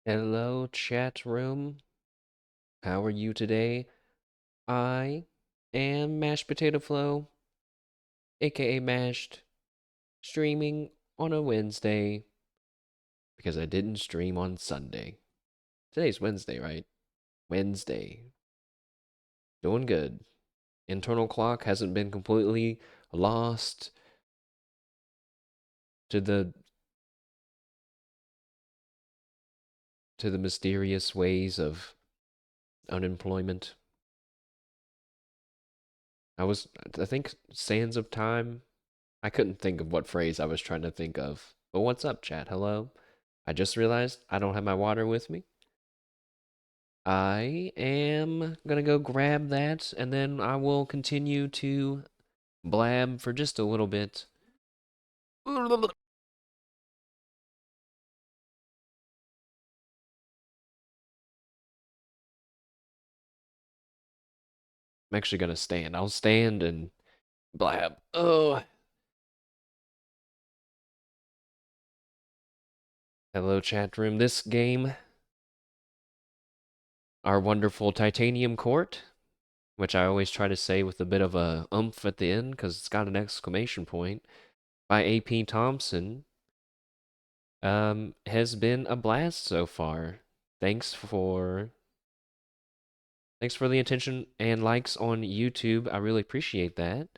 Hello, chat room. How are you today? I am Mashed Potato Flow, aka Mashed, streaming on a Wednesday because I didn't stream on Sunday. Today's Wednesday, right? Wednesday. Doing good. Internal clock hasn't been completely lost to the mysterious ways of unemployment. I think sands of time. I couldn't think of what phrase I was trying to think of. But what's up, chat? Hello? I just realized I don't have my water with me. I am gonna go grab that, and then I will continue to blab for just a little bit. I'm actually gonna stand. I'll stand and blab. Oh, hello, chat room. This game, our wonderful titanium court, which I always try to say with a bit of a oomph at the end because it's got an exclamation point, by AP Thompson, has been a blast so far. Thanks for thanks for the attention and likes on YouTube. I really appreciate that.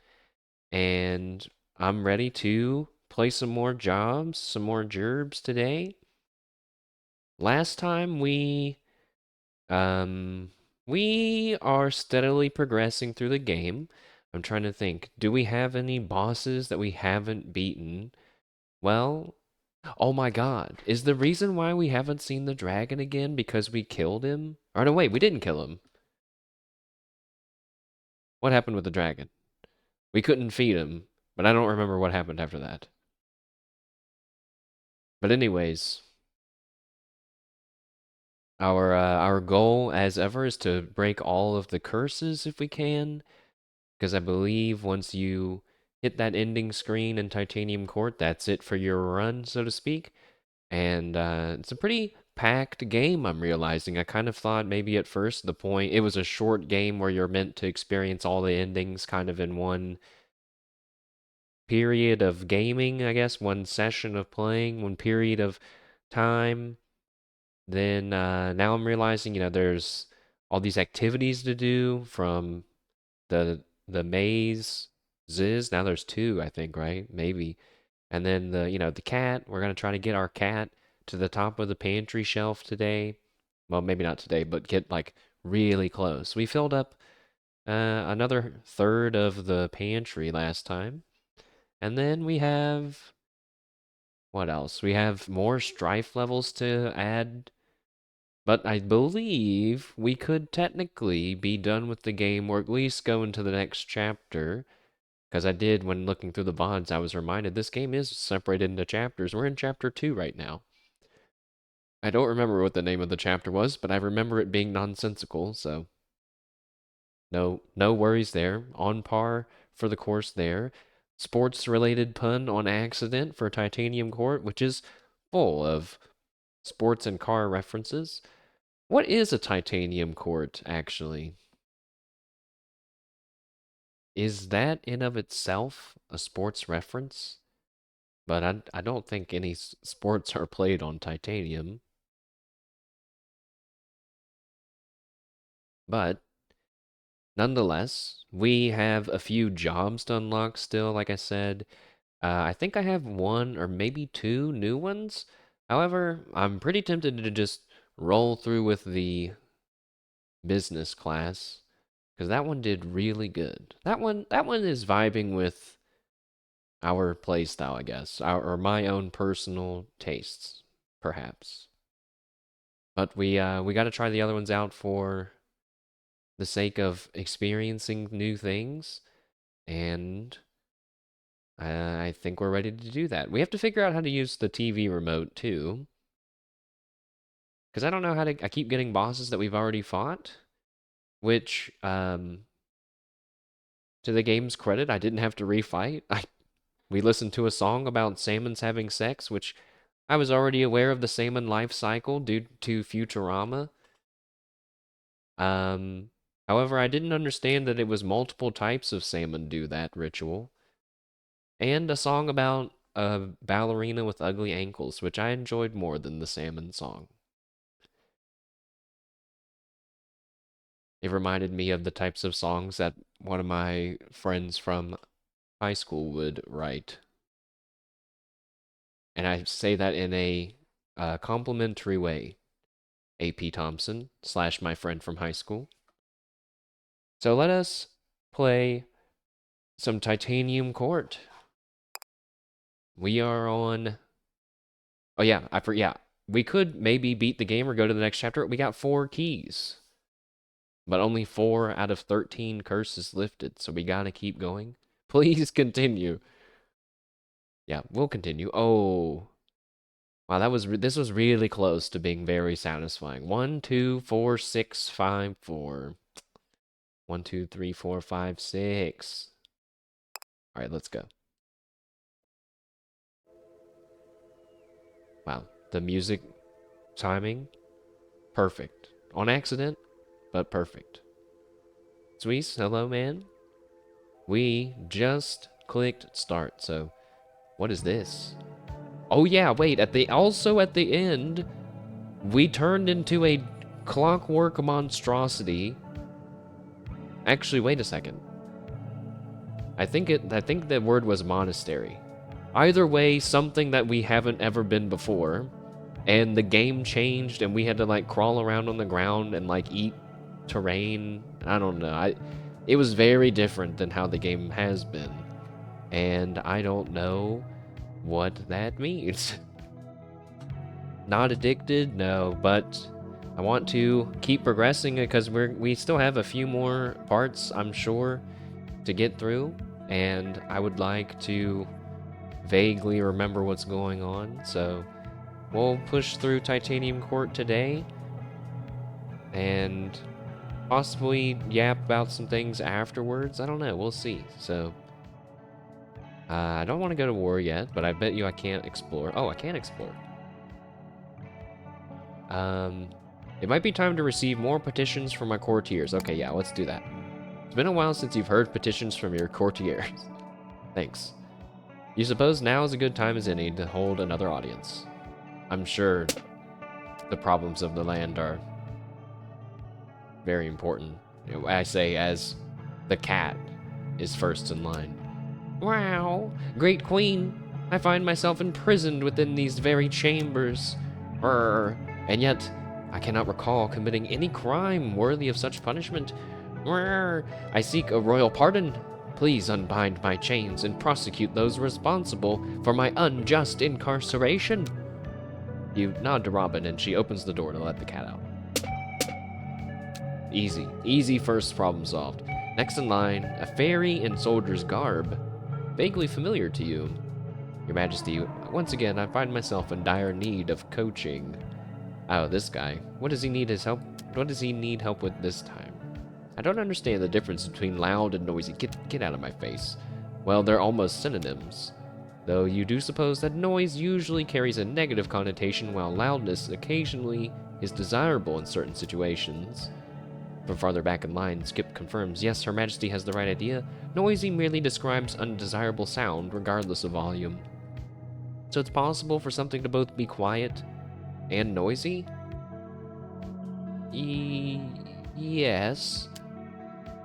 And I'm ready to play some more jobs, some more gerbs today. Last time um we are steadily progressing through the game. I'm trying to think, do we have any bosses that we haven't beaten? Well, oh my God. Is the reason why we haven't seen the dragon again because we killed him? Or no, wait, we didn't kill him. What happened with the dragon? We couldn't feed him, but I don't remember what happened after that. But anyways, our goal as ever is to break all of the curses if we can, because I believe once you hit that ending screen in Titanium Court, that's it for your run, so to speak. And it's a pretty packed game, I'm realizing. I kind of thought maybe at first the point, it was a short game where you're meant to experience all the endings kind of in one period of gaming, I guess, one session of playing, one period of time. Then now I'm realizing, there's all these activities to do from the maze Ziz. Now there's two, I think, right? Maybe. And then the cat, we're gonna try to get our cat to the top of the pantry shelf today. Well, maybe not today, but get like really close. We filled up another third of the pantry last time. And then we have what else? We have more strife levels to add, but I believe we could technically be done with the game or at least go into the next chapter. Because I did, when looking through the VODs, I was reminded this game is separated into chapters. We're in chapter 2 right now. I don't remember what the name of the chapter was, but I remember it being nonsensical, so no worries there. On par for the course there. Sports related pun on accident for Titanium Court, which is full of sports and car references. What is a titanium court, actually? Is that in of itself a sports reference? But I don't think any sports are played on titanium. But nonetheless, we have a few jobs to unlock still, like I said. I think I have one or maybe two new ones. However, I'm pretty tempted to just roll through with the business class because that one did really good. That one is vibing with our playstyle, I guess, or my own personal tastes, perhaps. But we got to try the other ones out for the sake of experiencing new things, and I think we're ready to do that. We have to figure out how to use the TV remote too, because I don't know how to. I keep getting bosses that we've already fought, which, to the game's credit, I didn't have to refight. We listened to a song about salmons having sex, which I was already aware of the salmon life cycle due to Futurama. Um, However, I didn't understand that it was multiple types of salmon do that ritual. And a song about a ballerina with ugly ankles, which I enjoyed more than the salmon song. It reminded me of the types of songs that one of my friends from high school would write. And I say that in a complimentary way. AP Thompson / my friend from high school. So let us play some Titanium Court. We are on. Oh yeah, yeah. We could maybe beat the game or go to the next chapter. We got 4 keys, but only 4 out of 13 curses lifted, so we gotta keep going. Please continue. Yeah, we'll continue. Oh, wow, this was really close to being very satisfying. 1, 2, 4, 6, 5, 4. 1, 2, 3, 4, 5, 6. All right, let's go. Wow, the music timing, perfect. On accident, but perfect. Sweet, hello, man. We just clicked start, so what is this? Oh yeah, wait, at the end, we turned into a clockwork monstrosity. Actually, wait a second. I think the word was monastery. Either way, something that we haven't ever been before, and the game changed and we had to like crawl around on the ground and like eat terrain. I don't know. It was very different than how the game has been. And I don't know what that means. Not addicted, no, but I want to keep progressing because we still have a few more parts, I'm sure, to get through, and I would like to vaguely remember what's going on. So we'll push through Titanium Court today and possibly yap about some things afterwards. I don't know, we'll see. So I don't want to go to war yet, but I bet you I can't explore. Oh, I can explore. It might be time to receive more petitions from my courtiers. Okay, yeah, let's do that. It's been a while since you've heard petitions from your courtiers. Thanks. You suppose now is a good time as any to hold another audience. I'm sure the problems of the land are very important. I say as the cat is first in line. Wow, great queen, I find myself imprisoned within these very chambers. And yet, I cannot recall committing any crime worthy of such punishment. I seek a royal pardon. Please unbind my chains and prosecute those responsible for my unjust incarceration. You nod to Robin, and she opens the door to let the cat out. Easy. Easy first problem solved. Next in line, a fairy in soldier's garb. Vaguely familiar to you. Your Majesty, once again, I find myself in dire need of coaching. Oh, this guy. What does he need his help? What does he need help with this time? I don't understand the difference between loud and noisy. Get out of my face. Well, they're almost synonyms. Though you do suppose that noise usually carries a negative connotation, while loudness occasionally is desirable in certain situations. From farther back in line, Skip confirms, yes, Her Majesty has the right idea. Noisy merely describes undesirable sound, regardless of volume. So it's possible for something to both be quiet and noisy? Yes.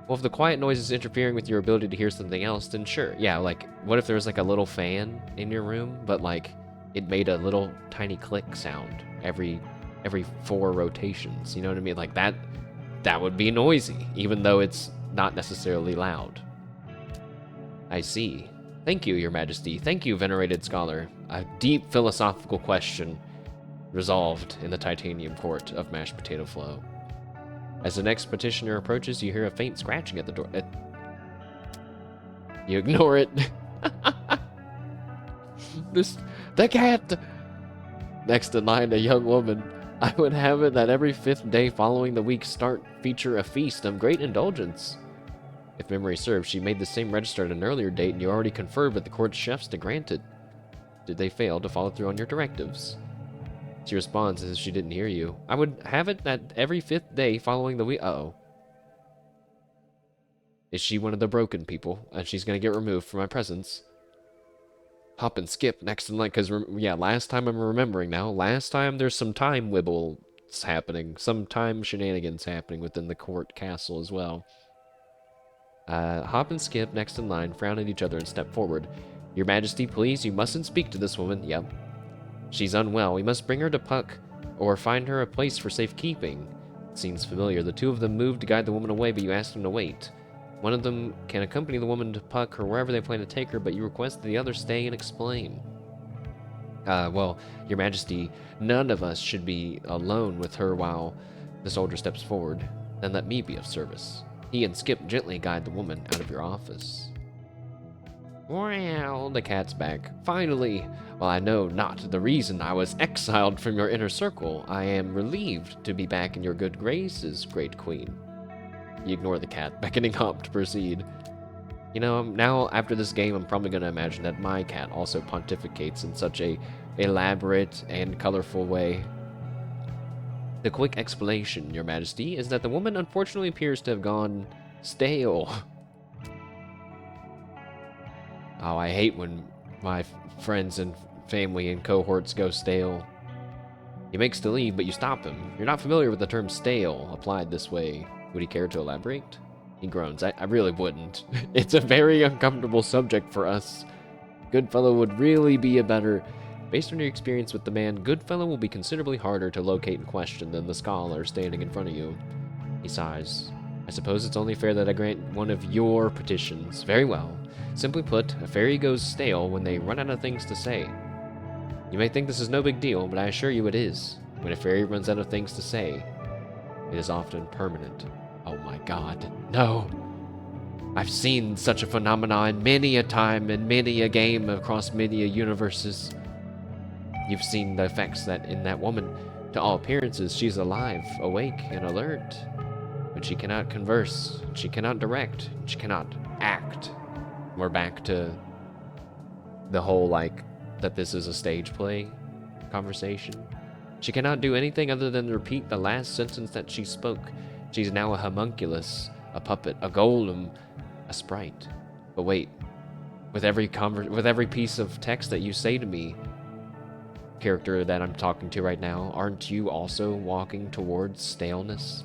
Well, if the quiet noise is interfering with your ability to hear something else, then sure. Yeah, like, what if there was like a little fan in your room, but like, it made a little tiny click sound every 4 rotations? You know what I mean? Like, that would be noisy, even though it's not necessarily loud. I see. Thank you, Your Majesty. Thank you, venerated scholar. A deep philosophical question resolved in the Titanium Court of Mashed Potato Flow. As the next petitioner approaches, you hear a faint scratching at the door. You ignore it. The cat! Next in line, a young woman. I would have it that every 5th day following the week's start feature a feast of great indulgence. If memory serves, she made the same register at an earlier date, and you already conferred with the court chefs to grant it. did they fail to follow through on your directives? She responds as if she didn't hear you. I would have it that every 5th day following the week. Uh-oh. Is she one of the broken people? And she's gonna get removed from my presence? Hop and skip next in line, because, yeah, last time I'm remembering now. Last time there's some time wibbles happening. Some time shenanigans happening within the court castle as well. Hop and skip next in line, frown at each other, and step forward. Your Majesty, please, you mustn't speak to this woman. Yep. She's unwell. We must bring her to Puck, or find her a place for safekeeping. Seems familiar. The two of them moved to guide the woman away, but you asked them to wait. One of them can accompany the woman to Puck or wherever they plan to take her, but you request that the other stay and explain. Well, Your Majesty, none of us should be alone with her while the soldier steps forward. Then let me be of service. He and Skip gently guide the woman out of your office. Well, the cat's back. Finally! While I know not the reason I was exiled from your inner circle, I am relieved to be back in your good graces, great queen. You ignore the cat, beckoning Hop to proceed. You know, now after this game, I'm probably going to imagine that my cat also pontificates in such a elaborate and colorful way. The quick explanation, Your Majesty, is that the woman unfortunately appears to have gone stale. Oh, I hate when my friends and family and cohorts go stale. He makes to leave, but you stop him. You're not familiar with the term stale applied this way. Would he care to elaborate? He groans. I really wouldn't. It's a very uncomfortable subject for us. Goodfellow would really be a better... Based on your experience with the man, Goodfellow will be considerably harder to locate and question than the scholar standing in front of you. He sighs. I suppose it's only fair that I grant one of your petitions. Very well. Simply put, a fairy goes stale when they run out of things to say. You may think this is no big deal, but I assure you it is. When a fairy runs out of things to say, it is often permanent. Oh my god, no. I've seen such a phenomenon many a time in many a game across many a universes. You've seen the effects that in that woman. To all appearances, she's alive, awake, and alert. But she cannot converse, she cannot direct, she cannot act. We're back to the whole, like, that this is a stage play conversation. She cannot do anything other than repeat the last sentence that she spoke. She's now a homunculus, a puppet, a golem, a sprite. But wait, with every piece of text that you say to me, character that I'm talking to right now, aren't you also walking towards staleness?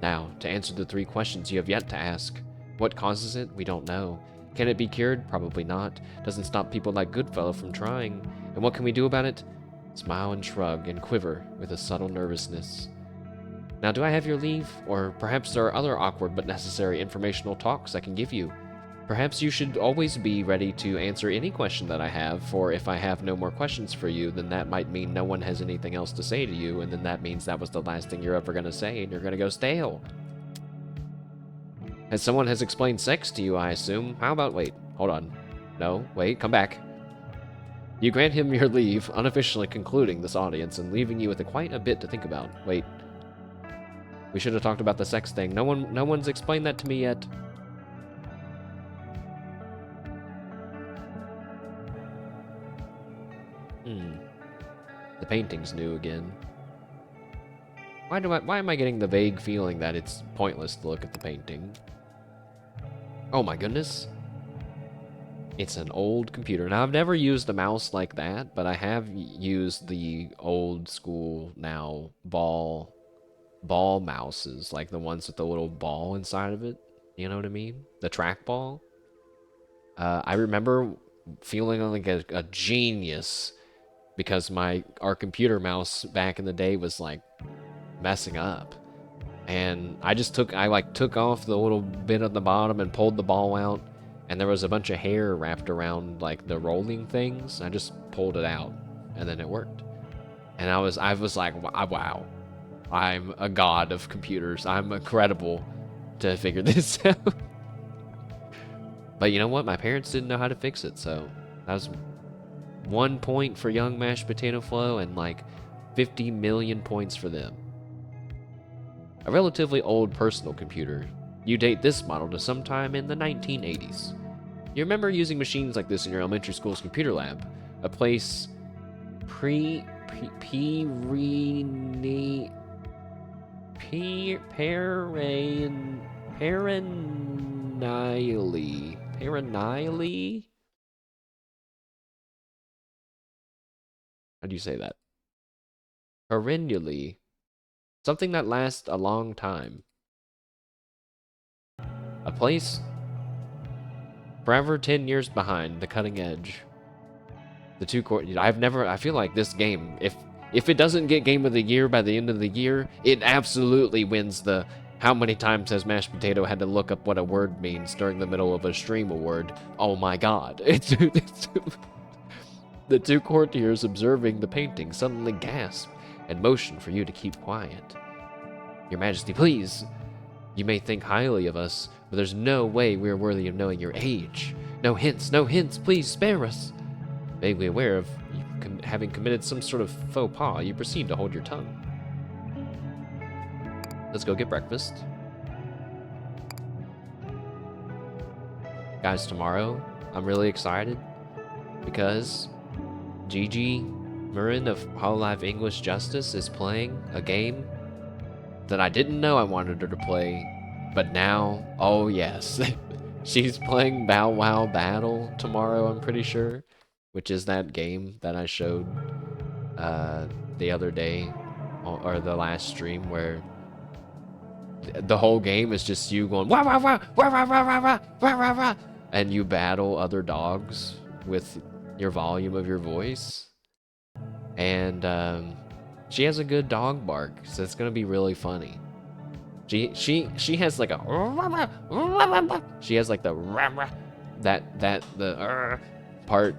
Now, to answer the 3 questions you have yet to ask. What causes it? We don't know. Can it be cured? Probably not. Doesn't stop people like Goodfellow from trying. And what can we do about it? Smile and shrug and quiver with a subtle nervousness. Now, do I have your leave? Or perhaps there are other awkward but necessary informational talks I can give you. Perhaps you should always be ready to answer any question that I have, for if I have no more questions for you, then that might mean no one has anything else to say to you, and then that means that was the last thing you're ever going to say, and you're going to go stale. As someone has explained sex to you, I assume. How about, wait, hold on. No, wait, come back. You grant him your leave, unofficially concluding this audience and leaving you with quite a bit to think about. Wait. We should have talked about the sex thing. No one's explained that to me yet. The painting's new again. Why am I getting the vague feeling that it's pointless to look at the painting? Oh my goodness. It's an old computer. Now, I've never used a mouse like that, but I have used the old school now ball mouses, like the ones with the little ball inside of it. You know what I mean? The trackball. I remember feeling like a genius because our computer mouse back in the day was like messing up, and I took off the little bit at the bottom and pulled the ball out, and there was a bunch of hair wrapped around like the rolling things. I just pulled it out, and then it worked. And I was like, wow, I'm a god of computers. I'm incredible to figure this out. But you know what? My parents didn't know how to fix it, so that was 1 point for young mashed potato flow and like 50 million points for them. A relatively old personal computer. You date this model to sometime in the 1980s. You remember using machines like this in your elementary school's computer lab, a place perennially. How do you say that? Perennially. Something that lasts a long time. A place forever 10 years behind the cutting edge. The two court. I feel like this game, if it doesn't get game of the year by the end of the year, it absolutely wins the how many times has Mashed Potato had to look up what a word means during the middle of a stream award. Oh my god. It's the two courtiers observing the painting suddenly gasp and motion for you to keep quiet. Your Majesty, please. You may think highly of us, but there's no way we're worthy of knowing your age. No hints, please spare us. Vaguely aware of you having committed some sort of faux pas, you proceed to hold your tongue. Let's go get breakfast. Guys, tomorrow, I'm really excited because Gigi Murin of Hololive English Justice is playing a game that I didn't know I wanted her to play, but now, oh yes. She's playing Bow Wow Battle tomorrow, I'm pretty sure, which is that game that I showed the other day, or the last stream, where the whole game is just you going wah wah wah wah wah wah wah wah wah wah wah, and you battle other dogs with your volume of your voice. And she has a good dog bark, so it's gonna be really funny. She has like a she has like the the part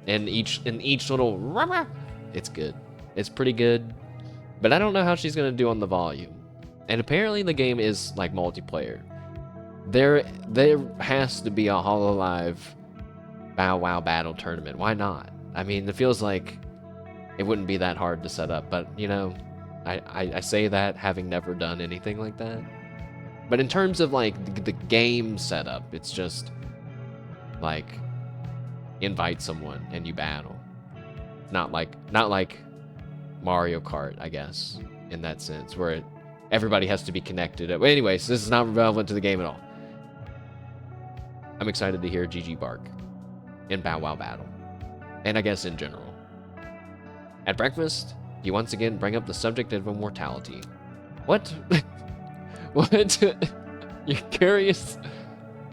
in each little. It's good. It's pretty good, but I don't know how she's gonna do on the volume. And apparently the game is like multiplayer. There has to be a Hololive Bow Wow Battle tournament. Why not? I mean, it feels like it wouldn't be that hard to set up, but you know, I say that having never done anything like that. But in terms of like the game setup, it's just like invite someone and you battle. Not like Mario Kart, I guess, in that sense, where everybody has to be connected. But anyways, this is not relevant to the game at all. I'm excited to hear Gigi bark in Bow Wow Battle, and I guess in general. At breakfast, you once again bring up the subject of immortality. What? What? You're curious?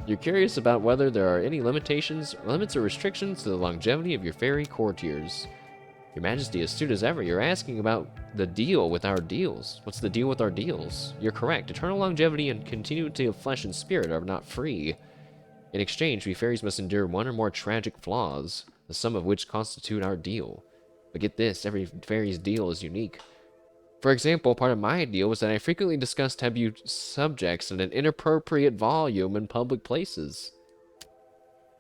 You're curious about whether there are any limits or restrictions to the longevity of your fairy courtiers. Your Majesty, astute as ever, you're asking about the deal with our deals. What's the deal with our deals? You're correct. Eternal longevity and continuity of flesh and spirit are not free. In exchange, we fairies must endure one or more tragic flaws, the sum of which constitute our deal. But get this, every fairy's deal is unique. For example, part of my deal was that I frequently discuss taboo subjects in an inappropriate volume in public places.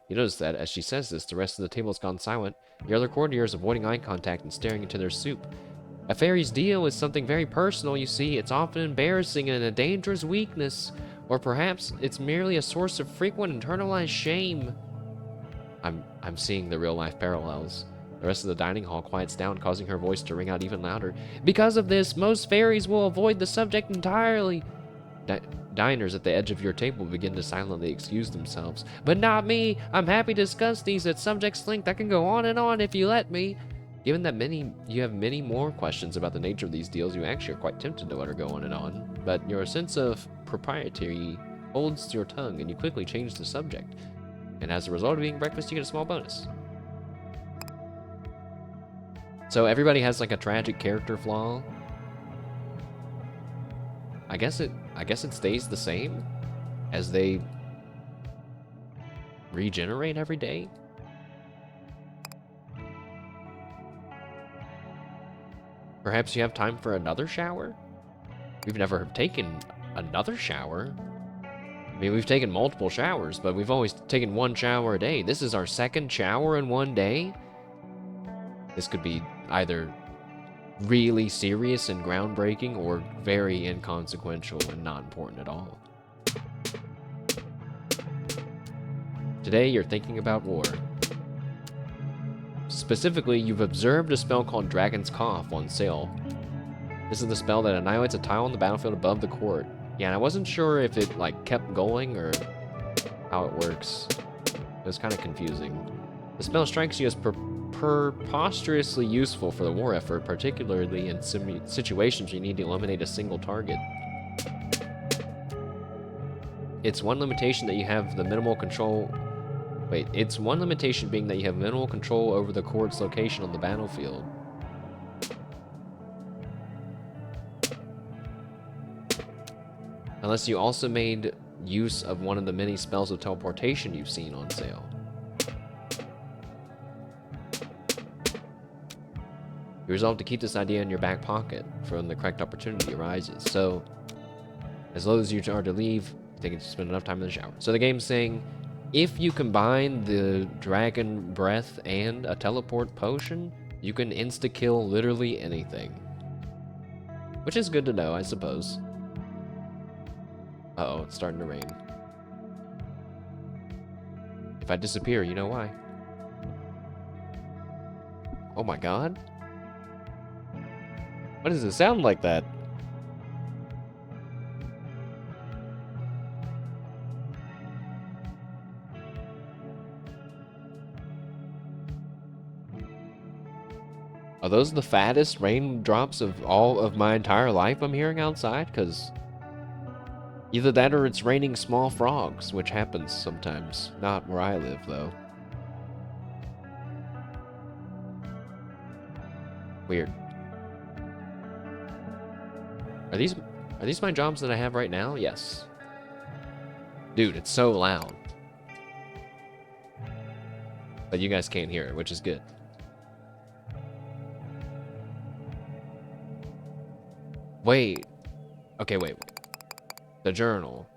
You notice that, as she says this, the rest of the table has gone silent. The other courtiers avoiding eye contact and staring into their soup. A fairy's deal is something very personal, you see. It's often embarrassing and a dangerous weakness. Or perhaps it's merely a source of frequent internalized shame. I'm seeing the real-life parallels. The rest of the dining hall quiets down, causing her voice to ring out even louder. Because of this, most fairies will avoid the subject entirely. Diners at the edge of your table begin to silently excuse themselves. But not me! I'm happy to discuss these at subject's length. I can go on and on if you let me. Given that you have many more questions about the nature of these deals, you actually are quite tempted to let her go on and on. But your sense of propriety holds your tongue, and you quickly change the subject. And as a result of eating breakfast, you get a small bonus. So everybody has like a tragic character flaw. I guess it stays the same as they regenerate every day. Perhaps you have time for another shower? We've never taken another shower. I mean, we've taken multiple showers, but we've always taken one shower a day. This is our second shower in one day. This could be either really serious and groundbreaking or very inconsequential and not important at all. Today, you're thinking about war. Specifically, you've observed a spell called Dragon's Cough on sale. This is the spell that annihilates a tile on the battlefield above the court. Yeah, and I wasn't sure if it, like, kept going or how it works. It was kind of confusing. The spell strikes you as preposterously useful for the war effort, particularly in situations you need to eliminate a single target. It's one limitation that you have the minimal control... Wait, it's one limitation being that you have minimal control over the court's location on the battlefield. Unless you also made use of one of the many spells of teleportation you've seen on sale. You resolve to keep this idea in your back pocket for when the correct opportunity arises. So, as low as you are to leave, I think it's spend enough time in the shower. So the game's saying, if you combine the Dragon Breath and a teleport potion, you can insta-kill literally anything. Which is good to know, I suppose. Uh-oh, it's starting to rain. If I disappear, you know why. Oh my god. Why does it sound like that? Are those the fattest raindrops of all of my entire life I'm hearing outside? Because either that or it's raining small frogs, which happens sometimes. Not where I live, though. Weird. Are these my jobs that I have right now? Yes. Dude, it's so loud. But you guys can't hear it, which is good. Wait. Okay, wait. The journal.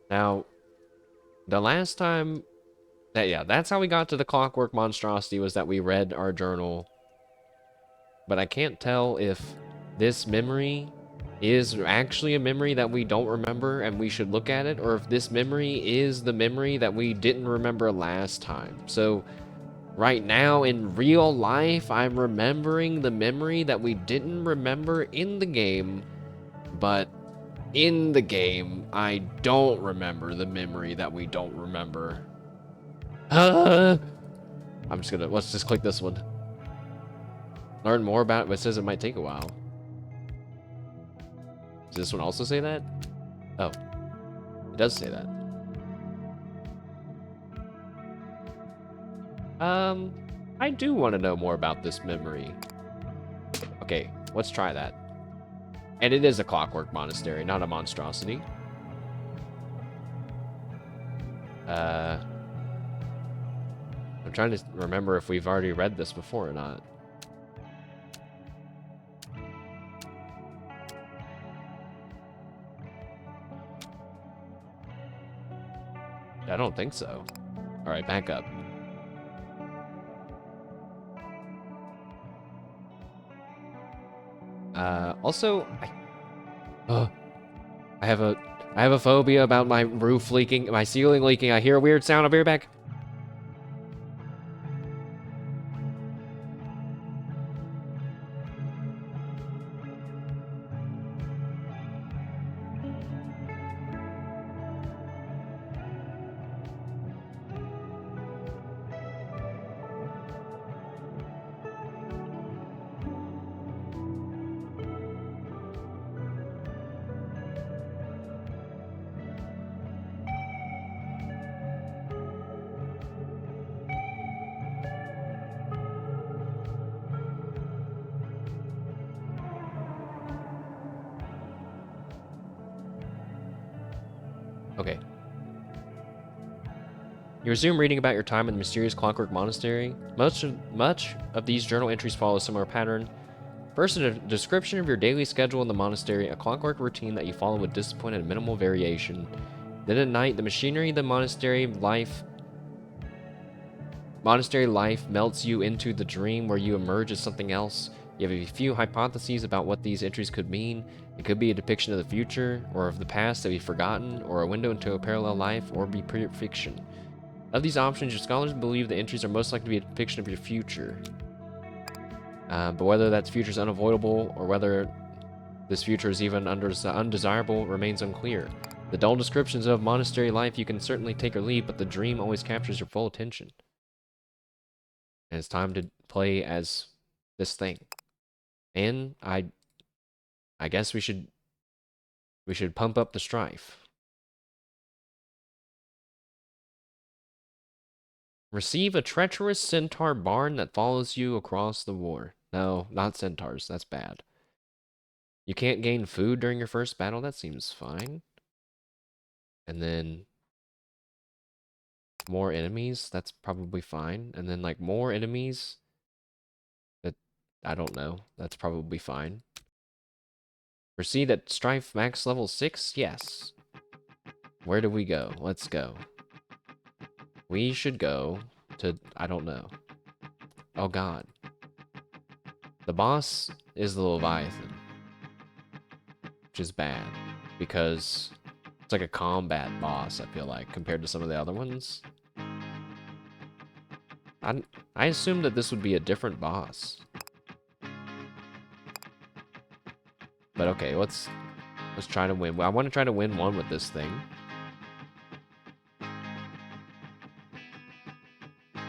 Now, the last time... that's how we got to the Clockwork Monstrosity, was that we read our journal. But I can't tell if this memory is actually a memory that we don't remember and we should look at it, or if this memory is the memory that we didn't remember last time. So, right now, in real life, I'm remembering the memory that we didn't remember in the game, but in the game, I don't remember the memory that we don't remember. I'm just gonna, let's just click this one. Learn more about it, but it says it might take a while. Does this one also say that? Oh, it does say that. I do want to know more about this memory. Okay, let's try that. And it is a Clockwork Monastery, not a Monstrosity. I'm trying to remember if we've already read this before or not. I don't think so. Alright, back up. Also, I have a phobia about my roof leaking, my ceiling leaking. I hear a weird sound. I'll be right back. Okay. You resume reading about your time in the mysterious Clockwork Monastery. Much of these journal entries follow a similar pattern. First, a description of your daily schedule in the monastery, a clockwork routine that you follow with discipline and minimal variation. Then at night, the machinery of the monastery life melts you into the dream where you emerge as something else. You have a few hypotheses about what these entries could mean. It could be a depiction of the future, or of the past that we've forgotten, or a window into a parallel life, or be pure fiction. Of these options, your scholars believe the entries are most likely to be a depiction of your future. But whether that future is unavoidable, or whether this future is even undesirable, remains unclear. The dull descriptions of monastery life you can certainly take or leave, but the dream always captures your full attention. And it's time to play as this thing. And I guess we should pump up the strife. Receive a treacherous centaur barn that follows you across the war. No, not centaurs. That's bad. You can't gain food during your first battle. That seems fine. And then more enemies. That's probably fine. And then like more enemies. That I don't know. That's probably fine. Proceed at strife max level 6. Yes. Where do we go? Let's go. We should go to, I don't know. Oh god. The boss is the Leviathan, which is bad because it's like a combat boss, I feel like, compared to some of the other ones. I assumed that this would be a different boss. But okay, let's try to win. I want to try to win one with this thing.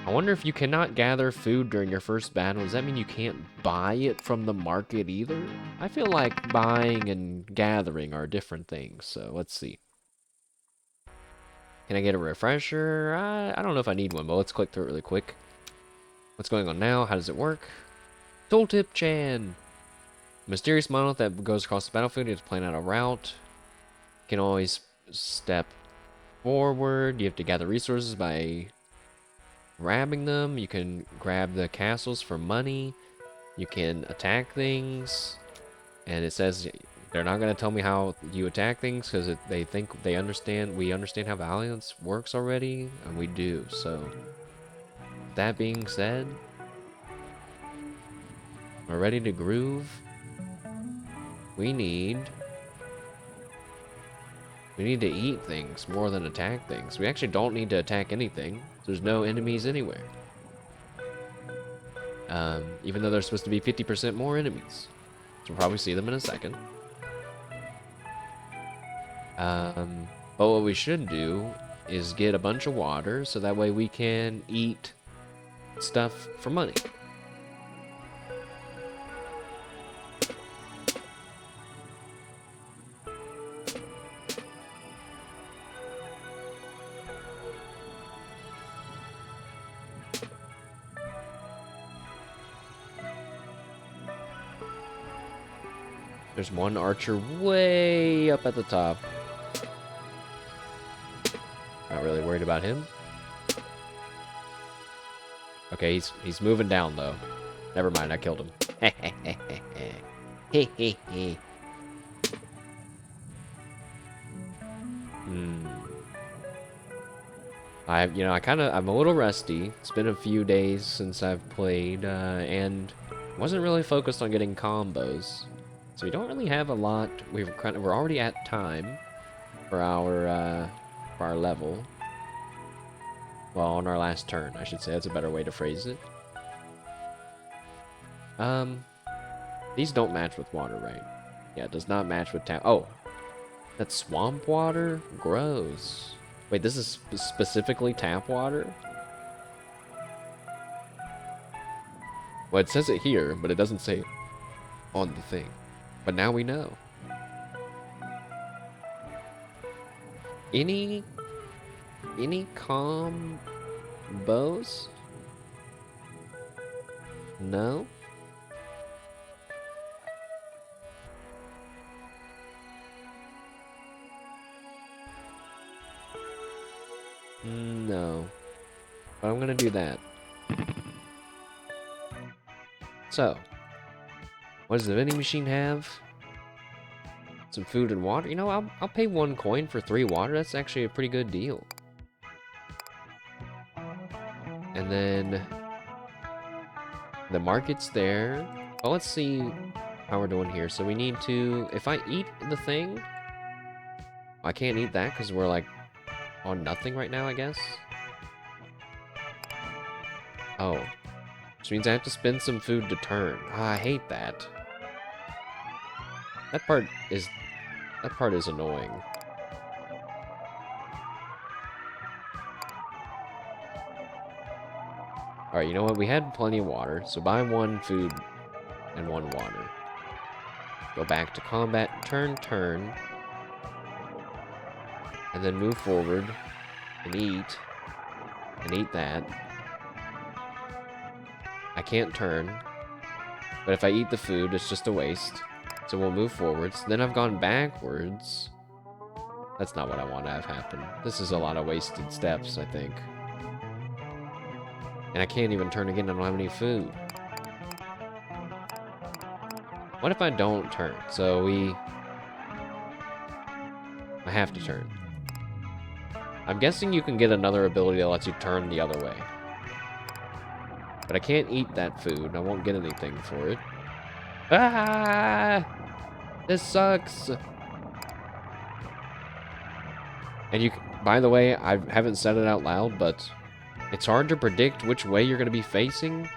I wonder if you cannot gather food during your first battle, does that mean you can't buy it from the market either? I feel like buying and gathering are different things, so let's see. Can I get a refresher? I don't know if I need one, but let's click through it really quick. What's going on now? How does it work? Tooltip Chan! Mysterious monolith that goes across the battlefield. You have to plan out a route. You can always step forward. You have to gather resources by grabbing them. You can grab the castles for money. You can attack things. And it says they're not going to tell me how you attack things because they think we understand how violence works already, and we do. So, that being said, we're ready to groove. We need to eat things more than attack things. We actually don't need to attack anything. There's no enemies anywhere. Even though there's supposed to be 50% more enemies. So we'll probably see them in a second. But what we should do is get a bunch of water so that way we can eat stuff for money. There's one archer way up at the top. Not really worried about him. Okay, he's moving down though. Never mind, I killed him. I'm a little rusty. It's been a few days since I've played, and wasn't really focused on getting combos. So we don't really have a lot. We're already at time for our level. Well, on our last turn, I should say. That's a better way to phrase it. These don't match with water, right? Yeah, it does not match with tap. Oh, that's swamp water? Gross. Wait, this is specifically tap water? Well, it says it here, but it doesn't say on the thing. But now we know. Any combos? No? No. But I'm gonna do that. So, what does the vending machine have? Some food and water. You know, I'll pay 1 coin for 3 water. That's actually a pretty good deal. And then the market's there. Well, let's see how we're doing here. So we need to... If I eat the thing... I can't eat that because we're, like, on nothing right now, I guess. Oh. Which means I have to spend some food to turn. Ah, I hate that. That part is annoying. Alright, you know what? We had plenty of water, so buy 1 food and 1 water. Go back to combat, turn, and then move forward and eat that. I can't turn, but if I eat the food, it's just a waste. So we'll move forwards. Then I've gone backwards. That's not what I want to have happen. This is a lot of wasted steps, I think. And I can't even turn again, I don't have any food. What if I don't turn? So I have to turn. I'm guessing you can get another ability that lets you turn the other way. But I can't eat that food. I won't get anything for it. Ah! This sucks! And you, by the way, I haven't said it out loud, but it's hard to predict which way you're going to be facing.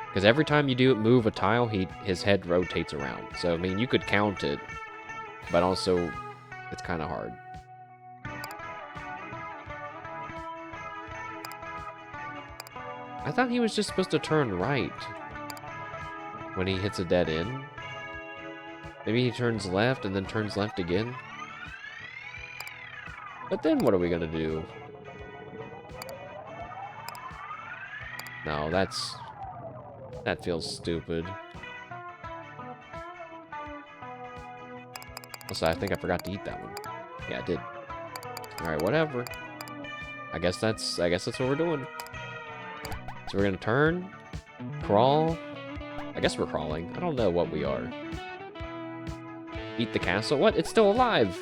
Because every time you move a tile, his head rotates around. So, I mean, you could count it, but also, it's kind of hard. I thought he was just supposed to turn right when he hits a dead end. Maybe he turns left and then turns left again. But then what are we gonna do? No, that feels stupid. Also, I think I forgot to eat that one. Yeah, I did. Alright, whatever. I guess that's what we're doing. So we're gonna turn, crawl. I guess we're crawling. I don't know what we are. Eat the castle? What? It's still alive!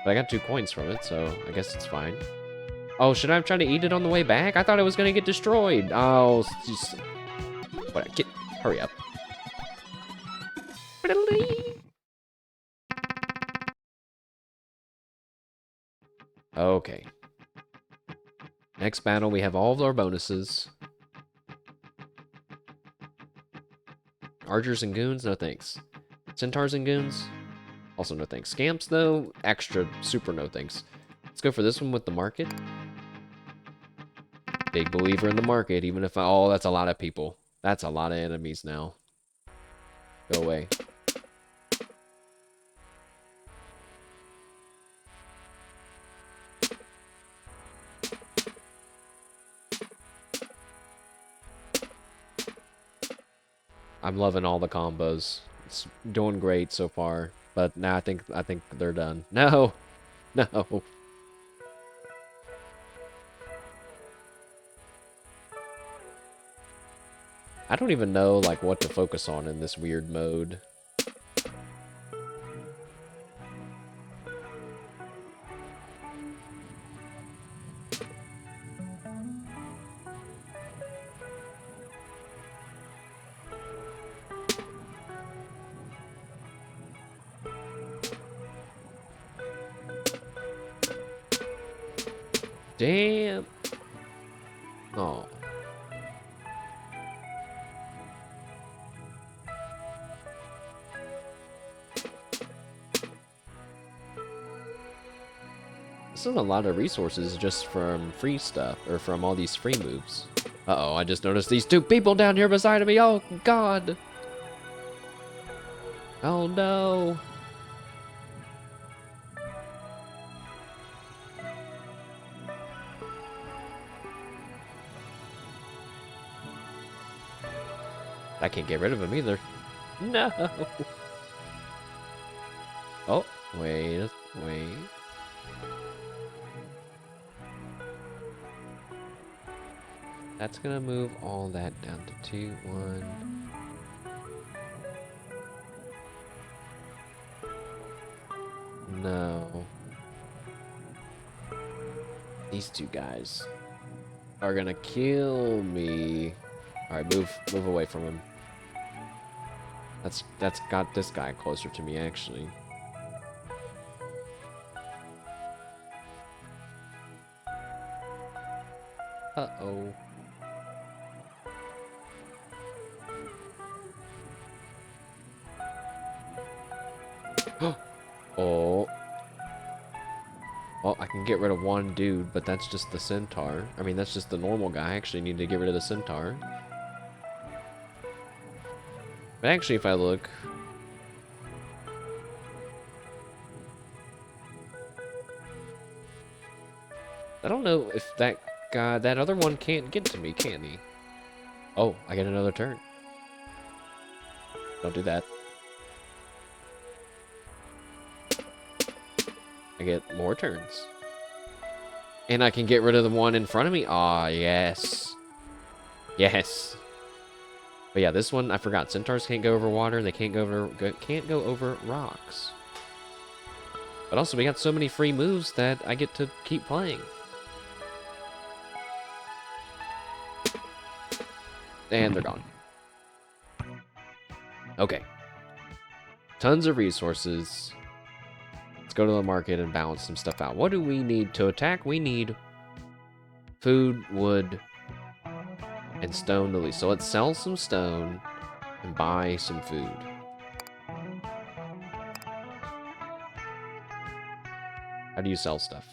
But I got 2 coins from it, so I guess it's fine. Oh, should I have tried to eat it on the way back? I thought it was gonna get destroyed. Oh, just... What? Hurry up. Okay. Next battle, we have all of our bonuses. Archers and goons, no thanks. Centaurs and goons, also no thanks. Scamps, though, extra, super no thanks. Let's go for this one with the market. Big believer in the market, even if oh, that's a lot of people. That's a lot of enemies now. Go away. I'm loving all the combos. It's doing great so far. But now I think they're done. No! No! I don't even know, like, what to focus on in this weird mode. Damn! Oh. This is a lot of resources just from free stuff, or from all these free moves. Uh-oh, I just noticed these 2 people down here beside me. Oh, God! Oh, no! I can't get rid of him either. No! Oh, wait. That's gonna move all that down to 2, 1. No. These 2 guys are gonna kill me. Alright, move away from him. That's got this guy closer to me, actually. Uh-oh. Oh. Well, I can get rid of one dude, but that's just the centaur. I mean, that's just the normal guy. I actually need to get rid of the centaur. But actually, if I look... I don't know if that guy... That other one can't get to me, can he? Oh, I get another turn. Don't do that. I get more turns. And I can get rid of the one in front of me? Aw, yes. Yes. But yeah, this one, I forgot. Centaurs can't go over water. They can't can't go over rocks. But also, we got so many free moves that I get to keep playing. And they're gone. Okay. Tons of resources. Let's go to the market and balance some stuff out. What do we need to attack? We need food, wood, and stone to lease. So let's sell some stone and buy some food. How do you sell stuff?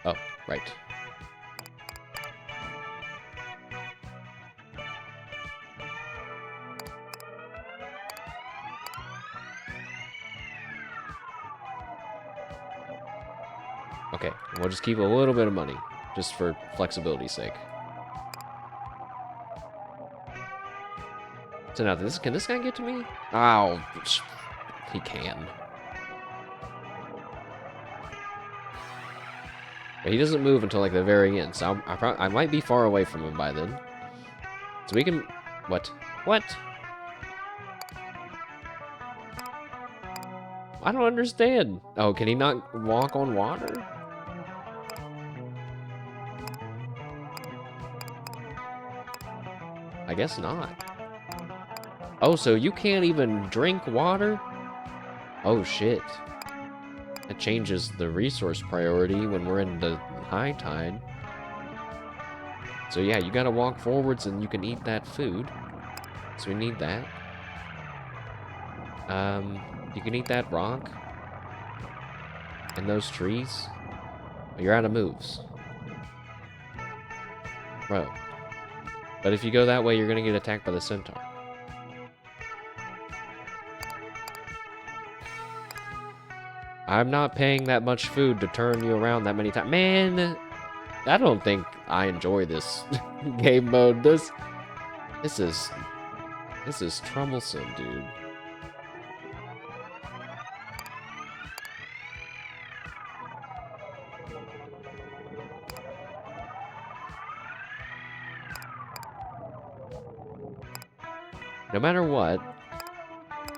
Oh, right. Okay, we'll just keep a little bit of money, just for flexibility's sake. So now, can this guy get to me? Oh, he can. But he doesn't move until like the very end, so I might be far away from him by then. So we can... What? What? I don't understand. Oh, can he not walk on water? I guess not. Oh, so you can't even drink water? Oh, shit. That changes the resource priority when we're in the high tide. So yeah, you gotta walk forwards and you can eat that food. So we need that. You can eat that rock. And those trees. But you're out of moves. Bro. But if you go that way, you're gonna get attacked by the centaur. I'm not paying that much food to turn you around that many times. Man, I don't think I enjoy this game mode. This is troublesome, dude. No matter what,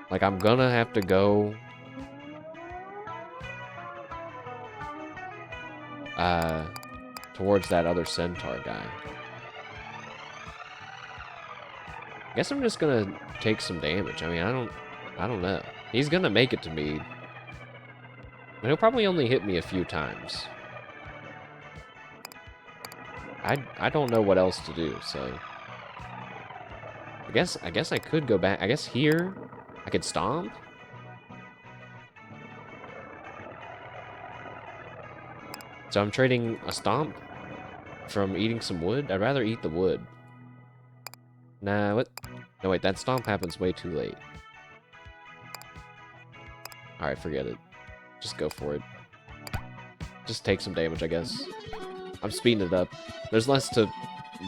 like, I'm gonna have to go towards that other centaur guy. I guess I'm just gonna take some damage. I mean, I don't know. He's gonna make it to me. But he'll probably only hit me a few times. I don't know what else to do, so I guess I could go back. I guess here I could stomp. So I'm trading a stomp from eating some wood. I'd rather eat the wood. Nah, what? No, wait, that stomp happens way too late. Alright, forget it. Just go for it. Just take some damage, I guess. I'm speeding it up. There's less to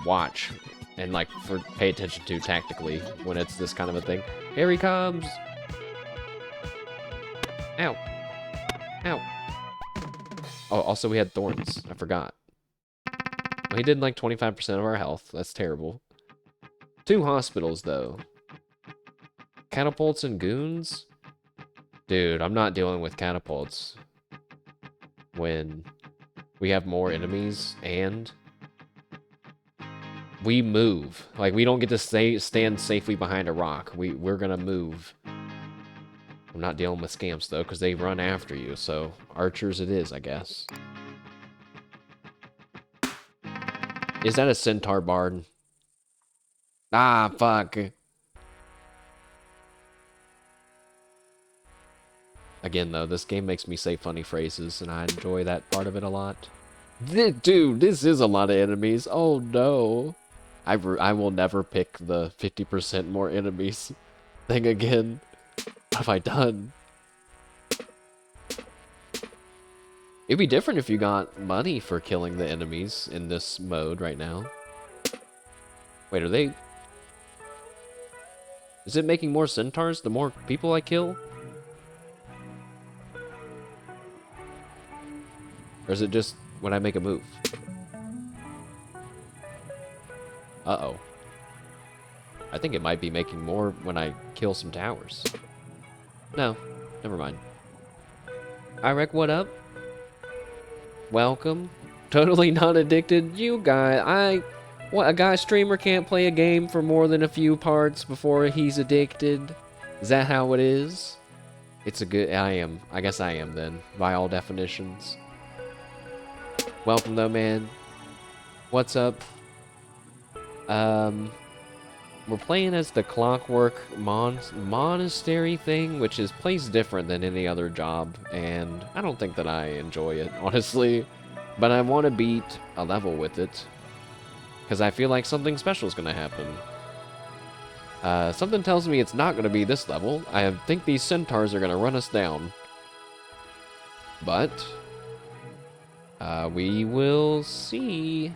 watch and, like, pay attention to tactically when it's this kind of a thing. Here he comes! Ow. Ow. Oh, also we had thorns. I forgot. Well, he did, like, 25% of our health. That's terrible. 2 hospitals, though. Catapults and goons? Dude, I'm not dealing with catapults when we have more enemies and We move. Like, we don't get to stand safely behind a rock. We're gonna move. I'm not dealing with scamps, though, because they run after you, so archers it is, I guess. Is that a centaur bard? Ah, fuck. Again, though, this game makes me say funny phrases, and I enjoy that part of it a lot. Dude, this is a lot of enemies. Oh, no. I will never pick the 50% more enemies thing again. What have I done? It'd be different if you got money for killing the enemies in this mode right now. Wait, are they... Is it making more centaurs the more people I kill? Or is it just when I make a move? Uh-oh. I think it might be making more when I kill some towers. No, never mind. Irek, what up? Welcome. Totally not addicted. You guy, what, a guy streamer can't play a game for more than a few parts before he's addicted? Is that how it is? It's a good, I am. I guess I am then, by all definitions. Welcome though, man. What's up? We're playing as the Clockwork Monastery thing, which plays different than any other job, and I don't think that I enjoy it, honestly. But I want to beat a level with it, because I feel like something special is going to happen. Something tells me it's not going to be this level. I think these centaurs are going to run us down. But, we will see.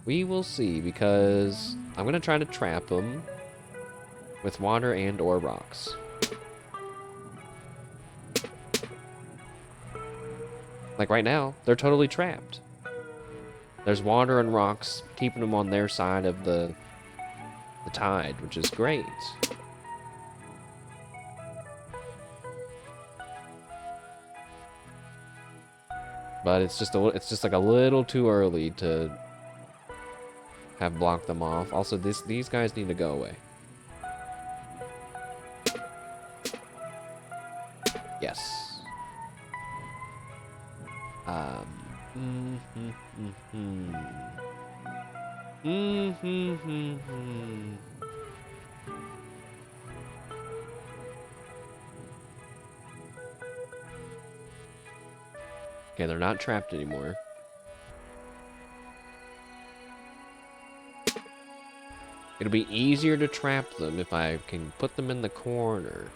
We will see, because I'm going to try to trap them with water and or rocks. Like right now, they're totally trapped. There's water and rocks keeping them on their side of the tide, which is great. But it's just like a little too early to have blocked them off. Also, these guys need to go away. Yes. Okay, they're not trapped anymore. It'll be easier to trap them if I can put them in the corner.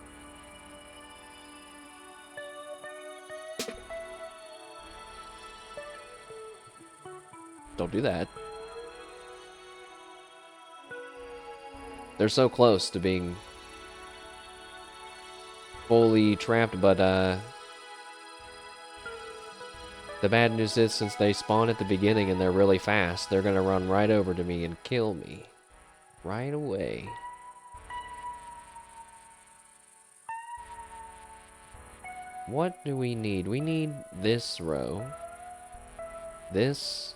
Don't do that. They're so close to being fully trapped, but the bad news is since they spawn at the beginning and they're really fast, they're gonna run right over to me and kill me. Right away. What do we need? We need this row. This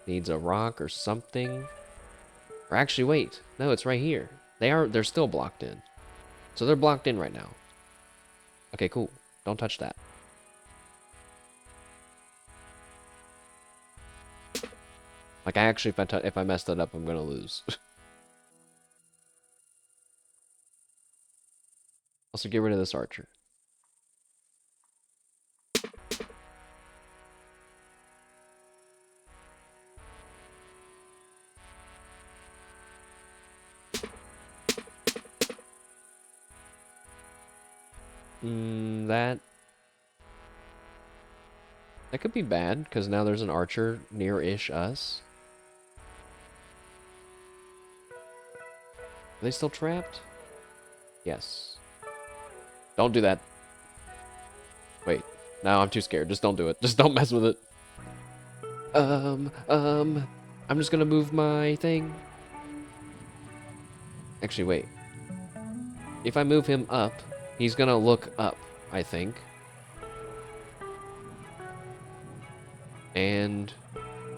needs a rock or something. Or actually, wait. No, it's right here. They're still blocked in. So they're blocked in right now. Okay, cool. Don't touch that. Like, I actually, if I mess that up, I'm gonna lose. Also, get rid of this archer. That could be bad, because now there's an archer near-ish us. Are they still trapped? Yes. Don't do that. Wait. No, I'm too scared. Just don't do it. Just don't mess with it. I'm just gonna move my thing. Actually, wait. If I move him up, he's gonna look up, I think. And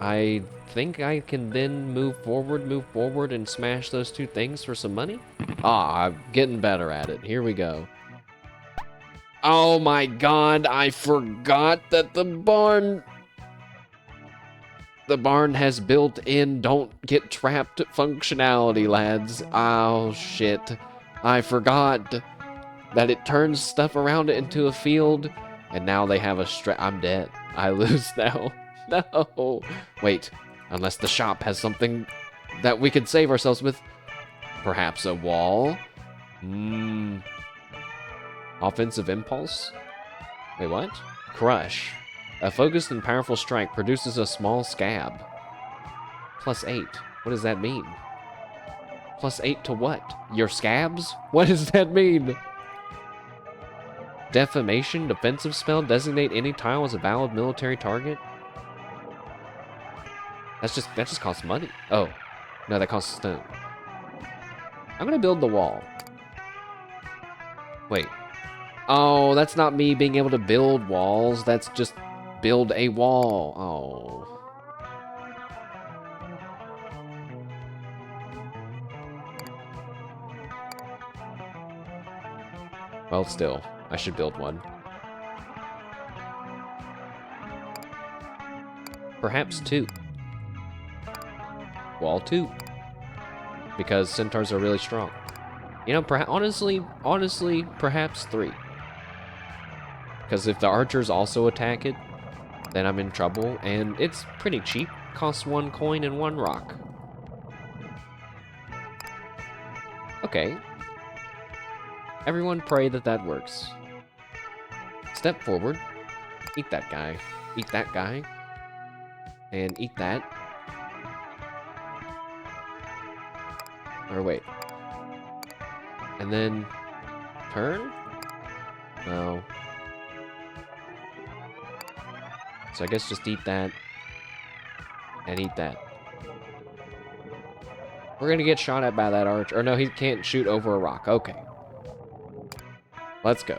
I think I can then move forward, and smash those two things for some money. Ah, I'm getting better at it. Here we go. Oh my god, I forgot that the barn has built-in don't get trapped functionality, lads. Oh shit. I forgot that it turns stuff around it into a field, and now they have a I'm dead. I lose now. No. Wait, unless the shop has something that we could save ourselves with. Perhaps a wall? Offensive impulse? Wait, what? Crush. A focused and powerful strike produces a small scab. +8. What does that mean? +8 to what? Your scabs? What does that mean? Defamation, defensive spell, designate any tile as a valid military target? That just costs money. Oh, no, that costs stone. I'm gonna build the wall. Wait. Oh, that's not me being able to build walls. That's just build a wall. Oh. Well, still, I should build one. Perhaps 2. Wall 2. Because centaurs are really strong. You know, honestly, perhaps 3. Because if the archers also attack it, then I'm in trouble, and it's pretty cheap. Costs 1 coin and 1 rock. Okay. Everyone pray that that works. Step forward. Eat that guy. Eat that guy. And eat that. Or wait. And then turn? No. So I guess just eat that. And eat that. We're gonna get shot at by that archer. Or no, he can't shoot over a rock. Okay. Let's go.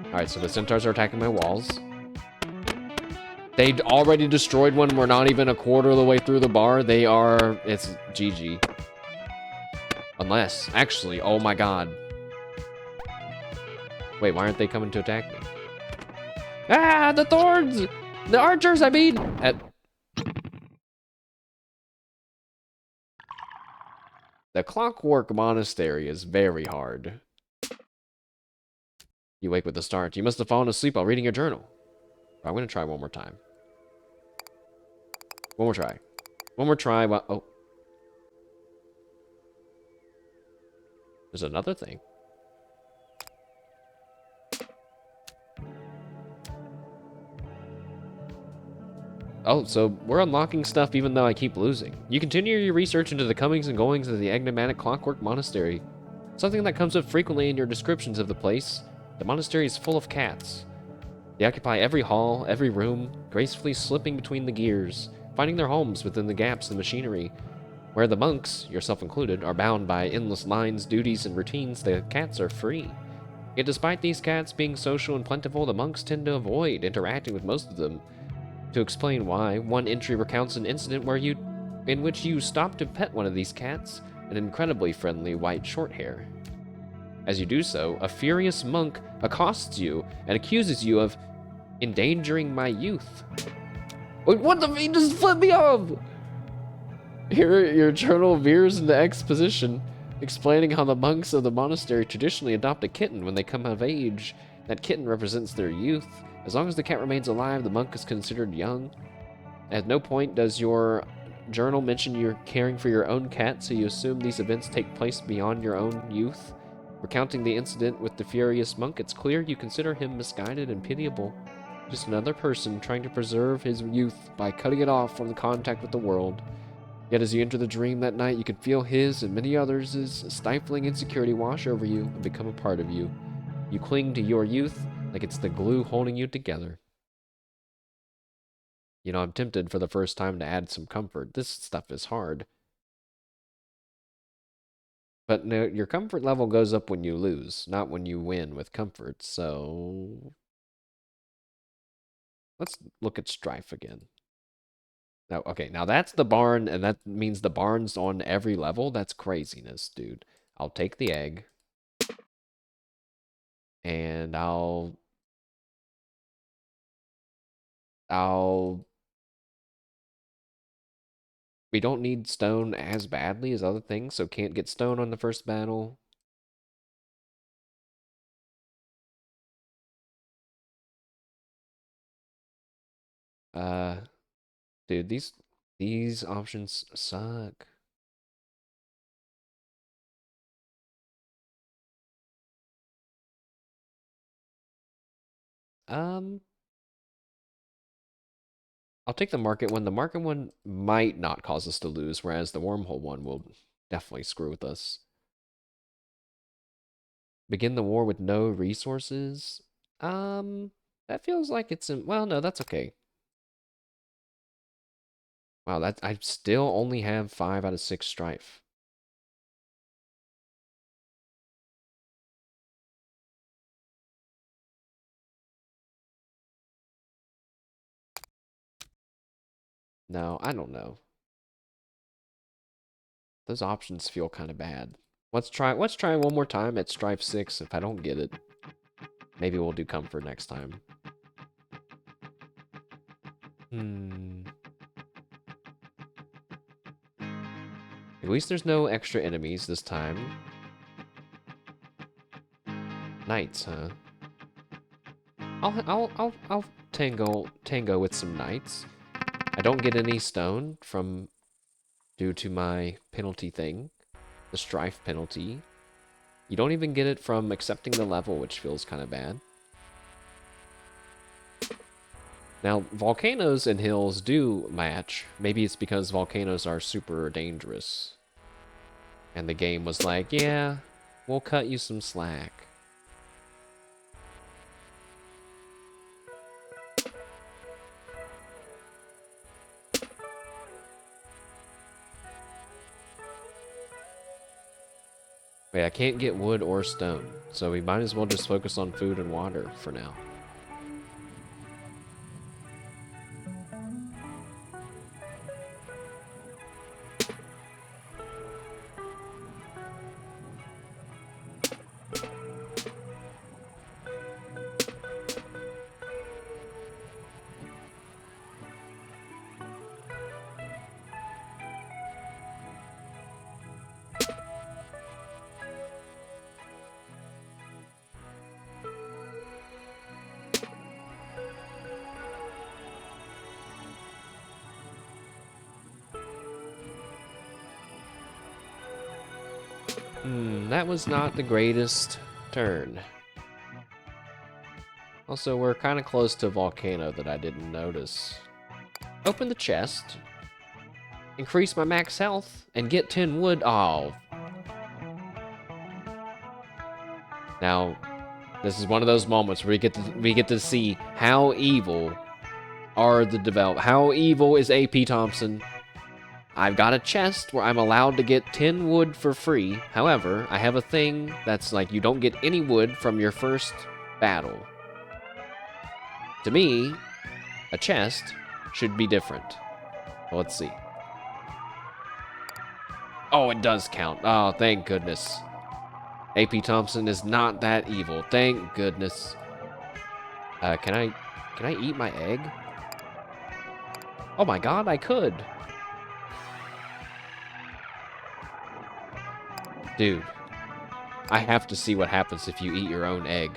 Alright, so the centaurs are attacking my walls. They already destroyed one. We're not even a quarter of the way through the bar. It's GG. Unless, actually, oh my god. Wait, why aren't they coming to attack me? Ah, the thorns! The archers, I mean! The Clockwork Monastery is very hard. You wake with the start. You must have fallen asleep while reading your journal. I'm gonna try one more time. One more try. One more try while... Oh. There's another thing. Oh, so we're unlocking stuff even though I keep losing. You continue your research into the comings and goings of the enigmatic Clockwork Monastery. Something that comes up frequently in your descriptions of the place. The monastery is full of cats. They occupy every hall, every room, gracefully slipping between the gears, finding their homes within the gaps in the machinery. Where the monks, yourself included, are bound by endless lines, duties, and routines, the cats are free. Yet despite these cats being social and plentiful, the monks tend to avoid interacting with most of them. To explain why, one entry recounts an incident in which you stopped to pet one of these cats, an incredibly friendly white shorthair. As you do so, a furious monk accosts you and accuses you of endangering my youth. Wait, what the? He just flipped me off! Here, your journal veers into exposition, explaining how the monks of the monastery traditionally adopt a kitten when they come of age. That kitten represents their youth. As long as the cat remains alive, the monk is considered young. At no point does your journal mention you're caring for your own cat, so you assume these events take place beyond your own youth. Recounting the incident with the furious monk, it's clear you consider him misguided and pitiable. Just another person trying to preserve his youth by cutting it off from the contact with the world. Yet as you enter the dream that night, you can feel his and many others' stifling insecurity wash over you and become a part of you. You cling to your youth like it's the glue holding you together. You know, I'm tempted for the first time to add some comfort. This stuff is hard. But no, your comfort level goes up when you lose, not when you win with comfort, so... Let's look at Strife again. Now, okay, now that's the barn, and that means the barn's on every level. That's craziness, dude. I'll take the egg, and I'll we don't need stone as badly as other things, so can't get stone on the first battle. Uh, dude, these options suck. Um, I'll take the market one. The market one might not cause us to lose, whereas the wormhole one will definitely screw with us. Begin the war with no resources. That feels like it's in. Well, no, that's okay. Wow, that I still only have 5 out of 6 strife. No, I don't know. Those options feel kind of bad. Let's try one more time at strife 6. If I don't get it, maybe we'll do comfort next time. At least there's no extra enemies this time. Knights, huh? I'll tango with some knights. I don't get any stone from due to my penalty thing, the strife penalty. You don't even get it from accepting the level, which feels kind of bad. Now, volcanoes and hills do match. Maybe it's because volcanoes are super dangerous. And the game was like, yeah, we'll cut you some slack. Wait, I can't get wood or stone, so we might as well just focus on food and water for now. That was not the greatest turn. Also, we're kind of close to a volcano that I didn't notice. Open the chest. Increase my max health and get 10 wood. Oh. Now, this is one of those moments where we get to see how evil are the developers. How evil is AP Thompson? I've got a chest where I'm allowed to get 10 wood for free. However, I have a thing that's like you don't get any wood from your first battle. To me, a chest should be different. Well, let's see. Oh, it does count. Oh, thank goodness. AP Thompson is not that evil. Thank goodness. Can I eat my egg? Oh my god, I could. Dude, I have to see what happens if you eat your own egg.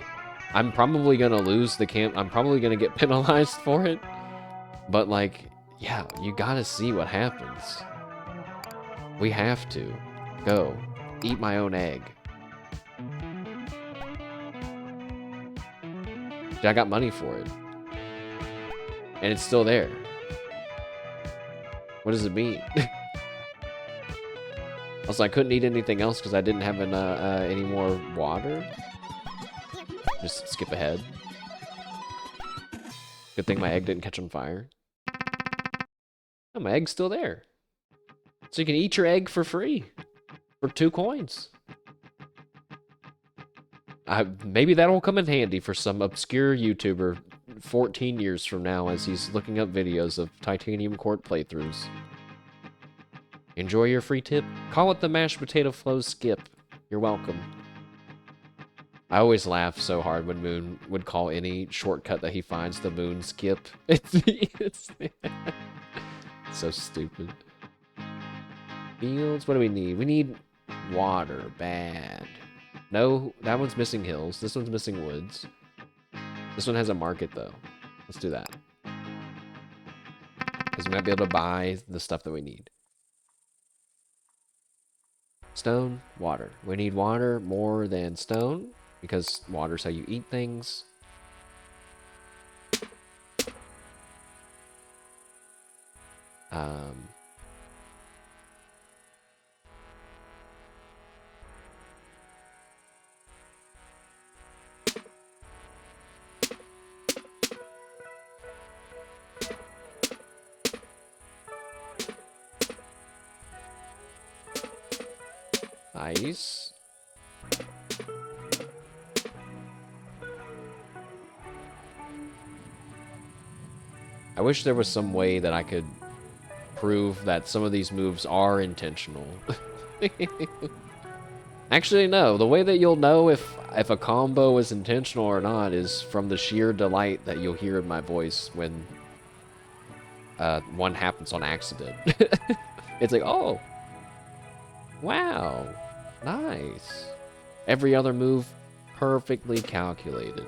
I'm probably gonna lose the camp. I'm probably gonna get penalized for it. But like, yeah, you gotta see what happens. We have to. Go. Eat my own egg. Dude, I got money for it. And it's still there. What does it mean? Also, I couldn't eat anything else because I didn't have any more water. Just skip ahead. Good thing my egg didn't catch on fire. Oh, my egg's still there. So you can eat your egg for free. For 2 coins. Maybe that'll come in handy for some obscure YouTuber 14 years from now as he's looking up videos of titanium court playthroughs. Enjoy your free tip? Call it the mashed potato flow skip. You're welcome. I always laugh so hard when Moon would call any shortcut that he finds the Moon skip. It's so stupid. Fields, what do we need? We need water, bad. No, that one's missing hills. This one's missing woods. This one has a market, though. Let's do that. Because we might be able to buy the stuff that we need. Stone, water. We need water more than stone, because water's how you eat things. Nice. I wish there was some way that I could prove that some of these moves are intentional. Actually, no. The way that you'll know if a combo is intentional or not is from the sheer delight that you'll hear in my voice when one happens on accident. It's like, oh, wow, nice. Every other move perfectly calculated.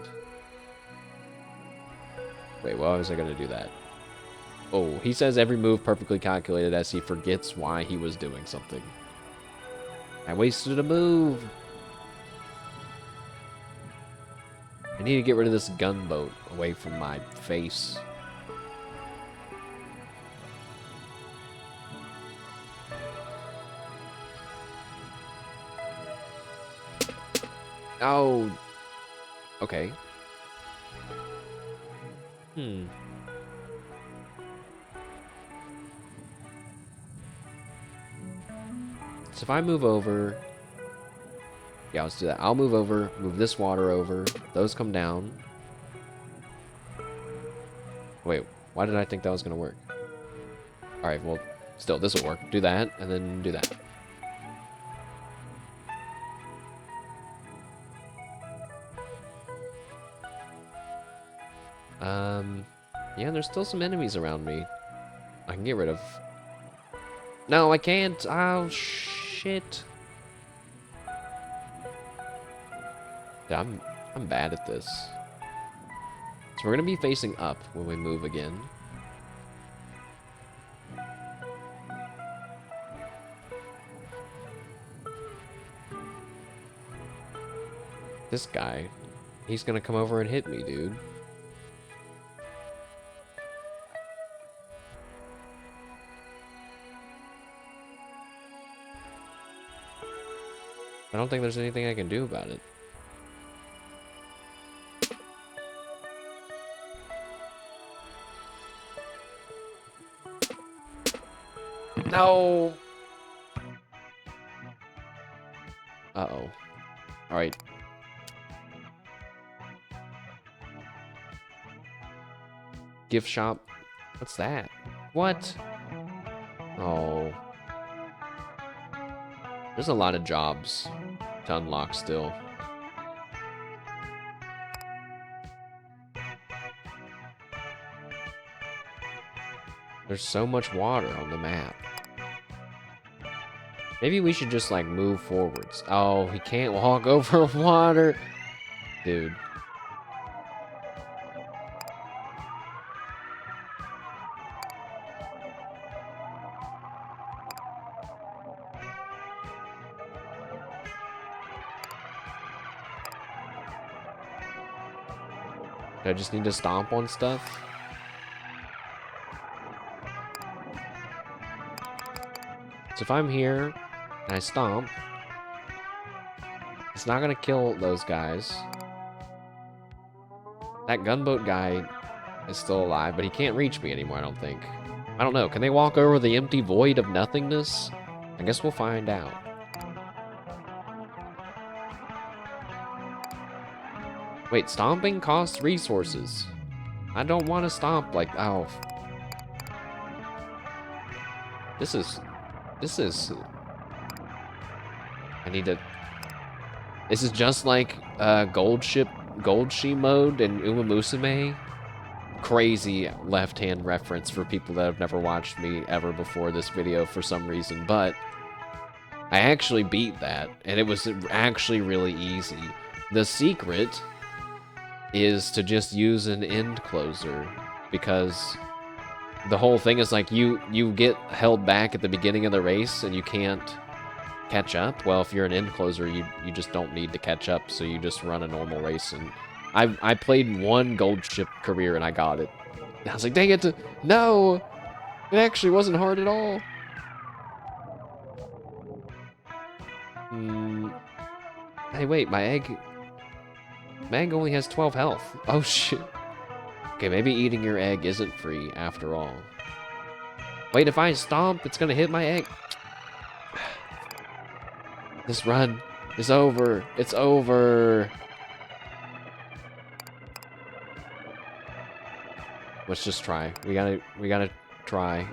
Wait, why was I gonna do that? Oh, he says every move perfectly calculated as he forgets why he was doing something. I wasted a move. I need to get rid of this gunboat away from my face. Oh. Okay. So if I move over... Yeah, let's do that. I'll move over, move this water over. Those come down. Wait, why did I think that was going to work? Alright, well, still, this will work. Do that, and then do that. Yeah, there's still some enemies around me. I can get rid of... No, I can't! Oh, shit. Yeah, I'm bad at this. So we're gonna be facing up when we move again. This guy, he's gonna come over and hit me, dude. I don't think there's anything I can do about it. No! Uh-oh. Alright. Gift shop. What's that? What? Oh. There's a lot of jobs to unlock still. There's so much water on the map. Maybe we should just, like, move forwards. Oh, he can't walk over water. Dude. Do I just need to stomp on stuff? So if I'm here, and I stomp, it's not gonna kill those guys. That gunboat guy is still alive, but he can't reach me anymore, I don't think. I don't know, can they walk over the empty void of nothingness? I guess we'll find out. Wait, stomping costs resources. I don't want to stomp like, oh. This is, I need to, this is just like Gold She mode in Uma Musume. Crazy left-hand reference for people that have never watched me ever before this video for some reason, but I actually beat that, and it was actually really easy. The secret is to just use an end closer, because the whole thing is like you get held back at the beginning of the race and you can't catch up. Well, if you're an end closer, you just don't need to catch up, so you just run a normal race. And I played one gold ship career and I got it. I was like, dang it, no! It actually wasn't hard at all. Hey, wait, my egg only has 12 health. Oh, shit. Okay, maybe eating your egg isn't free after all. Wait, if I stomp, it's gonna hit my egg. This run is over. It's over. Let's just try. We gotta try.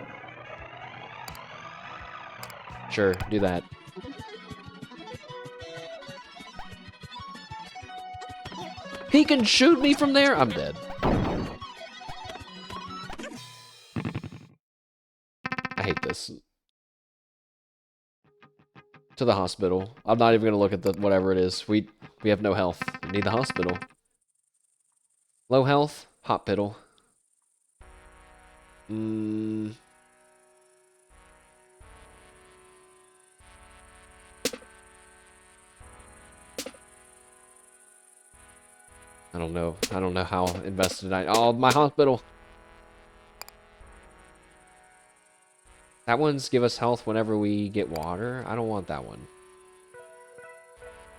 Sure, do that. He can shoot me from there? I'm dead. I hate this. To the hospital. I'm not even gonna look at the whatever it is. We have no health. We need the hospital. Low health, hospital. I don't know. I don't know how invested I... Oh, my hospital! That one's give us health whenever we get water. I don't want that one.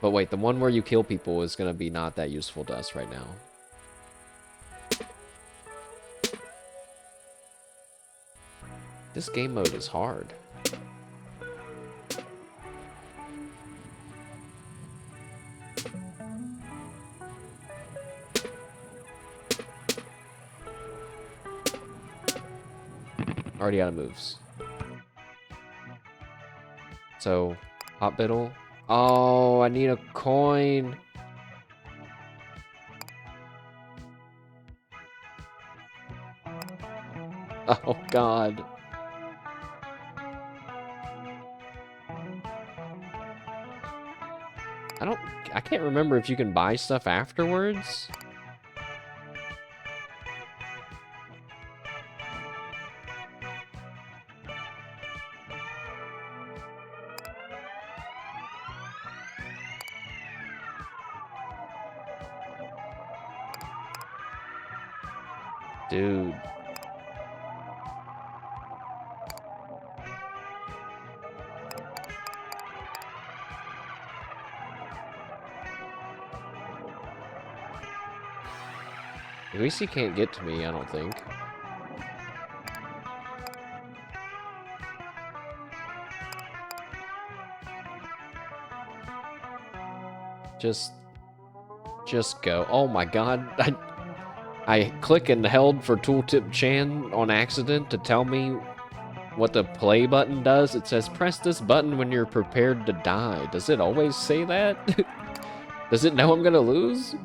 But wait, the one where you kill people is gonna be not that useful to us right now. This game mode is hard. Already out of moves. So, hospital. Oh, I need a coin. Oh, God. I can't remember if you can buy stuff afterwards. Dude. At least he can't get to me, I don't think. Just go. Oh my god. I click and held for Tooltip Chan on accident to tell me what the play button does. It says, press this button when you're prepared to die. Does it always say that? Does it know I'm gonna lose?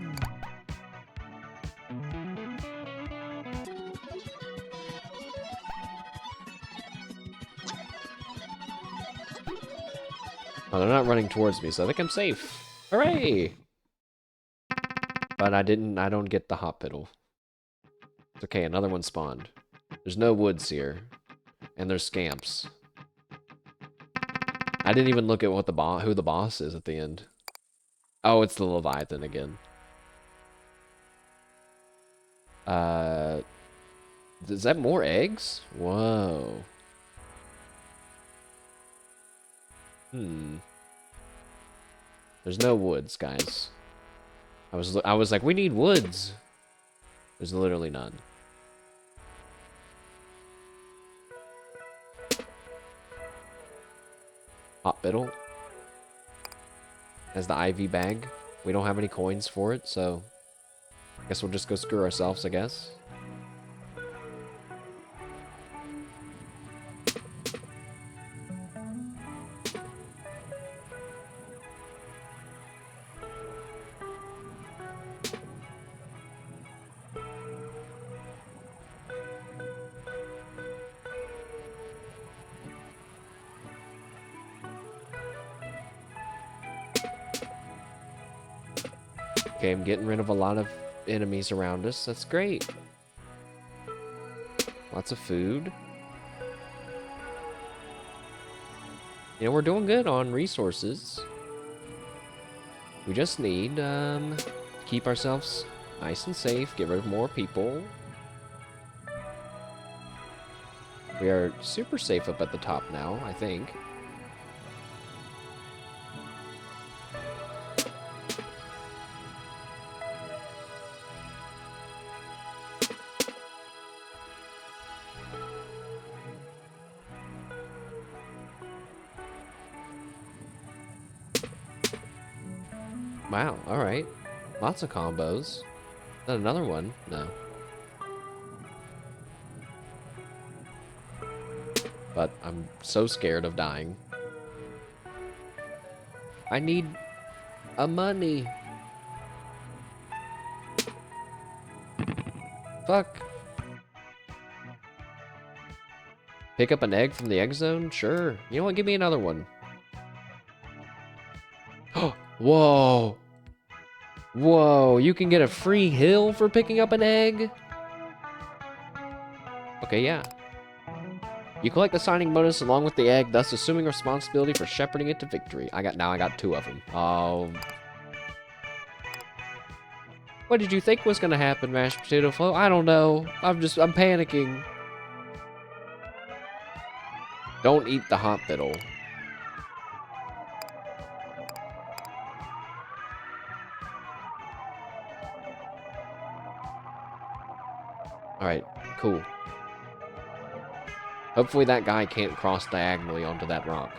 Oh, they're not running towards me, so I think I'm safe. Hooray! But I don't get the hospital. It's okay, another one spawned. There's no woods here. And there's scamps. I didn't even look at what who the boss is at the end. Oh, it's the Leviathan again. Is that more eggs? Whoa. There's no woods, guys. I was like, we need woods. There's literally none. Hospital has the IV bag. We don't have any coins for it, so Guess we'll just go screw ourselves, I guess. Okay, I'm getting rid of a lot of enemies around us. That's great. Lots of food. You know, we're doing good on resources. We just need to keep ourselves nice and safe, get rid of more people. We are super safe up at the top now, I think. Wow, alright. Lots of combos. Is that another one? No. But I'm so scared of dying. I need a money. Fuck. Pick up an egg from the egg zone? Sure. You know what? Give me another one. Whoa. Whoa, you can get a free hill for picking up an egg? Okay, yeah. You collect the signing bonus along with the egg, thus assuming responsibility for shepherding it to victory. Now I got 2 of them. Oh. What did you think was gonna happen, mashed potato flow? I don't know. I'm panicking. Don't eat the hot fiddle. Alright, cool. Hopefully that guy can't cross diagonally onto that rock.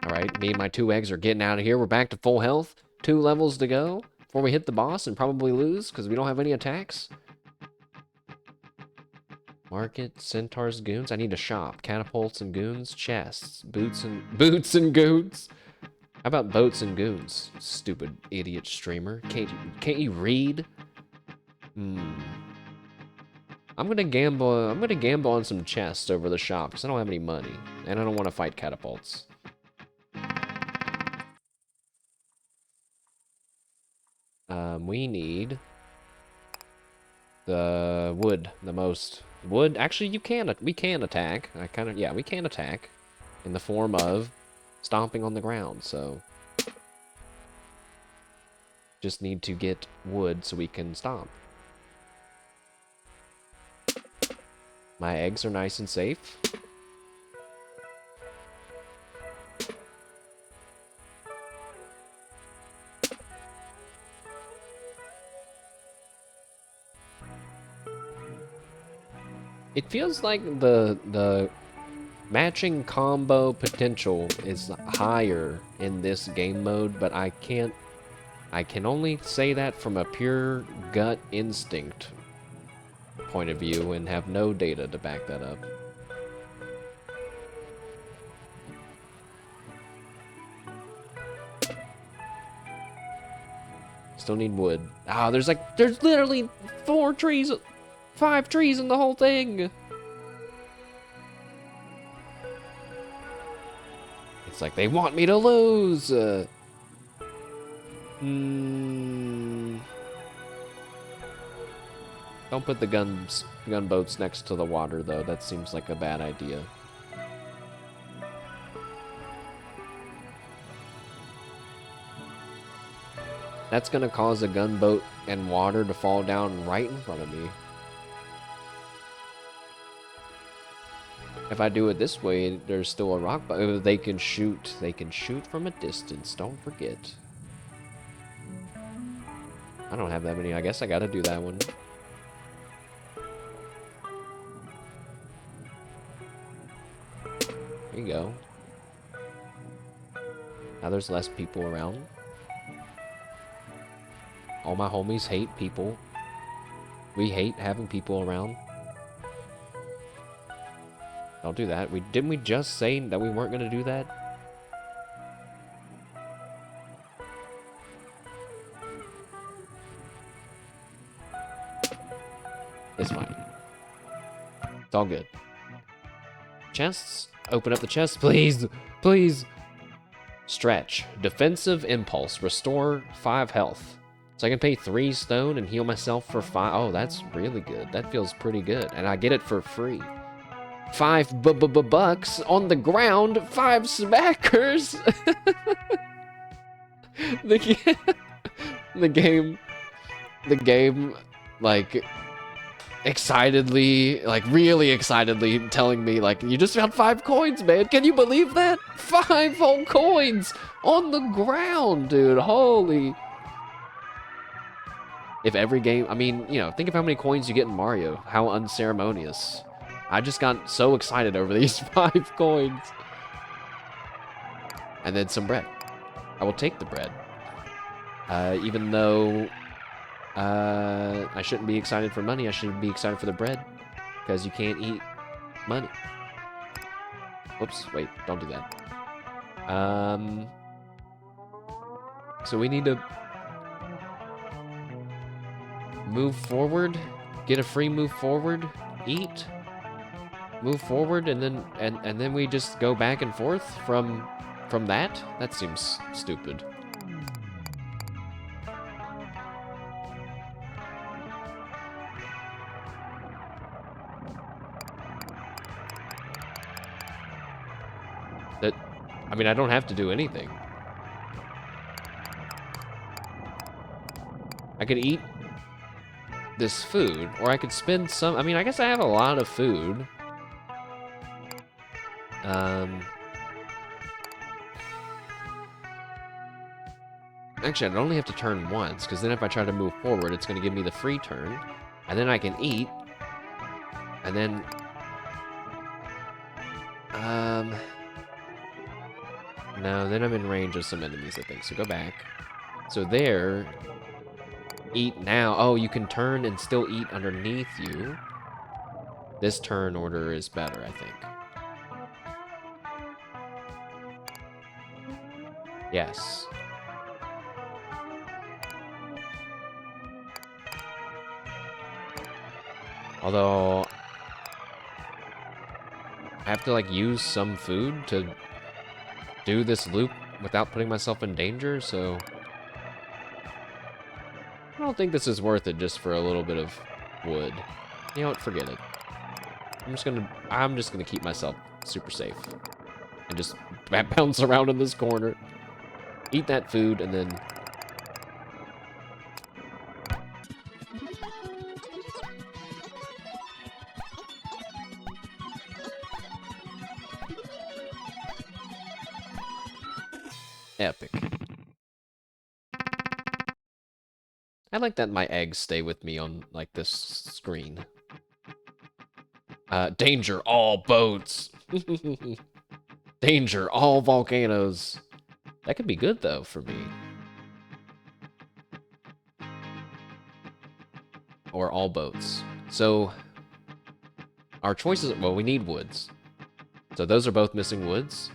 Alright, me and my 2 eggs are getting out of here. We're back to full health. 2 levels to go before we hit the boss and probably lose because we don't have any attacks. Market, centaurs, goons. I need a shop. Catapults and goons, chests, boots and goons. How about boats and goons? Stupid idiot streamer. Can't you read? I'm gonna gamble on some chests over the shop because I don't have any money and I don't want to fight catapults. We need the wood the most. Wood, actually, we can attack. We can attack in the form of stomping on the ground, so just need to get wood so we can stomp. My eggs are nice and safe. It feels like the matching combo potential is higher in this game mode, but I can only say that from a pure gut instinct point of view and have no data to back that up. Still need wood. Ah, there's literally 5 trees in the whole thing. It's like they want me to lose. Don't put the gunboats next to the water, though. That seems like a bad idea. That's gonna cause a gunboat and water to fall down right in front of me. If I do it this way, there's still a rock, but they can shoot from a distance, don't forget. I don't have that many. I guess I gotta do that one. There you go. Now there's less people around. All my homies hate people. We hate having people around. Don't do that. Didn't we just say that we weren't gonna do that? It's fine. It's all good. Chests? Open up the chest, please! Please! Stretch. Defensive impulse. Restore 5 health. So I can pay 3 stone and heal myself for 5. Oh, that's really good. That feels pretty good. And I get it for free. 5 bucks on the ground. 5 smackers. the game, like, excitedly, like, really excitedly telling me, like, you just found 5 coins, man. Can you believe that? 5 whole coins on the ground, dude. Holy. If every game, I mean, you know, think of how many coins you get in Mario. How unceremonious. I just got so excited over these 5 coins. And then some bread. I will take the bread. Even though I shouldn't be excited for money, I should be excited for the bread. Because you can't eat money. Whoops, wait, don't do that. So we need to move forward, get a free move forward, eat, move forward, and then we just go back and forth from that? That seems stupid. I mean, I don't have to do anything. I could eat this food, or I could spend some... I mean, I guess I have a lot of food. Actually, I'd only have to turn once, because then if I try to move forward, it's going to give me the free turn. And then I can eat. And then... No, then I'm in range of some enemies, I think. So go back. So there... Eat now. Oh, you can turn and still eat underneath you. This turn order is better, I think. Yes. Although... I have to, like, use some food to do this loop without putting myself in danger, so... I don't think this is worth it just for a little bit of wood. You know what? Forget it. I'm just gonna keep myself super safe. And just bounce around in this corner. Eat that food, and then... Epic. I like that my eggs stay with me on, like, this screen. Danger, all boats! Danger, all volcanoes! That could be good, though, for me. Or all boats. So, our choices... Well, we need woods. So those are both missing woods.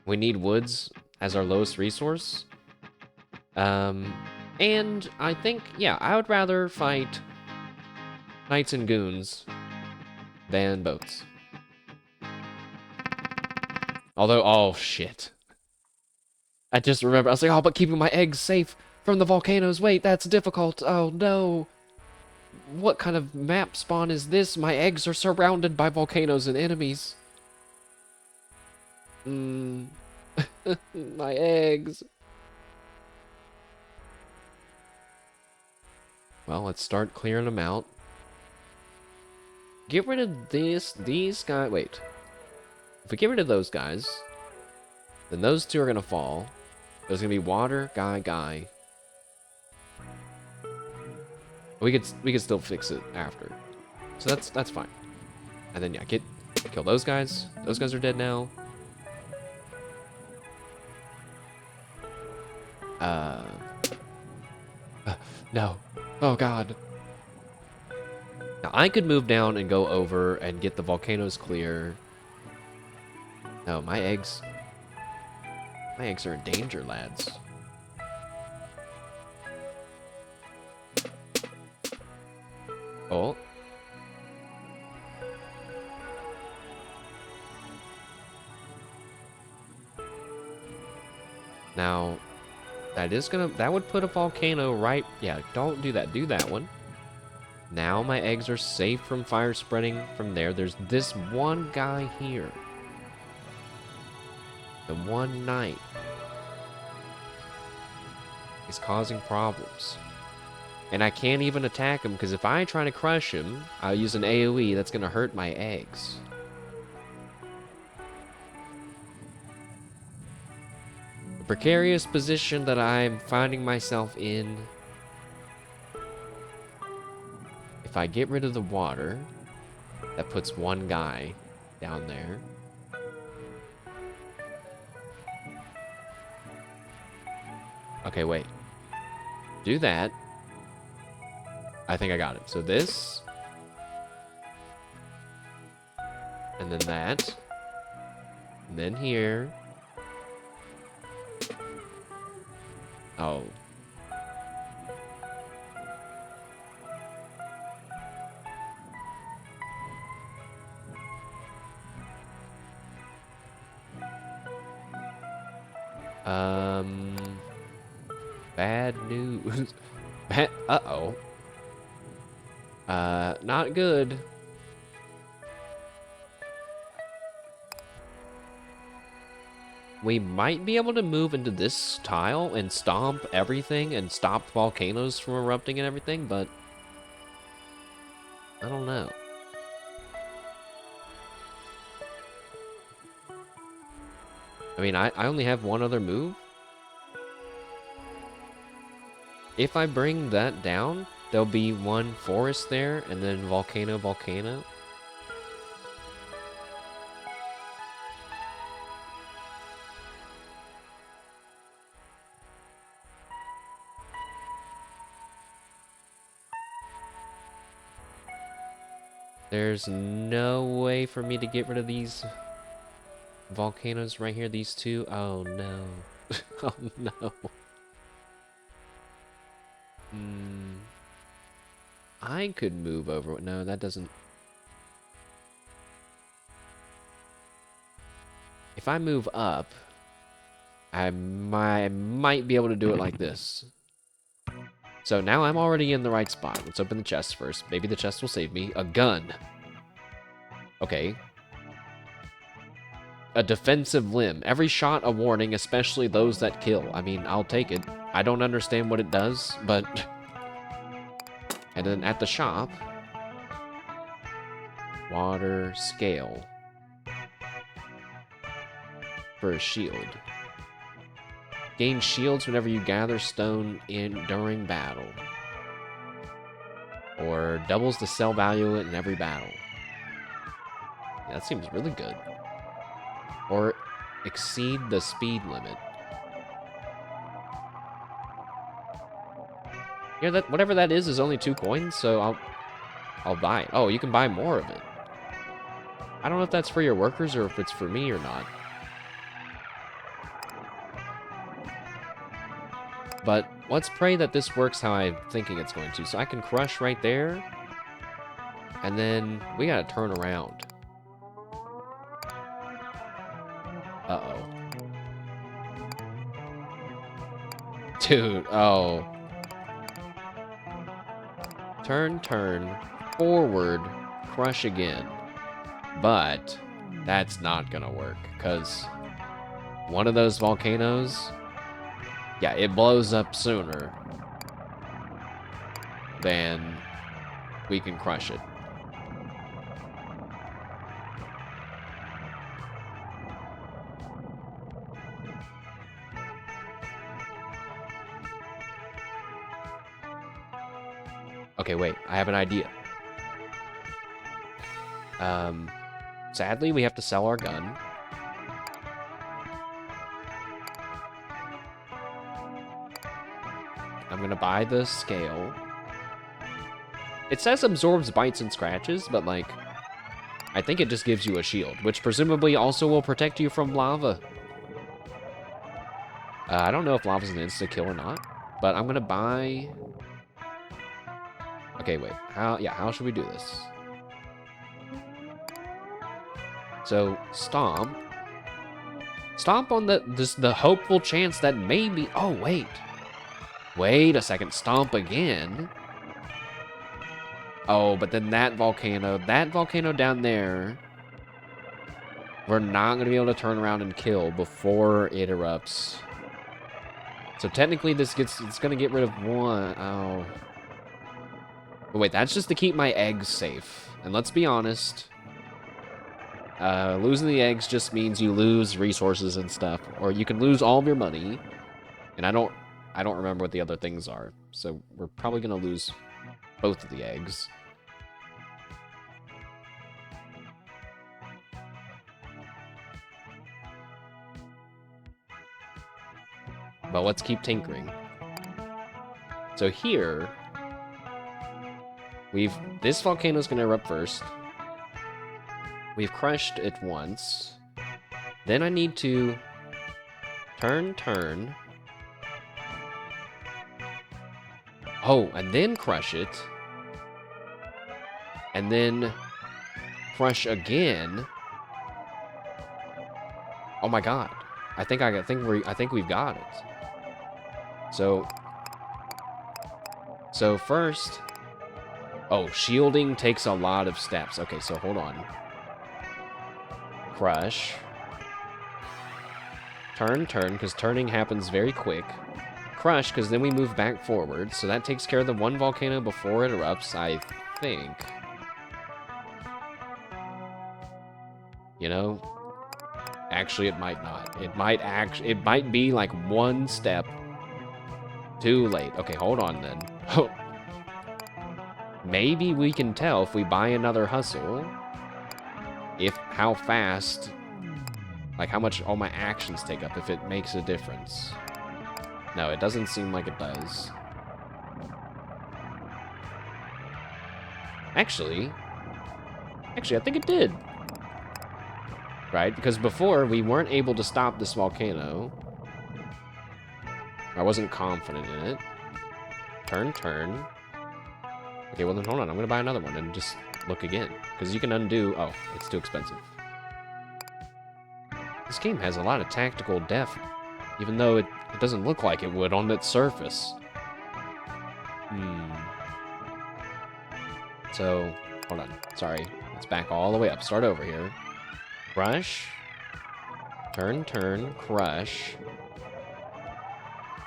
We need woods as our lowest resource. And I think, yeah, I would rather fight knights and goons than boats. Although, oh, shit. I just remember, I was like, oh, but keeping my eggs safe from the volcanoes. Wait, that's difficult. Oh, no. What kind of map spawn is this? My eggs are surrounded by volcanoes and enemies. My eggs. Well, let's start clearing them out. Get rid of these guys. Wait. If we get rid of those guys, then those two are going to fall. There's going to be water, guy. We could still fix it after. So that's fine. And then yeah, kill those guys. Those guys are dead now. Uh, no. Oh god. Now I could move down and go over and get the volcanoes clear. No, my eggs are in danger, lads. Oh. Now, that would put a volcano right, yeah, don't do that, do that one. Now my eggs are safe from fire spreading from there. There's this one guy here. The one knight. He's causing problems. And I can't even attack him, because if I try to crush him, I'll use an AoE that's going to hurt my eggs. The precarious position that I'm finding myself in. If I get rid of the water, that puts one guy down there. Okay, wait. Do that. I think I got it. So this. And then that. And then here. Oh. Bad news. Uh-oh. Not good. We might be able to move into this tile and stomp everything and stop volcanoes from erupting and everything, but I don't know. I mean, I only have one other move. If I bring that down, there'll be one forest there, and then volcano, volcano. There's no way for me to get rid of these volcanoes right here, these two. Oh no. Oh no. I could move over. No, that doesn't. If I move up, I might be able to do it like this. So now I'm already in the right spot. Let's open the chest first. Maybe the chest will save me. A gun. Okay. A defensive limb. Every shot a warning, especially those that kill. I mean, I'll take it. I don't understand what it does, but... And then at the shop... Water scale. For a shield. Gain shields whenever you gather stone during battle. Or doubles the sell value in every battle. Yeah, that seems really good. Or exceed the speed limit. Yeah, that whatever that is only 2 coins, so I'll buy it. Oh, you can buy more of it. I don't know if that's for your workers or if it's for me or not. But let's pray that this works how I'm thinking it's going to. So I can crush right there. And then we gotta turn around. Uh-oh. Dude, oh. Turn, forward, crush again. But that's not gonna work, because one of those volcanoes, yeah, it blows up sooner than we can crush it. Okay, Okay, wait. I have an idea. Sadly, we have to sell our gun. I'm gonna buy the scale. It says absorbs bites and scratches, but, like, I think it just gives you a shield, which presumably also will protect you from lava. I don't know if lava's an insta-kill or not, but I'm gonna buy... Okay, wait. How should we do this? So, stomp. Stomp on the hopeful chance that maybe... Oh, wait. Wait a second. Stomp again. Oh, but then that volcano down there, we're not going to be able to turn around and kill before it erupts. So technically it's going to get rid of one. Oh. But wait, that's just to keep my eggs safe. And let's be honest, losing the eggs just means you lose resources and stuff, or you can lose all of your money. And I don't remember what the other things are. So we're probably going to lose both of the eggs. But let's keep tinkering. So here, this volcano's gonna erupt first. We've crushed it once. Then I need to turn. Oh, and then crush it. And then crush again. Oh my god. I think we've got it. So first, oh, shielding takes a lot of steps. Okay, so hold on. Crush. Turn, because turning happens very quick. Crush, because then we move back forward. So that takes care of the one volcano before it erupts, I think. You know? Actually, it might not. It might be like one step too late. Okay, hold on then. Maybe we can tell if we buy another hustle how fast, like how much all my actions take up, if it makes a difference. No, it doesn't seem like it does. Actually, I think it did. Right? Because before, we weren't able to stop this volcano. I wasn't confident in it. Turn. Okay, well then hold on. I'm going to buy another one and just look again. Because you can undo... Oh, it's too expensive. This game has a lot of tactical depth, even though it doesn't look like it would on its surface. So, hold on. Sorry. Let's back all the way up. Start over here. Crush. Turn. Crush.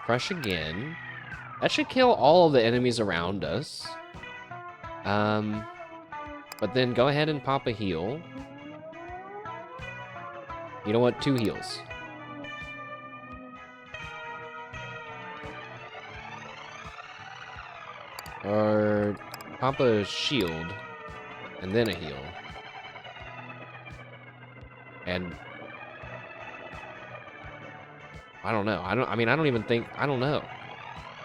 Crush again. That should kill all of the enemies around us. But then go ahead and pop a heal. You know what? 2 heals. Or pop a shield and then a heal. And I don't know. I don't know.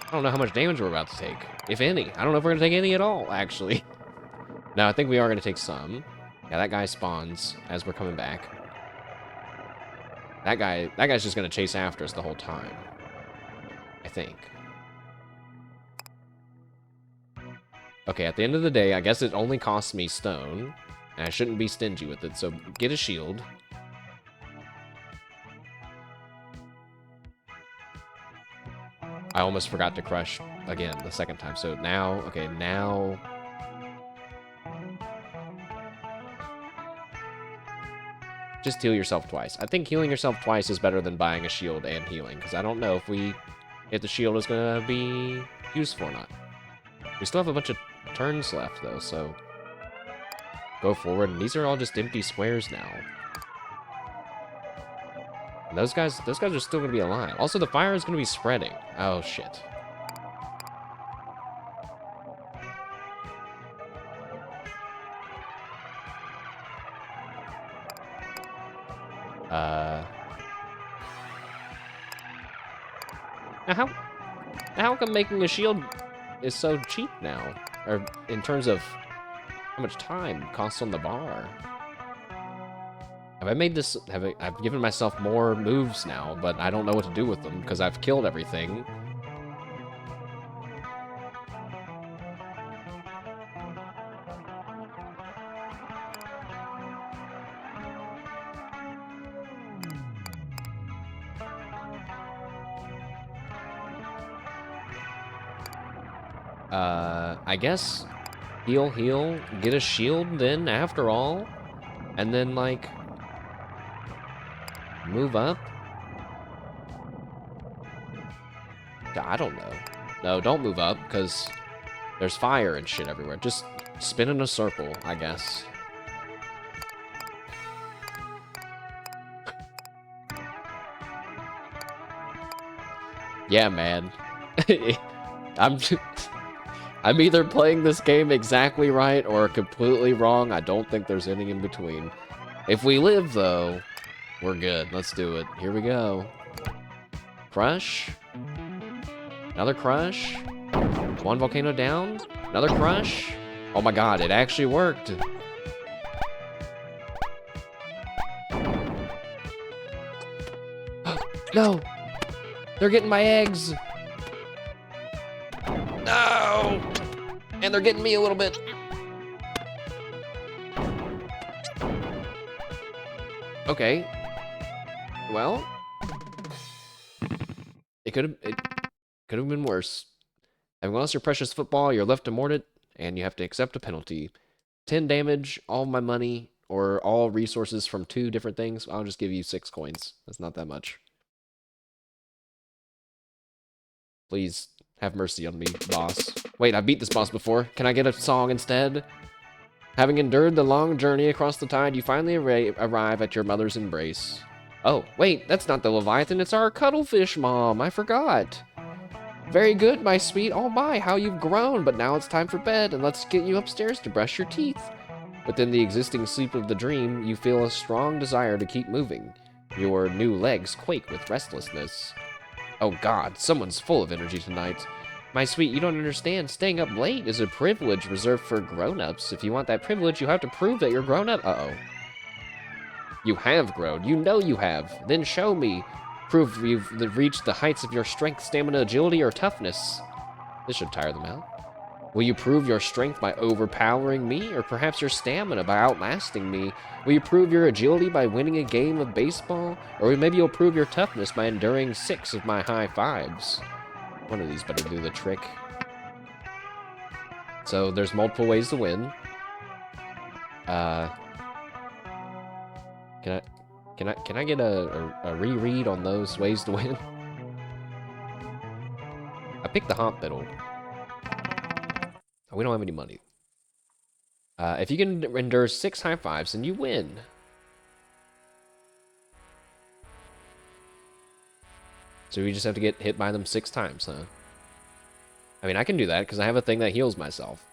I don't know how much damage we're about to take, if any. I don't know if we're gonna take any at all, actually. No, I think we are gonna take some. Yeah, that guy spawns as we're coming back. That guy's just gonna chase after us the whole time, I think. Okay, at the end of the day, I guess it only costs me stone, and I shouldn't be stingy with it, so get a shield. I almost forgot to crush again the second time, so now, okay, now... Just heal yourself twice. I think healing yourself twice is better than buying a shield and healing, because I don't know if the shield is going to be useful or not. We still have a bunch of turns left, though, so... Go forward, and these are all just empty squares now. And those guys are still going to be alive. Also, the fire is going to be spreading. Oh, shit. Uh, now how come making a shield is so cheap now? Or in terms of how much time costs on the bar? Have I made this? I've given myself more moves now, but I don't know what to do with them because I've killed everything. I guess heal, get a shield then after all, and then like move up. I don't know. No, don't move up because there's fire and shit everywhere. Just spin in a circle, I guess. Yeah, man. I'm I'm either playing this game exactly right or completely wrong. I don't think there's any in between. If we live, though, we're good. Let's do it. Here we go. Crush. Another crush. One volcano down. Another crush. Oh my god, it actually worked. No! They're getting my eggs! No! And they're getting me a little bit. Okay. Well, it could have been worse. Having lost your precious football, you're left immorted, and you have to accept a penalty. 10 damage, all my money, or all resources from 2 different things. I'll just give you 6 coins. That's not that much. Please have mercy on me, boss. Wait, I beat this boss before. Can I get a song instead? Having endured the long journey across the tide, you finally arrive at your mother's embrace. Oh, wait, that's not the Leviathan, it's our cuttlefish mom. I forgot. Very good, my sweet. Oh my, how you've grown. But now it's time for bed, and let's get you upstairs to brush your teeth. Within the existing sleep of the dream, you feel a strong desire to keep moving. Your new legs quake with restlessness. Oh god, someone's full of energy tonight. My sweet, you don't understand. Staying up late is a privilege reserved for grown-ups. If you want that privilege, you have to prove that you're grown up. Uh-oh. You have grown. You know you have. Then show me. Prove you've reached the heights of your strength, stamina, agility, or toughness. This should tire them out. Will you prove your strength by overpowering me, or perhaps your stamina by outlasting me? Will you prove your agility by winning a game of baseball? Or maybe you'll prove your toughness by enduring 6 of my high fives. One of these better do the trick. So there's multiple ways to win. Can I get a reread on those ways to win? I picked the Haunt Biddle. We don't have any money. If you can endure 6 high fives, then you win. So we just have to get hit by them 6 times, huh? I mean, I can do that because I have a thing that heals myself.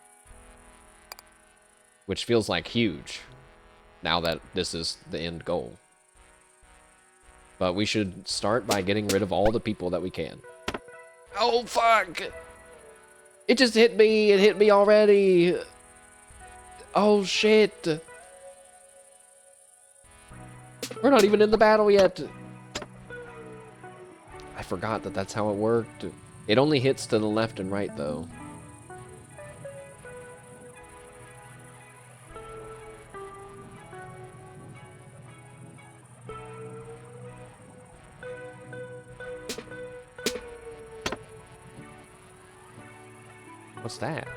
Which feels like huge. Now that this is the end goal. But we should start by getting rid of all the people that we can. Oh, fuck! It just hit me! It hit me already! Oh, shit! We're not even in the battle yet! I forgot that that's how it worked. It only hits to the left and right, though. What's that?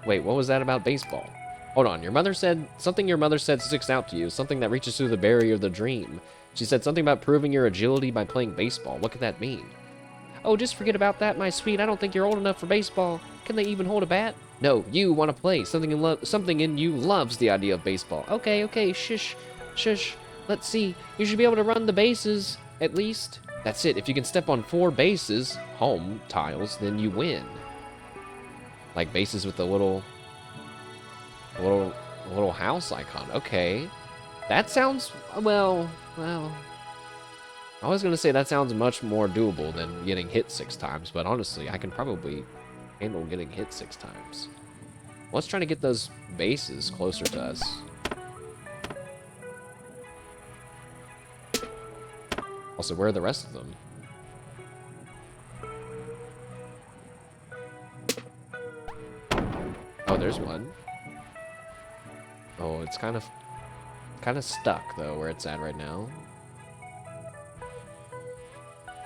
Wait, what was that about baseball? Hold on, your mother said sticks out to you, something that reaches through the barrier of the dream. She said something about proving your agility by playing baseball. What could that mean? Oh, just forget about that, my sweet. I don't think you're old enough for baseball. Can they even hold a bat? No, you want to play. Something in you loves the idea of baseball. Okay, shush. Let's see. You should be able to run the bases, at least. That's it. If you can step on 4 bases, home tiles, then you win. Like bases with the little house icon. Okay. That sounds, well. I was gonna say that sounds much more doable than getting hit 6 times, but honestly, I can probably handle getting hit 6 times. Let's try to get those bases closer to us. Also, where are the rest of them? Oh, there's one. Oh, it's kind of stuck though where it's at right now.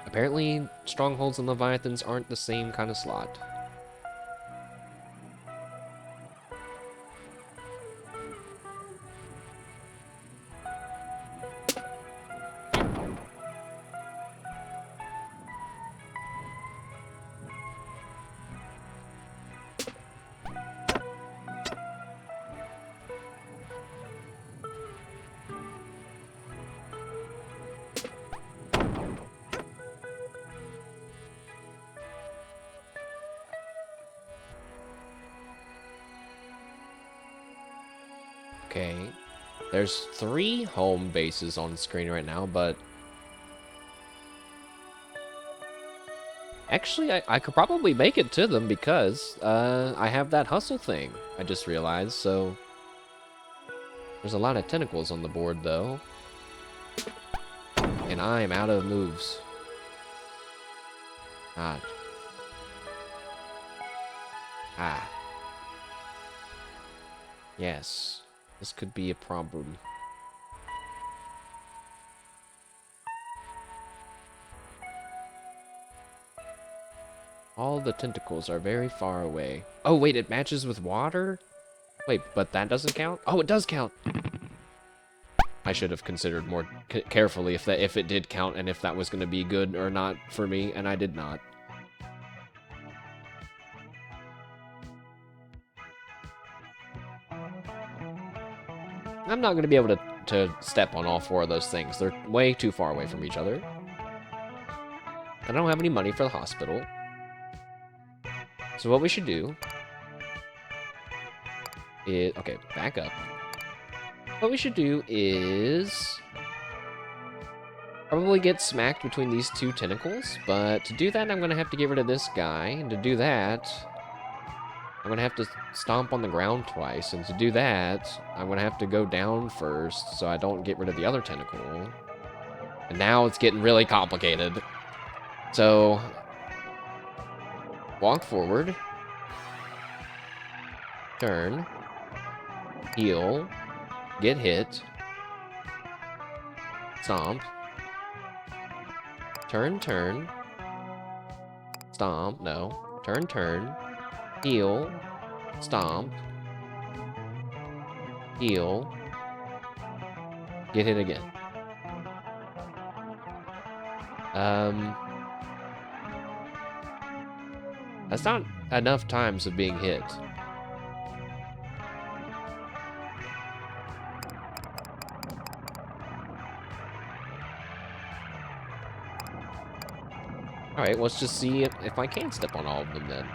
Apparently, strongholds and leviathans aren't the same kind of slot. Okay. There's 3 home bases on screen right now, but actually, I could probably make it to them because I have that hustle thing, I just realized, so there's a lot of tentacles on the board, though. And I'm out of moves. Ah. Ah. Yes. This could be a problem. All the tentacles are very far away. Oh, wait, it matches with water? Wait, but that doesn't count? Oh, it does count! I should have considered more carefully if it did count and if that was going to be good or not for me, and I did not. I'm not going to be able to step on all 4 of those things. They're way too far away from each other. I don't have any money for the hospital. So what we should do is... Okay, back up. What we should do is... probably get smacked between these 2 tentacles, but to do that, I'm going to have to get rid of this guy, and to do that, I'm going to have to stomp on the ground twice, and to do that, I'm going to have to go down first so I don't get rid of the other tentacle. And now it's getting really complicated. So, walk forward, turn, heal, get hit, stomp, turn, stomp, no, turn, heal, stomp, heal, get hit again. That's not enough times of being hit. Alright, let's just see if I can step on all of them then.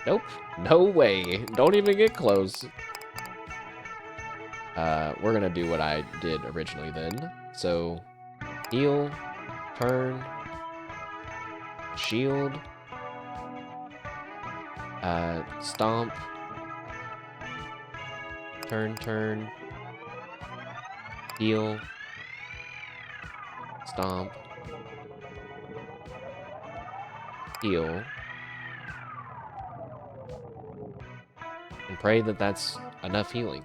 Nope. No way. Don't even get close. We're gonna do what I did originally then. So, heal, turn, shield, stomp, turn, heal, stomp, heal, and pray that that's enough healing.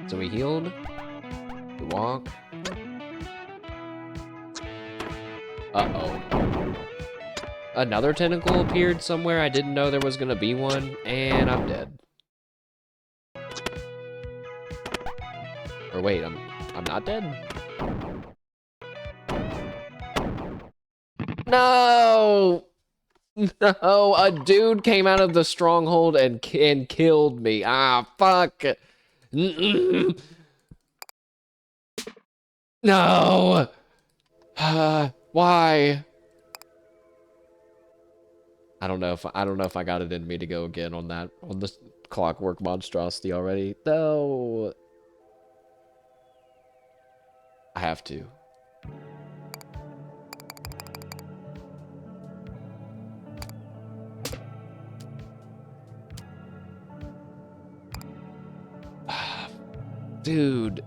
So we healed, we walk. Uh-oh. Another tentacle appeared somewhere I didn't know there was gonna be one, and I'm dead. Or wait, I'm not dead? No! No, a dude came out of the stronghold and killed me. Ah, fuck. No! Why? I don't know if I got it in me to go again on the clockwork monstrosity already. No, I have to. Dude,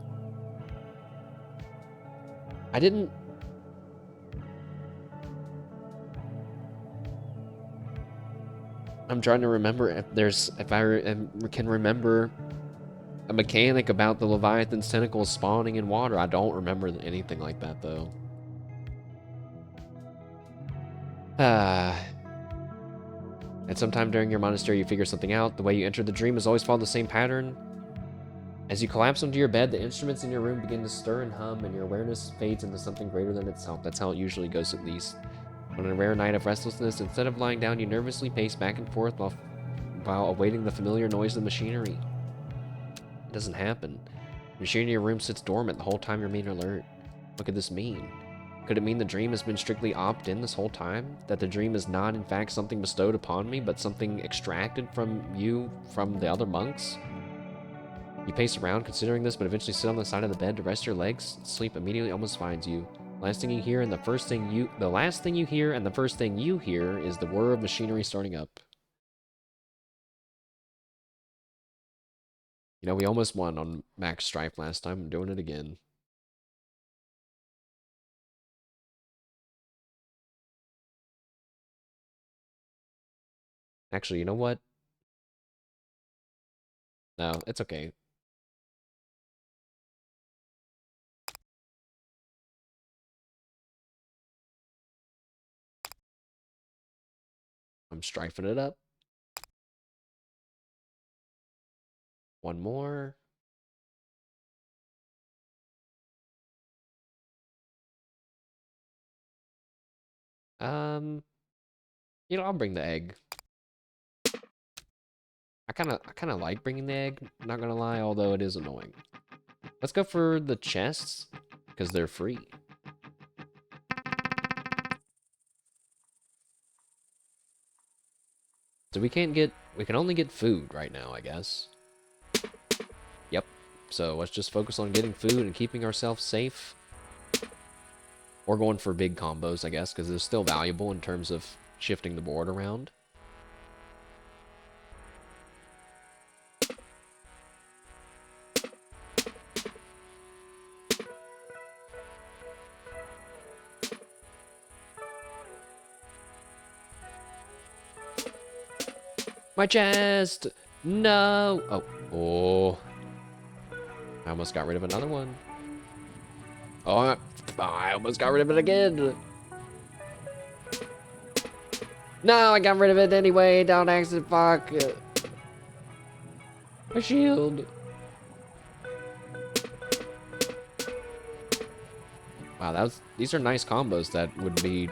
I didn't. I'm trying to remember if can remember a mechanic about the Leviathan's tentacles spawning in water. I don't remember anything like that though. Ah. At some time during your monastery, you figure something out. The way you enter the dream has always followed the same pattern. As you collapse onto your bed, the instruments in your room begin to stir and hum, and your awareness fades into something greater than itself. That's how it usually goes, at least. On a rare night of restlessness, instead of lying down, you nervously pace back and forth while awaiting the familiar noise of the machinery. It doesn't happen. The machinery in your room sits dormant the whole time you remain alert. What could this mean? Could it mean the dream has been strictly opt-in this whole time? That the dream is not, in fact, something bestowed upon me, but something extracted from you, from the other monks? You pace around considering this, but eventually sit on the side of the bed to rest your legs. Sleep immediately almost finds you. The last thing you hear and the first thing you hear is the whir of machinery starting up. You know, we almost won on Max Strife last time. I'm doing it again. Actually, you know what? No, it's okay. I'm strifing it up. One more. You know, I'll bring the egg. I kind of like bringing the egg, not gonna lie, although it is annoying. Let's go for the chests, because they're free. So we can only get food right now, I guess. Yep. So let's just focus on getting food and keeping ourselves safe. Or going for big combos, I guess, because they're still valuable in terms of shifting the board around. My chest! No! Oh. I almost got rid of another one. Oh, I almost got rid of it again. No, I got rid of it anyway. Don't accident, fuck. A shield. Wow, these are nice combos that would be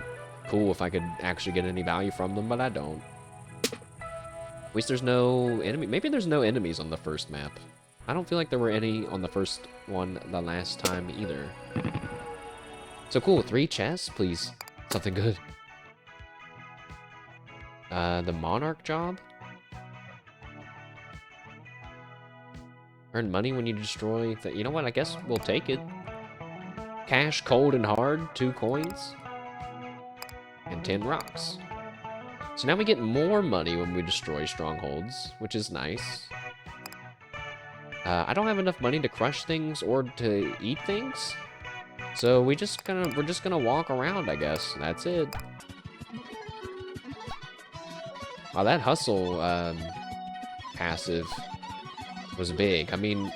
cool if I could actually get any value from them, but I don't. At least there's no enemy. Maybe there's no enemies on the first map. I don't feel like there were any on the first one the last time either. So cool, 3 chests, please. Something good. The Monarch job? Earn money when you destroy... You know what, I guess we'll take it. Cash, cold, and hard, 2 coins. And 10 rocks. So now we get more money when we destroy strongholds, which is nice. I don't have enough money to crush things or to eat things. So we're just gonna walk around, I guess. That's it. Wow, that hustle passive was big. I mean,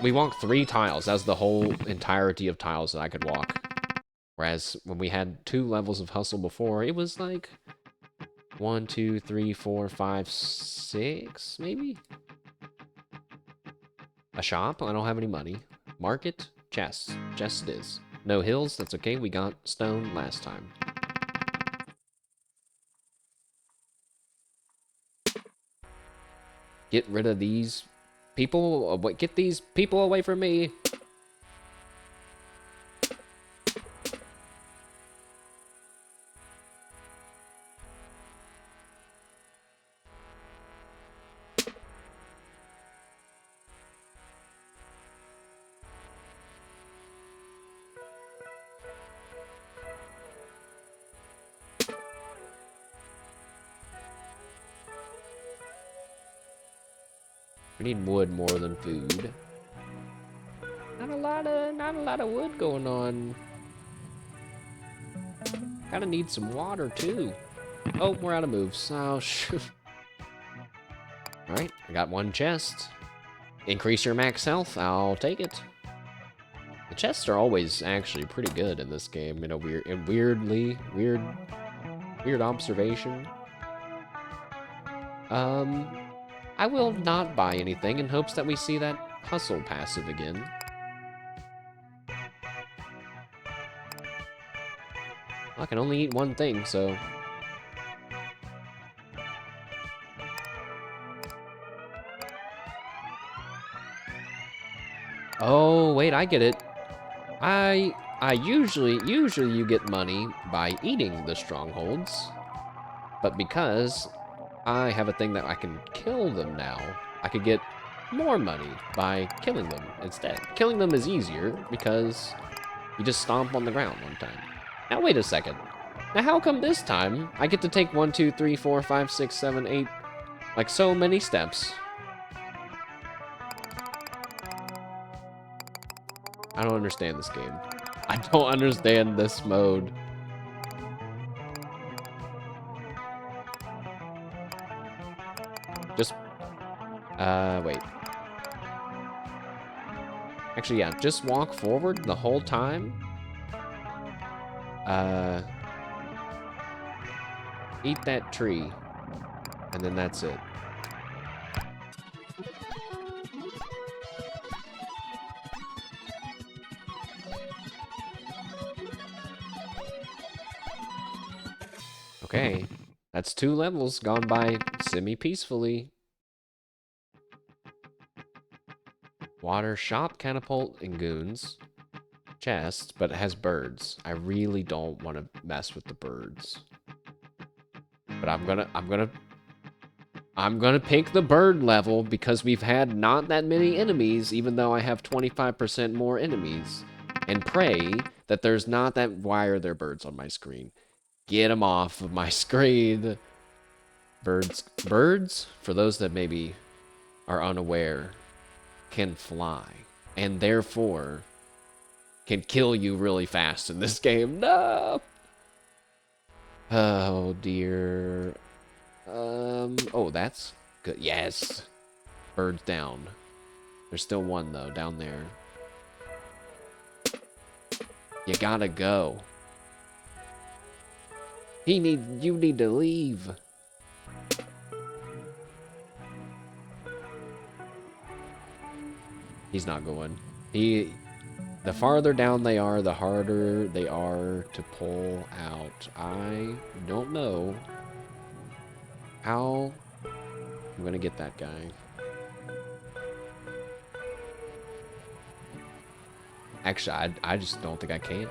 we walked 3 tiles. That's the whole entirety of tiles that I could walk. Whereas when we had 2 levels of hustle before, it was like 1, 2, 3, 4, 5, 6, maybe? A shop? I don't have any money. Market? Chests. Chests it is. No hills? That's okay. We got stone last time. Get rid of these people. Get these people away from me. We need wood more than food. Not a lot of wood going on. Kinda need some water too. Oh, we're out of moves. Oh, shoot. Alright, I got one chest. Increase your max health, I'll take it. The chests are always actually pretty good in this game in a weird observation. I will not buy anything in hopes that we see that hustle passive again. I can only eat one thing, so... Oh, wait, I get it. I usually you get money by eating the strongholds, but because I have a thing that I can kill them now, I could get more money by killing them instead. Killing them is easier because you just stomp on the ground one time. Now wait a second. Now how come this time I get to take 1, 2, 3, 4, 5, 6, 7, 8, like so many steps? I don't understand this game. I don't understand this mode. Just, wait. Actually, yeah, just walk forward the whole time. Eat that tree. And then that's it. Okay, that's 2 levels gone by semi-peacefully. Water, shop, catapult, and goons. Chest, but it has birds. I really don't want to mess with the birds. But I'm gonna pick the bird level because we've had not that many enemies, even though I have 25% more enemies. And pray that there's not that... Why are there birds on my screen? Get them off of my screen. Birds, for those that maybe are unaware, can fly. And therefore, can kill you really fast in this game. No! Oh, dear. Oh, that's good. Yes. Birds down. There's still one, though, down there. You gotta go. You need to leave. He's not going. The farther down they are, the harder they are to pull out. I don't know how I'm gonna get that guy. Actually, I just don't think I can.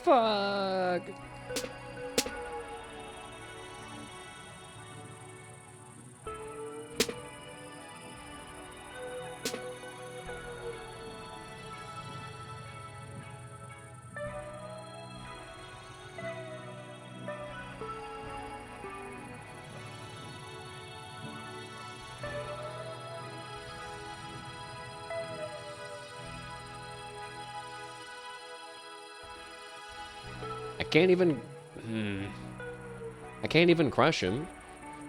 Fuck. I can't even... I can't even crush him,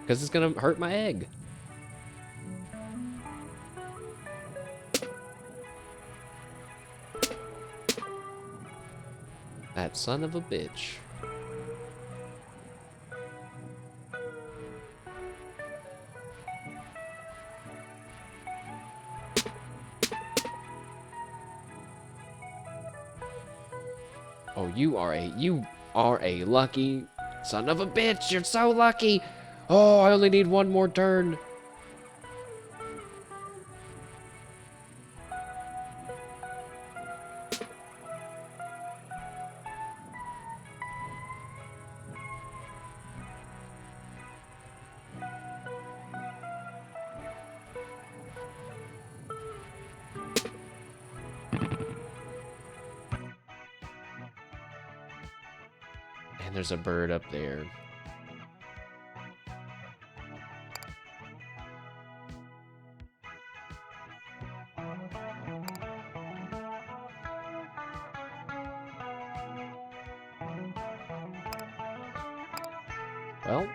because it's gonna hurt my egg. That son of a bitch. Oh, you are a lucky son of a bitch. You're so lucky. Oh, I only need one more turn. And there's a bird up there. Well.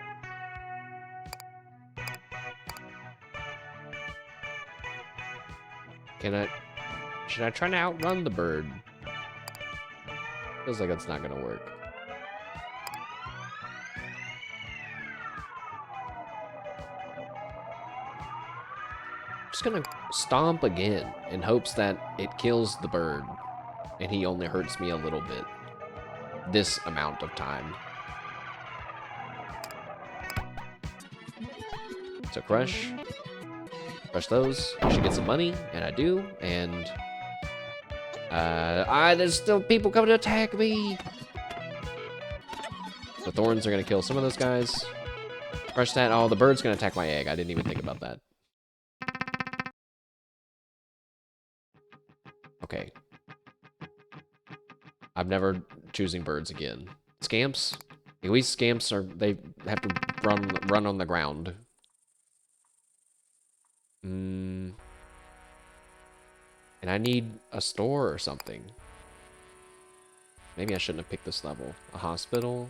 Should I try to outrun the bird? Feels like that's not gonna work. Just gonna stomp again in hopes that it kills the bird and he only hurts me a little bit. This amount of time. So crush those. I should get some money, and I do. And there's still people coming to attack me. The thorns are gonna kill some of those guys. Crush that. Oh, the bird's gonna attack my egg. I didn't even think about that. Okay. I'm never choosing birds again. Scamps? At least scamps they have to run on the ground. And I need a store or something. Maybe I shouldn't have picked this level. A hospital?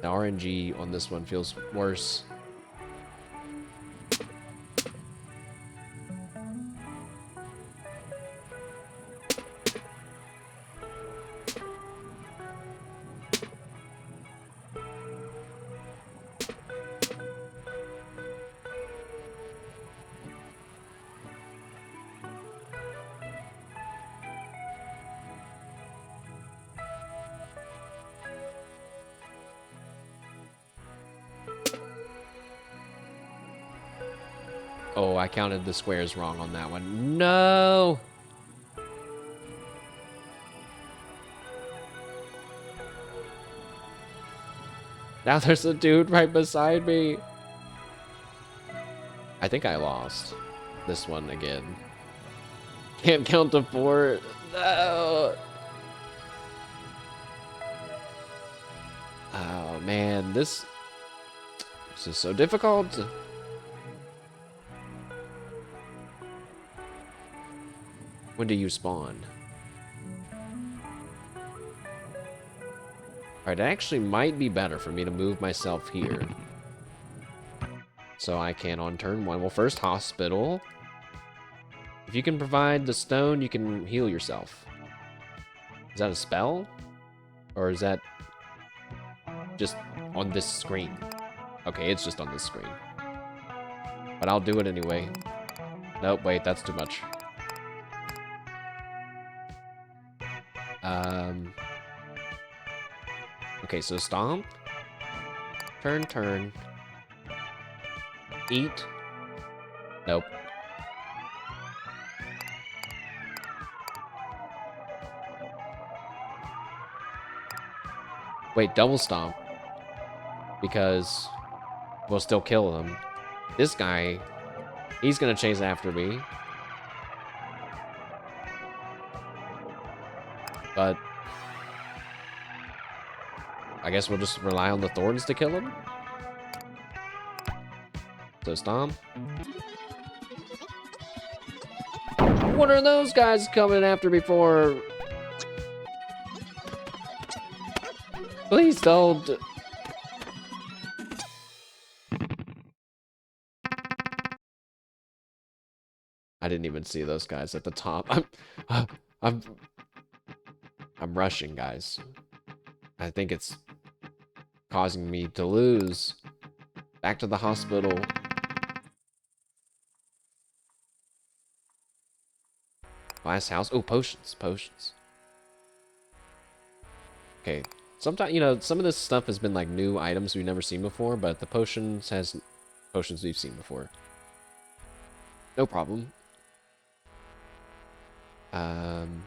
The RNG on this one feels worse. Oh, I counted the squares wrong on that one. No! Now there's a dude right beside me. I think I lost this one again. Can't count to 4. No! Oh, man. This is so difficult. When do you spawn? Alright, it actually might be better for me to move myself here. So I can on turn 1. Well, first, hospital. If you can provide the stone, you can heal yourself. Is that a spell? Or is that just on this screen? Okay, it's just on this screen. But I'll do it anyway. Nope, wait, that's too much. Okay, so stomp. Turn. Eat. Nope. Wait, double stomp. Because we'll still kill him. This guy, he's gonna chase after me. But I guess we'll just rely on the thorns to kill him. So stomp. What are those guys coming after me for? Please don't. I didn't even see those guys at the top. I'm rushing, guys. I think it's causing me to lose. Back to the hospital. Glass house. Oh, potions. Okay. Sometimes, you know, some of this stuff has been like new items we've never seen before, but the potions has potions we've seen before. No problem. Um,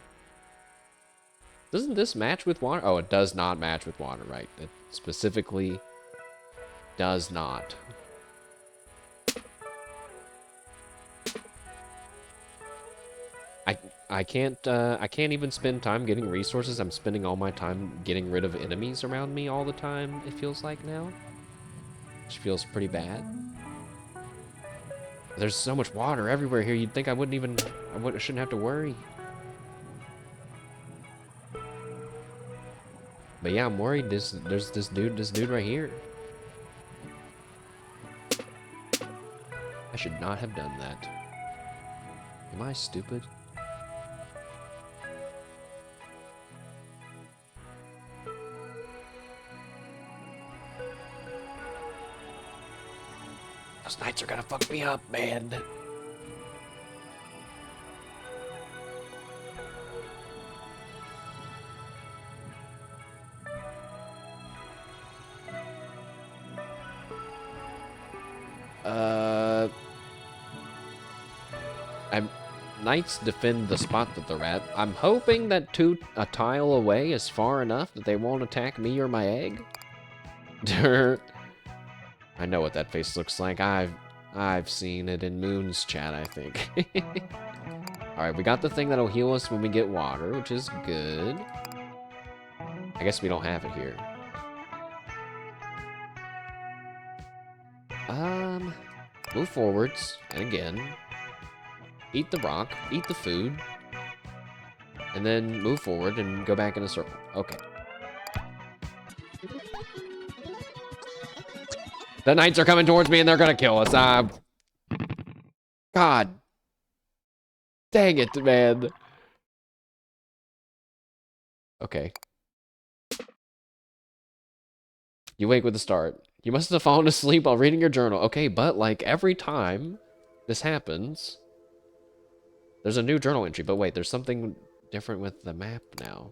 doesn't this match with water? Oh, it does not match with water, right? It specifically does not. I I can't even spend time getting resources. I'm spending all my time getting rid of enemies around me all the time, it feels like now. Which feels pretty bad. There's so much water everywhere here, you'd think I wouldn't even shouldn't have to worry. But yeah, I'm worried there's this dude right here. I should not have done that. Am I stupid? Those knights are gonna fuck me up, man. Uh, I'm knights defend the spot that they're at. I'm hoping that a tile away is far enough that they won't attack me or my egg. I know what that face looks like. I've seen it in Moon's chat, I think. Alright, we got the thing that'll heal us when we get water, which is good. I guess we don't have it here. Move forwards, and again. Eat the rock, eat the food, and then move forward and go back in a circle. Okay. The knights are coming towards me and they're gonna kill us. God. Dang it, man. Okay. You wake with a start. You must have fallen asleep while reading your journal. Okay, but like every time this happens, there's a new journal entry. But wait, there's something different with the map now.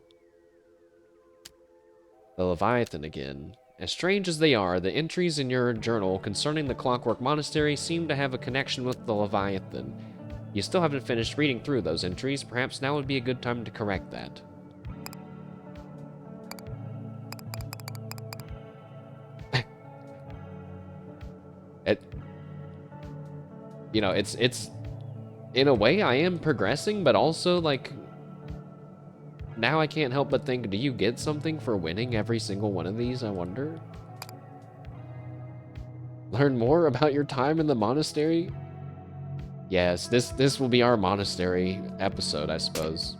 The Leviathan again. As strange as they are, the entries in your journal concerning the Clockwork Monastery seem to have a connection with the Leviathan. You still haven't finished reading through those entries. Perhaps now would be a good time to correct that. It, you know, it's in a way I am progressing, but also like now I can't help but think, do you get something for winning every single one of these, I wonder? Learn more about your time in the monastery? Yes, this will be our monastery episode, I suppose.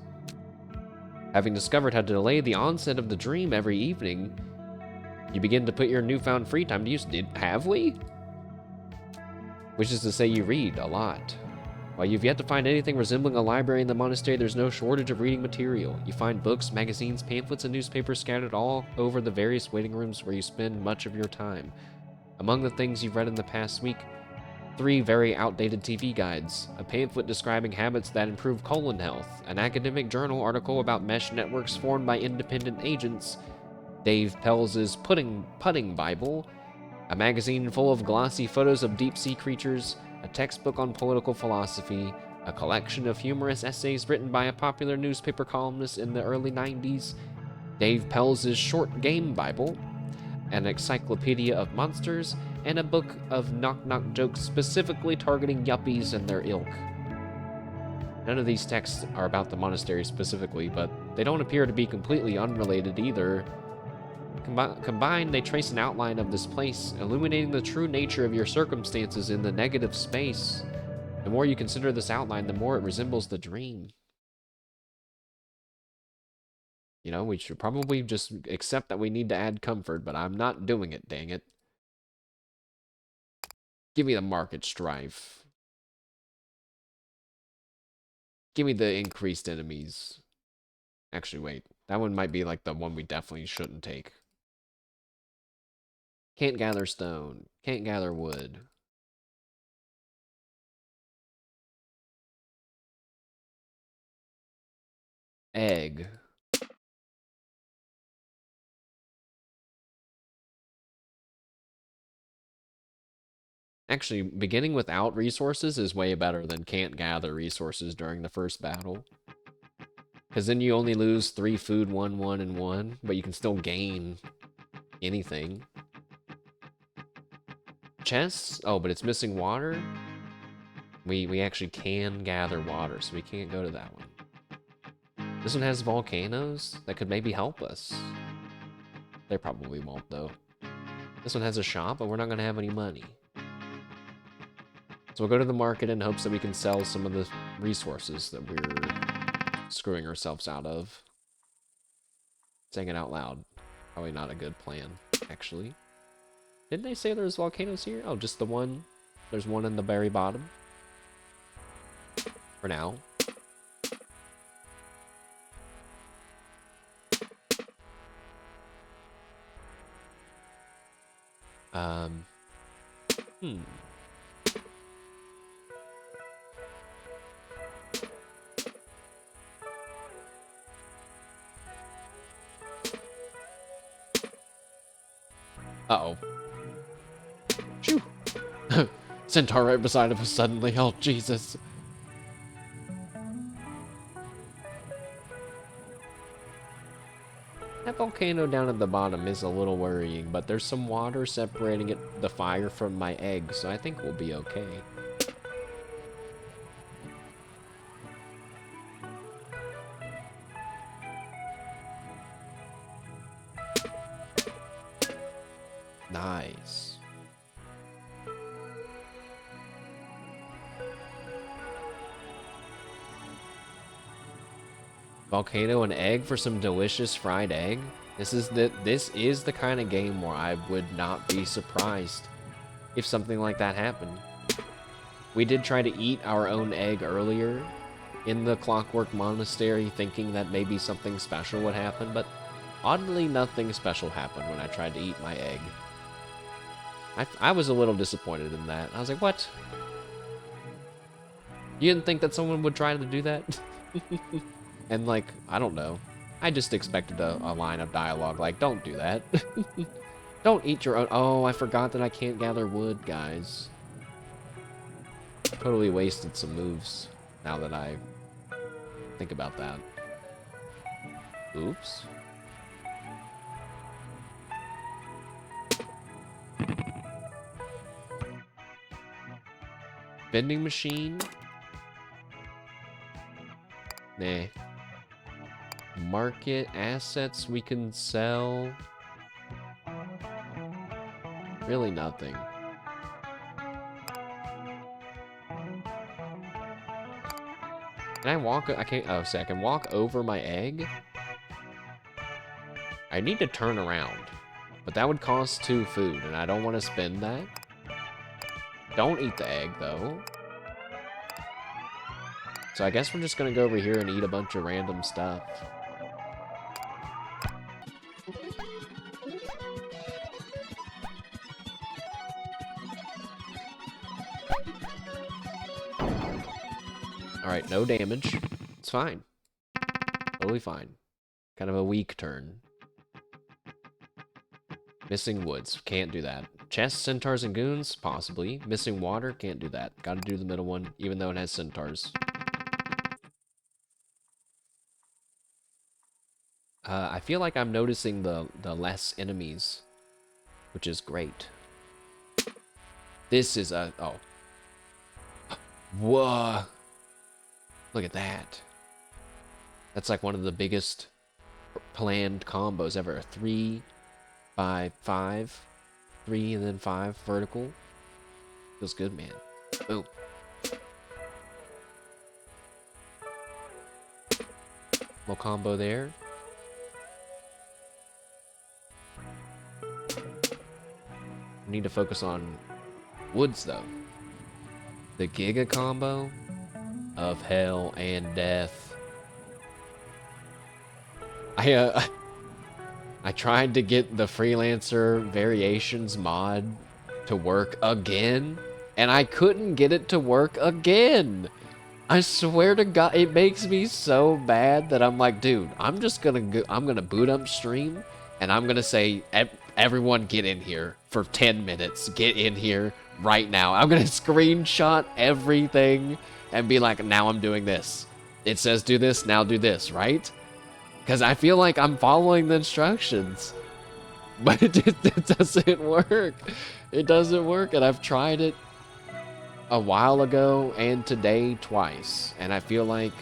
Having discovered how to delay the onset of the dream every evening, you begin to put your newfound free time to use. Have we? Which is to say you read a lot. While you've yet to find anything resembling a library in the monastery, there's no shortage of reading material. You find books, magazines, pamphlets, and newspapers scattered all over the various waiting rooms where you spend much of your time. Among the things you've read in the past week, 3 very outdated TV guides, a pamphlet describing habits that improve colon health, an academic journal article about mesh networks formed by independent agents, Dave Pells's Putting Bible, a magazine full of glossy photos of deep-sea creatures, a textbook on political philosophy, a collection of humorous essays written by a popular newspaper columnist in the early 90s, Dave Pells's Short Game Bible, an encyclopedia of monsters, and a book of knock-knock jokes specifically targeting yuppies and their ilk. None of these texts are about the monastery specifically, but they don't appear to be completely unrelated either. Combined, they trace an outline of this place, illuminating the true nature of your circumstances in the negative space. The more you consider this outline, the more it resembles the dream. You know, we should probably just accept that we need to add comfort, but I'm not doing it, dang it. Give me the market strife. Give me the increased enemies. Actually, wait. That one might be like the one we definitely shouldn't take. Can't gather stone. Can't gather wood. Egg. Actually, beginning without resources is way better than can't gather resources during the first battle. Because then you only lose 3 food, 1, 1, and 1, but you can still gain anything. Chests? Oh, but it's missing water? We actually can gather water, so we can't go to that one. This one has volcanoes that could maybe help us. They probably won't, though. This one has a shop, but we're not going to have any money. So we'll go to the market in hopes that we can sell some of the resources that we're screwing ourselves out of. Saying it out loud. Probably not a good plan, actually. Didn't they say there's volcanoes here? Oh, just the one? There's one in the very bottom? For now. Hmm. Uh-oh. Shoo! Centaur right beside of us suddenly. Oh, Jesus. That volcano down at the bottom is a little worrying, but there's some water separating the fire from my egg, so I think we'll be okay. Nice. Volcano and egg for some delicious fried egg. This is the kind of game where I would not be surprised if something like that happened. We did try to eat our own egg earlier in the Clockwork Monastery, thinking that maybe something special would happen, but oddly nothing special happened when I tried to eat my egg. I was a little disappointed in that. I was like, what? You didn't think that someone would try to do that? And like, I don't know. I just expected a line of dialogue like, don't do that. Don't eat your own. Oh, I forgot that I can't gather wood, guys. Totally wasted some moves now that I think about that. Oops. Vending machine? Nah. Market assets we can sell. Really nothing. Can I walk? I can't. Oh, see, I can walk over my egg. I need to turn around, but that would cost 2 food, and I don't want to spend that. Don't eat the egg, though. So I guess we're just gonna go over here and eat a bunch of random stuff. Alright, no damage. It's fine. Totally fine. Kind of a weak turn. Missing woods. Can't do that. Chests, centaurs, and goons? Possibly. Missing water? Can't do that. Gotta do the middle one, even though it has centaurs. I feel like I'm noticing the less enemies, which is great. This is a... Oh. Whoa. Look at that. That's like one of the biggest planned combos ever. 3, 5, 5. 3 and then 5 vertical. Feels good, man. Boom. Little combo there. We need to focus on woods, though. The Giga combo of hell and death. I tried to get the Freelancer Variations mod to work again, and I couldn't get it to work again. I swear to God, it makes me so bad that I'm like, dude, I'm gonna boot up stream, and I'm gonna say, everyone get in here for 10 minutes. Get in here right now. I'm gonna screenshot everything and be like, now I'm doing this. It says do this, now do this, right? Because I feel like I'm following the instructions. But it doesn't work. It doesn't work, and I've tried it a while ago and today twice, and I feel like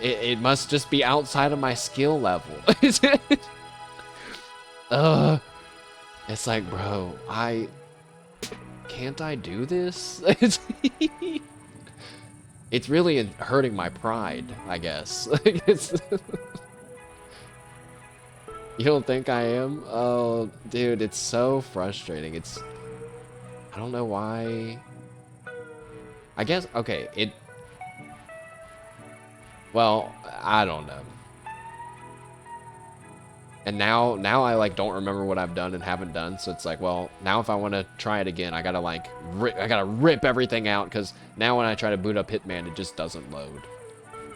it must just be outside of my skill level. Ugh. It's like, bro, can't I do this? It's really hurting my pride, I guess. Like, you don't think I am? Oh, dude, it's so frustrating. I don't know why. I guess, okay, well, I don't know. And now I like don't remember what I've done and haven't done, so it's like, well, now if I want to try it again, I gotta like rip everything out, because now when I try to boot up Hitman, it just doesn't load,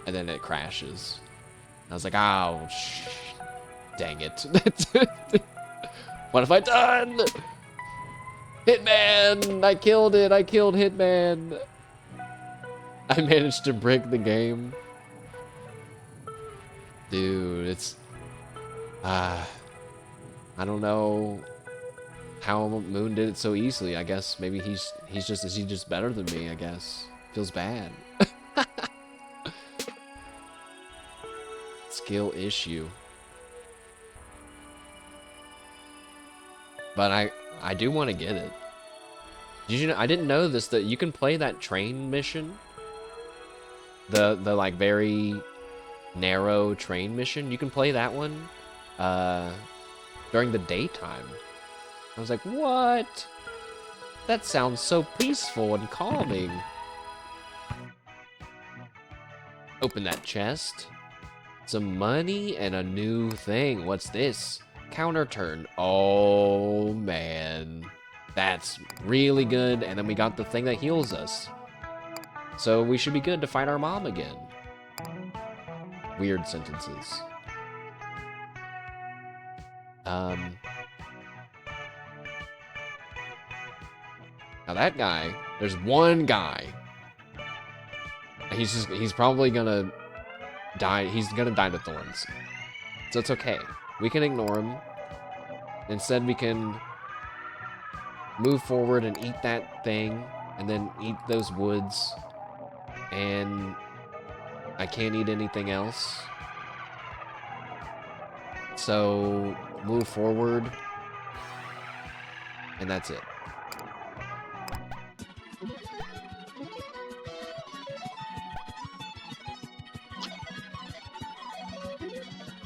and then it crashes. I was like, oh, dang it! What have I done? Hitman! I killed it! I killed Hitman! I managed to break the game. Dude, it's I don't know how Moon did it so easily. I guess maybe is he just better than me, I guess. Feels bad. Skill issue. But I do want to get it. Did you know, I didn't know this, that you can play that train mission. The like very narrow train mission. You can play that one during the daytime. I was like, what? That sounds so peaceful and calming. Open that chest. Some money and a new thing. What's this? Counter turn. Oh, man. That's really good. And then we got the thing that heals us. So we should be good to fight our mom again. Weird sentences. Now that guy, there's one guy. He's probably gonna die. He's gonna die to thorns. So it's okay. We can ignore him. Instead, we can move forward and eat that thing, and then eat those woods. And I can't eat anything else. So move forward, and that's it.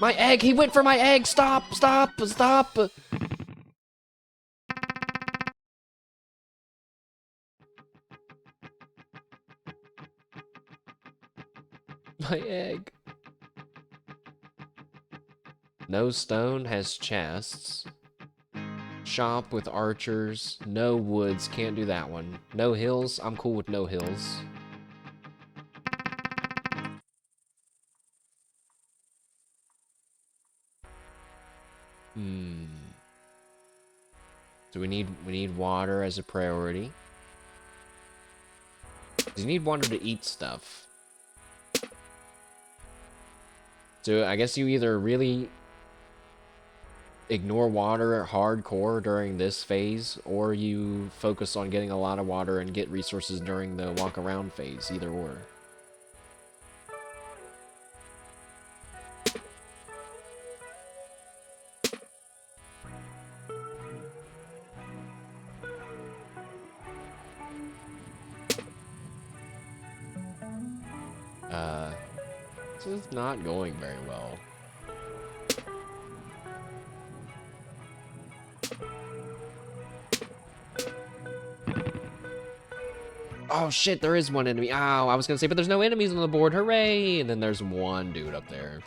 My egg! He went for my egg! Stop! Stop! Stop! My egg. No stone has chests. Shop with archers. No woods. Can't do that one. No hills. I'm cool with no hills. So we need water as a priority. You need water to eat stuff. So I guess you either really ignore water hardcore during this phase, or you focus on getting a lot of water and get resources during the walk around phase, either or. This is not going very well. Oh shit, there is one enemy. Ow, I was gonna say, but there's no enemies on the board. Hooray! And then there's one dude up there.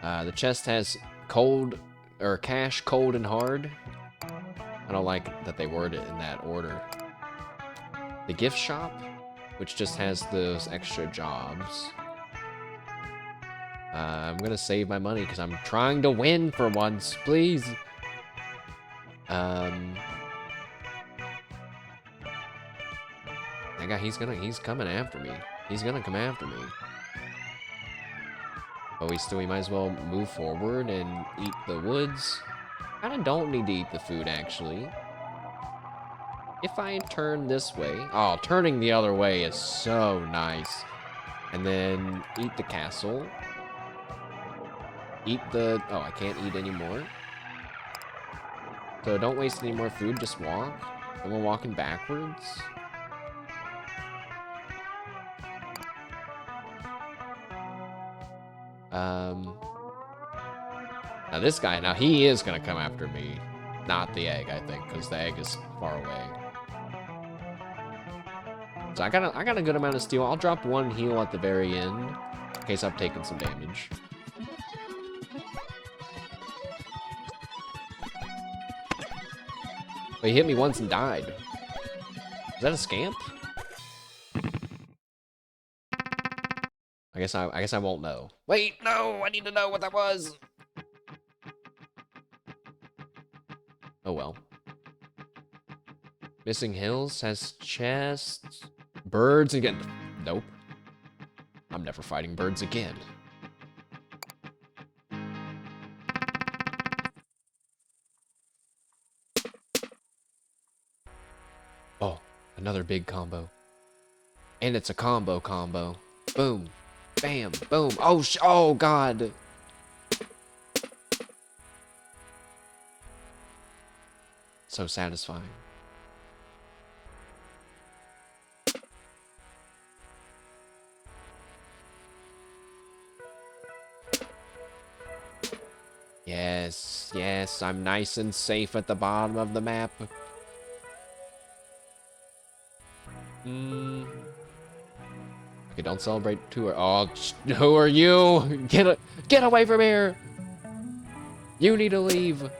The chest has cold, or cash, cold, and hard. I don't like that they word it in that order. The gift shop, which just has those extra jobs. I'm gonna save my money because I'm trying to win for once, please. Um, that guy, he's coming after me. He's gonna come after me. But we might as well move forward and eat the woods. Kinda don't need to eat the food, actually. If I turn this way... Oh, turning the other way is so nice. And then eat the castle. Eat the... Oh, I can't eat anymore. So don't waste any more food, just walk. And we're walking backwards. Now this guy, now he is gonna come after me. Not the egg, I think, because the egg is far away. So I got a good amount of steel. I'll drop one heal at the very end, in case I've taken some damage. But he hit me once and died. Is that a scamp? I guess I won't know. Wait, no, I need to know what that was. Oh well. Missing hills has chests, birds again. Nope. I'm never fighting birds again. Oh, another big combo. And it's a combo. Boom. Bam. Boom. Oh, God. So satisfying. Yes, I'm nice and safe at the bottom of the map. Okay, don't celebrate too early. Oh, who are you? Get away from here! You need to leave.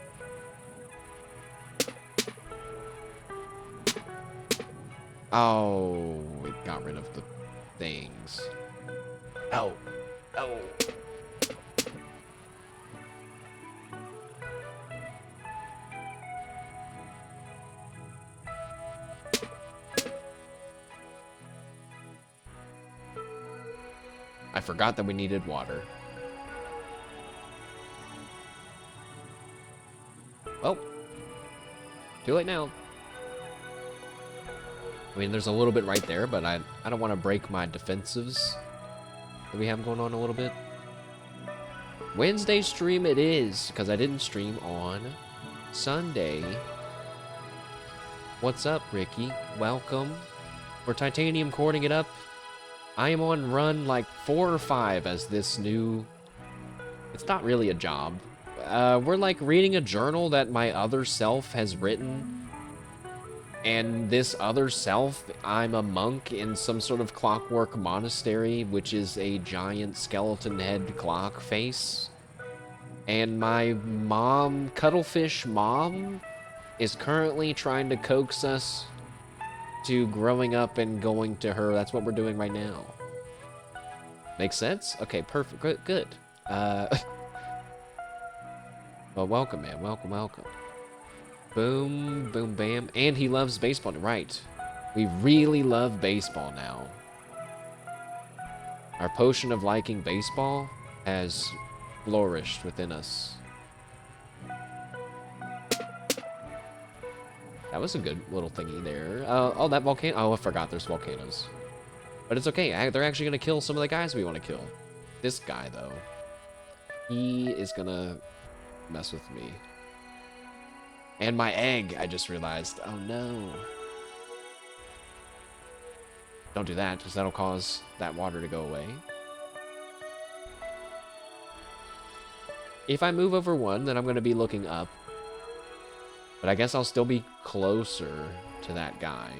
Oh, it got rid of the things. Oh. I forgot that we needed water. Well, too late now. I mean, there's a little bit right there, but I don't want to break my defensives that we have going on a little bit. Wednesday stream it is, because I didn't stream on Sunday. What's up, Ricky? Welcome. We're titanium cording it up. I am on run like 4 or 5 as this new... It's not really a job. We're like reading a journal that my other self has written. And this other self, I'm a monk in some sort of clockwork monastery, which is a giant skeleton head clock face. And my mom, cuttlefish mom, is currently trying to coax us to growing up and going to her. That's what we're doing right now. Makes sense? Okay, perfect. Good. Well, welcome, man. Welcome. Boom, boom, bam. And he loves baseball. Right. We really love baseball now. Our potion of liking baseball has flourished within us. That was a good little thingy there. Oh, that volcano. Oh, I forgot there's volcanoes. But it's okay. They're actually going to kill some of the guys we want to kill. This guy, though. He is going to mess with me. And my egg, I just realized. Oh, no. Don't do that, because that'll cause that water to go away. If I move over 1, then I'm going to be looking up. But I guess I'll still be closer to that guy.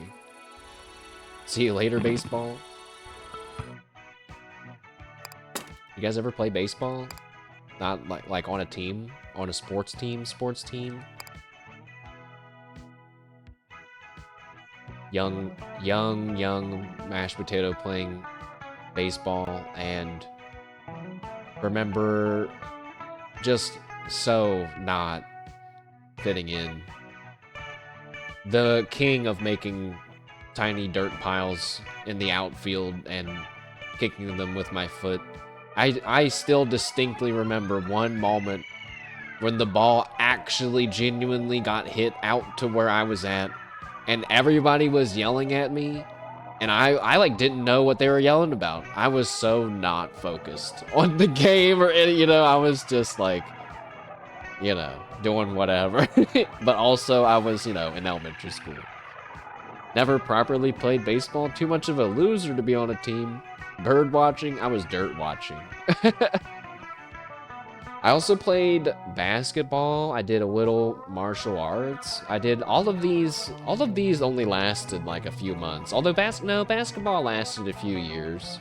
See you later, baseball. You guys ever play baseball? Not like on a team? On a sports team? Young mashed potato playing baseball and remember just so not fitting in the king of making tiny dirt piles in the outfield and kicking them with my foot. I still distinctly remember one moment when the ball actually genuinely got hit out to where I was at, and everybody was yelling at me, and I like didn't know what they were yelling about. I was so not focused on the game or any, I was just like, doing whatever. But also I was, in elementary school. Never properly played baseball. Too much of a loser to be on a team. Bird watching. I was dirt watching. I also played basketball. I did a little martial arts. I did all of these. All of these only lasted like a few months. Although basketball lasted a few years.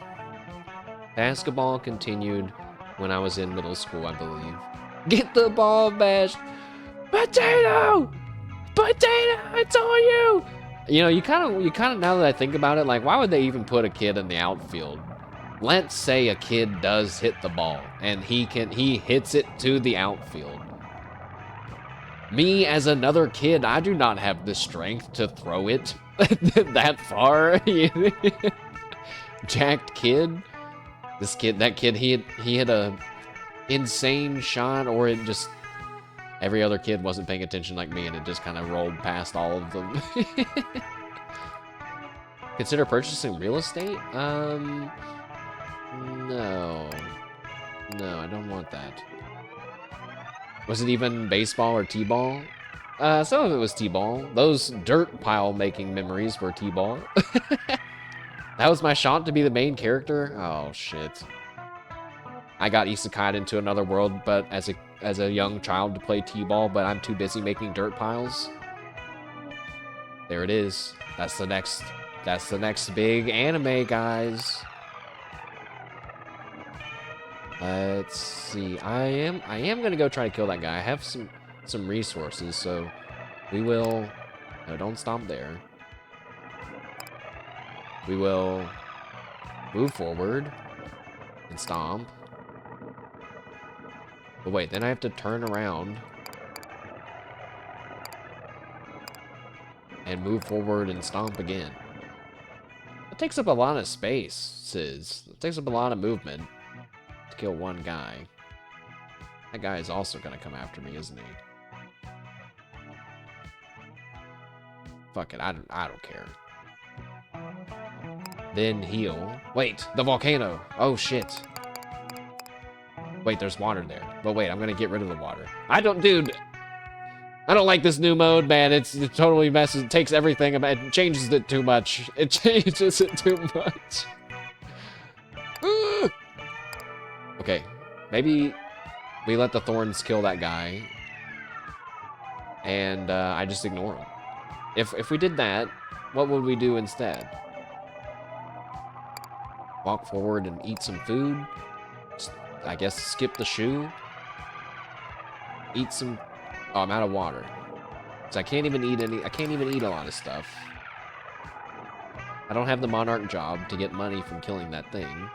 Basketball continued when I was in middle school, I believe. Get the ball bashed. Potato! Potato! It's on you! You kind of now that I think about it, like, why would they even put a kid in the outfield? Let's say a kid does hit the ball and he hits it to the outfield. Me as another kid, I do not have the strength to throw it that far. Jacked kid. That kid, he hit a insane shot, or it just every other kid wasn't paying attention like me and it just kind of rolled past all of them. Consider purchasing real estate? No. No, I don't want that. Was it even baseball or t-ball? Some of it was t-ball. Those dirt pile making memories were t-ball. That was my shot to be the main character? Oh, shit. I got isekai'd into another world, but as a young child to play t-ball, but I'm too busy making dirt piles. There it is. That's the next big anime, guys. Let's see. I am gonna go try to kill that guy. I have some resources, so we will. No, don't stomp there. We will move forward and stomp. But wait, then I have to turn around and move forward and stomp again. It takes up a lot of space, It takes up a lot of movement to kill one guy. That guy is also gonna come after me, isn't he? Fuck it, I don't care. Then heal. Wait, the volcano. Oh shit. Wait, there's water there. But wait, I'm gonna get rid of the water. Dude. I don't like this new mode, man. It totally messes. It takes everything. It changes it too much. It changes it too much. Okay, maybe we let the thorns kill that guy, and I just ignore him. If we did that, what would we do instead? Walk forward and eat some food. I guess skip the shoe. Eat some. Oh, I'm out of water, so I can't even eat any. I can't even eat a lot of stuff. I don't have the monarch job to get money from killing that thing.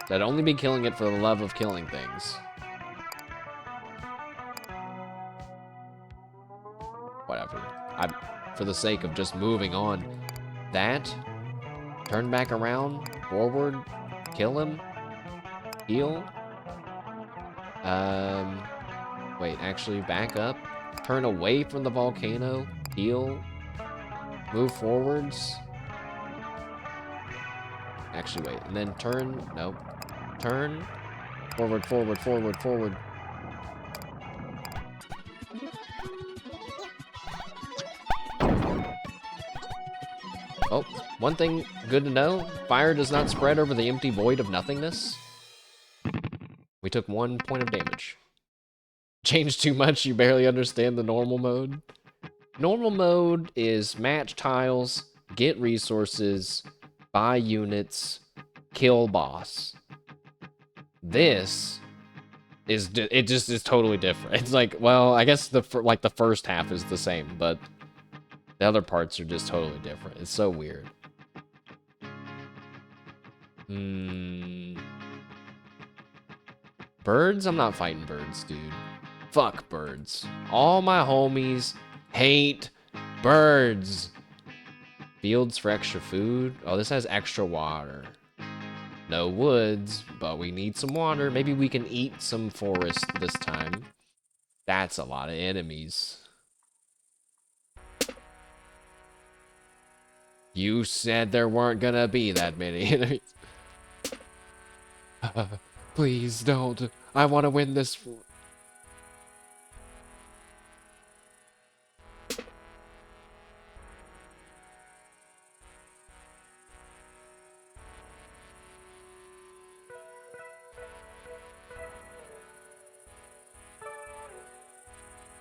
So I'd only be killing it for the love of killing things. Whatever. For the sake of just moving on. That. Turn back around. Forward. Kill him. Heal. Wait, actually, back up. Turn away from the volcano. Heal. Move forwards. Actually, wait. And then turn. Nope. Turn. Forward, forward, forward, forward. Oh, one thing good to know. Fire does not spread over the empty void of nothingness. We took 1 point of damage. Changed too much, you barely understand the normal mode. Normal mode is match tiles, get resources, buy units, kill boss. This is it just is totally different. It's like, well, I guess the first half is the same, but the other parts are just totally different. It's so weird. Birds? I'm not fighting birds, dude. Fuck birds. All my homies hate Birds. Fields for extra food. Oh, this has extra water. No woods, but we need some water. Maybe we can eat some forest this time. That's a lot of enemies. You said there weren't gonna be that many enemies. Please don't. I want to win this.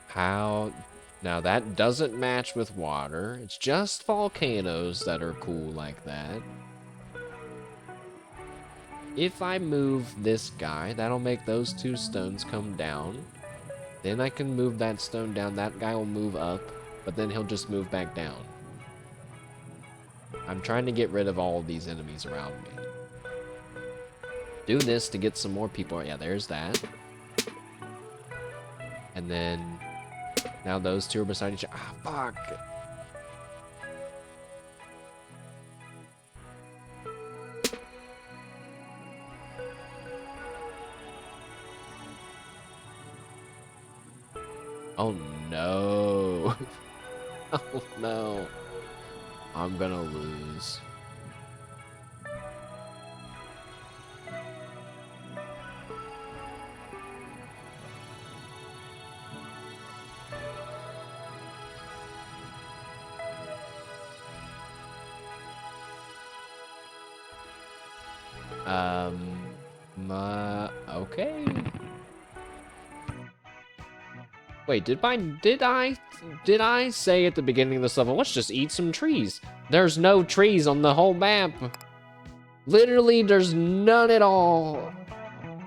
How? Now that doesn't match with water. It's just volcanoes that are cool like that. If I move this guy, that'll make those two stones come down. Then I can move that stone down. That guy will move up, but then he'll just move back down. I'm trying to get rid of all of these enemies around me. Do this to get some more people. Yeah, there's that. And then now those two are beside each other. Ah, fuck. Oh no. Oh no. I'm gonna lose. Okay. Wait, did I say at the beginning of this level, let's just eat some trees? There's no trees on the whole map. Literally, there's none at all.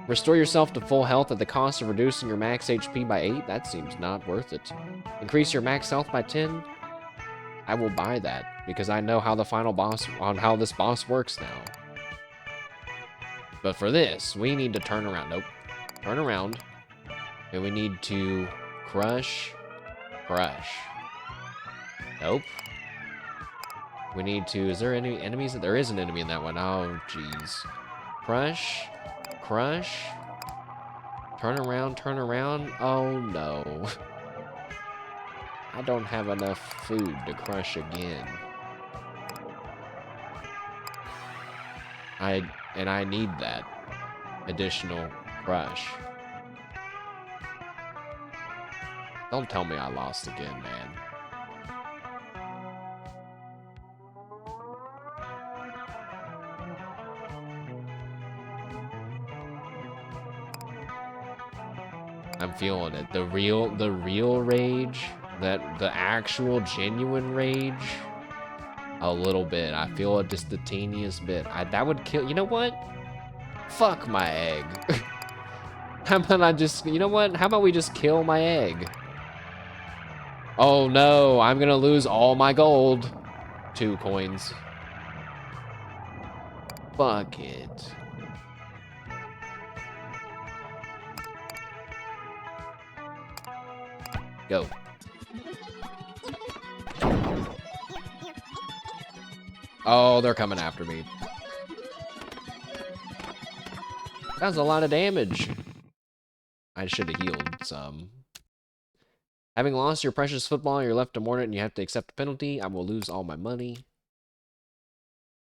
Restore yourself to full health at the cost of reducing your max HP by 8? That seems not worth it. Increase your max health by 10? I will buy that, because I know how the final boss, on how this boss works now. But for this, we need to turn around. Nope. Turn around. And we need to crush. Nope. We need to, is there any enemies? There is an enemy in that one. Oh, jeez. Crush. Turn around. Oh, no. I don't have enough food to crush again. I need that additional crush. Don't tell me I lost again, man. I'm feeling it. The real rage, the actual genuine rage, a little bit. I feel it just the teeniest bit. That would kill. You know what? Fuck my egg. How about I just, you know what? How about we just kill my egg? Oh no, I'm gonna lose all my gold. 2 coins. Fuck it. Go. Oh, they're coming after me. That was a lot of damage. I should have healed some. Having lost your precious football, you're left to mourn it and you have to accept the penalty. I will lose all my money.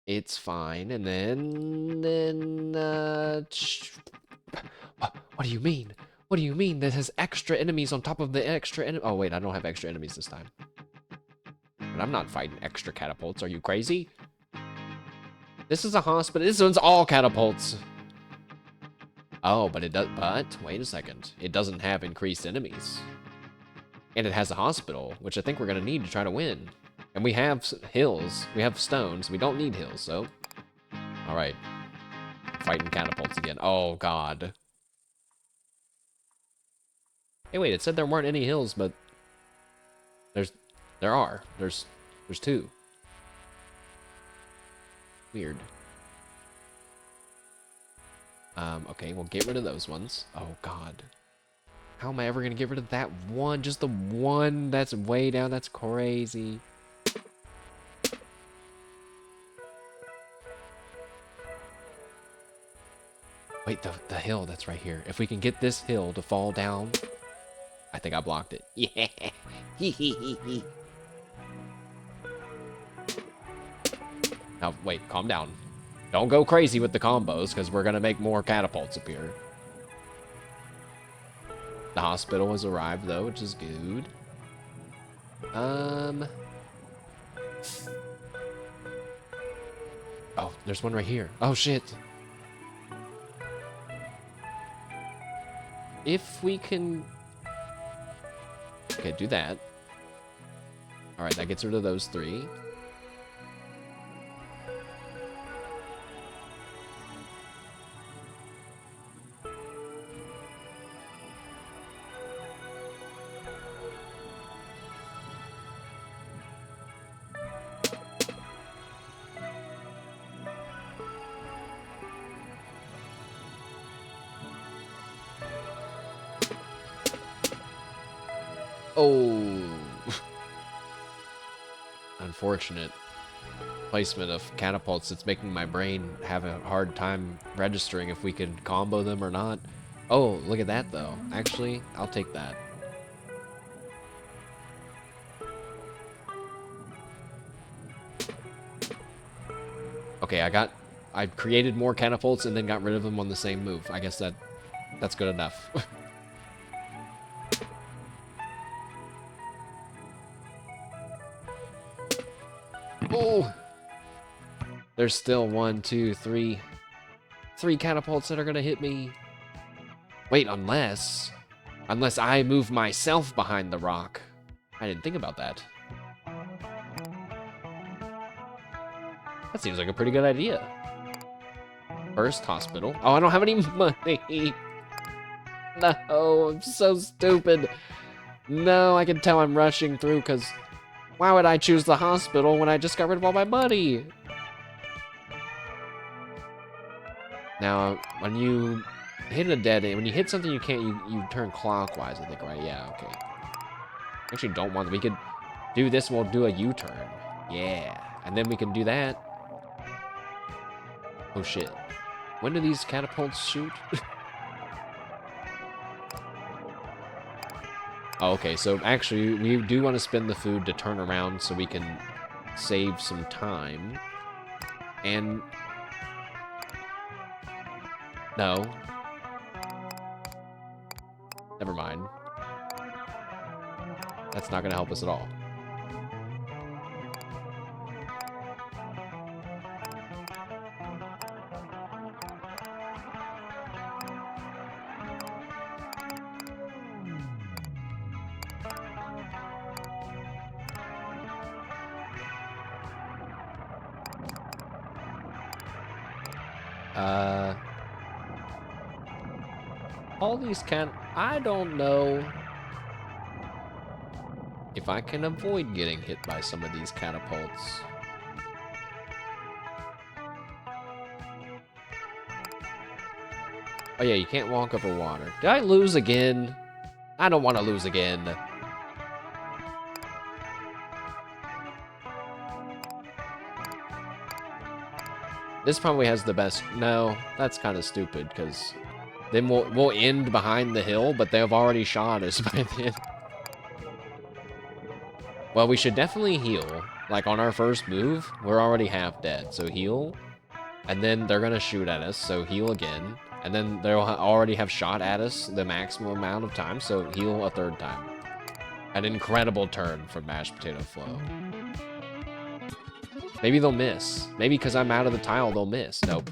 It's fine. And then, what do you mean? What do you mean that has extra enemies on top of the extra enemy? Oh, wait, I don't have extra enemies this time. But I'm not fighting extra catapults. Are you crazy? This is a hospital. This one's all catapults. Oh, but it does, but wait a second. It doesn't have increased enemies. And it has a hospital, which I think we're gonna need to try to win. And we have hills, we have stones, we don't need hills, so. All right, fighting catapults again. Oh God. Hey, wait, it said there weren't any hills, but there are. There's 2. Weird. Okay, we'll get rid of those ones. Oh God. How am I ever gonna get rid of that one? Just the one that's way down? That's crazy. Wait, the hill that's right here. If we can get this hill to fall down, I think I blocked it. Yeah. Now, wait, calm down. Don't go crazy with the combos, because we're gonna make more catapults appear. The hospital has arrived, though, which is good. Oh, there's one right here. Oh, shit. If we can... Okay, do that. Alright, that gets rid of those 3. Oh. Unfortunate placement of catapults. It's making my brain have a hard time registering if we could combo them or not. Oh, look at that, though. Actually, I'll take that. Okay, I created more catapults and then got rid of them on the same move. I guess that's good enough. Oh! There's still 1, 2, 3... 3 catapults that are gonna hit me. Wait, unless I move myself behind the rock. I didn't think about that. That seems like a pretty good idea. First hospital. Oh, I don't have any money. No, I'm so stupid. No, I can tell I'm rushing through because why would I choose the hospital when I just got rid of all my money? Now, when you hit a dead end, when you hit something you can't, you turn clockwise, I think, right? Yeah, okay. Actually, don't want, we could do this and we'll do a U-turn. Yeah, and then we can do that. Oh, shit. When do these catapults shoot? Oh, okay, so actually, we do want to spend the food to turn around so we can save some time. And... No. Never mind. That's not going to help us at all. All these I don't know if I can avoid getting hit by some of these catapults. Oh yeah, you can't walk over water. Did I lose again? I don't want to lose again. This probably has the best... No, that's kind of stupid, because then we'll end behind the hill, but they've already shot us by then. Well, we should definitely heal. Like, on our first move, we're already half dead, so heal. And then they're going to shoot at us, so heal again. And then they'll already have shot at us the maximum amount of time, so heal a 3rd time. An incredible turn from Mashed Potato Flow. Maybe they'll miss. Maybe because I'm out of the tile, they'll miss. Nope.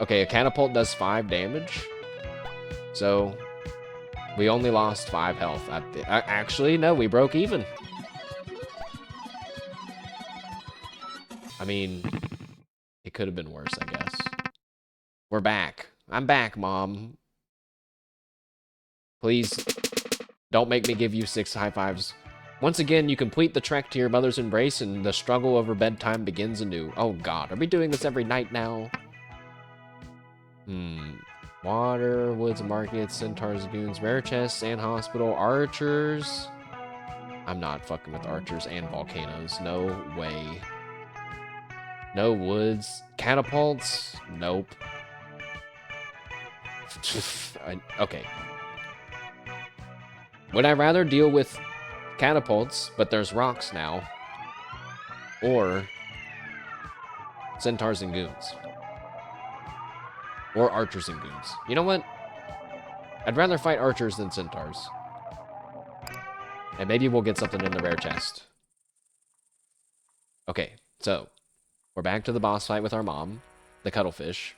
Okay, a catapult does 5 damage. So, we only lost 5 health. Actually, no, we broke even. I mean, it could have been worse, I guess. We're back. I'm back, Mom. Please, don't make me give you 6 high fives. Once again, you complete the trek to your mother's embrace, and the struggle over bedtime begins anew. Oh god, are we doing this every night now? Water, woods, markets, centaurs, goons, rare chests, and hospital, archers. I'm not fucking with archers and volcanoes. No way. No woods. Catapults? Nope. Okay. Would I rather deal with catapults, but there's rocks now, or centaurs and goons? Or archers and goons? You know what? I'd rather fight archers than centaurs. And maybe we'll get something in the rare chest. Okay, so we're back to the boss fight with our mom, the cuttlefish.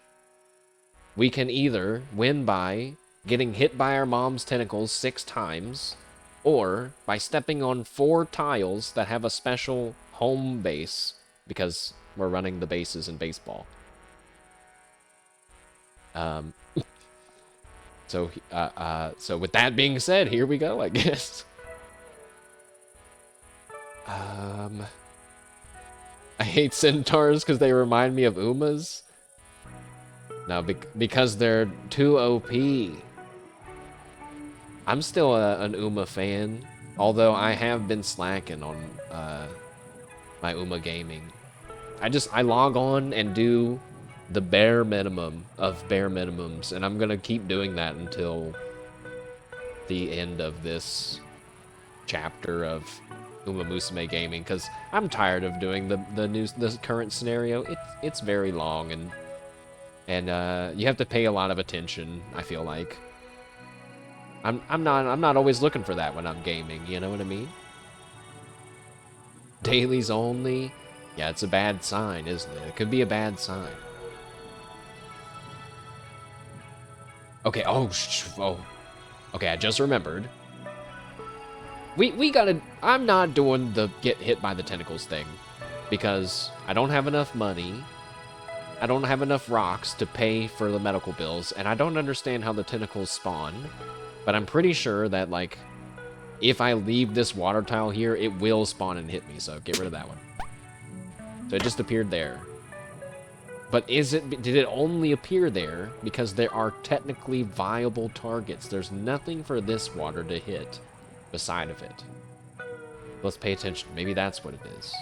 We can either win by getting hit by our mom's tentacles 6 times, or by stepping on 4 tiles that have a special home base, because we're running the bases in baseball. So with that being said, here we go, I guess. I hate centaurs because they remind me of Umas. No, because they're too OP. I'm still an Uma fan, although I have been slacking on my Uma gaming. I log on and do the bare minimum of bare minimums, and I'm gonna keep doing that until the end of this chapter of Uma Musume gaming, because I'm tired of doing the current scenario. It's very long, and you have to pay a lot of attention, I feel like. I'm not always looking for that when I'm gaming, you know what I mean? Dailies only? Yeah, it's a bad sign, isn't it? It could be a bad sign. Okay, oh. Okay, I just remembered. We gotta... I'm not doing the get hit by the tentacles thing, because I don't have enough money, I don't have enough rocks to pay for the medical bills, and I don't understand how the tentacles spawn, but I'm pretty sure that, like, if I leave this water tile here, it will spawn and hit me, so get rid of that one. So it just appeared there. But did it only appear there because there are technically viable targets? There's nothing for this water to hit beside of it. Let's pay attention. Maybe that's what it is.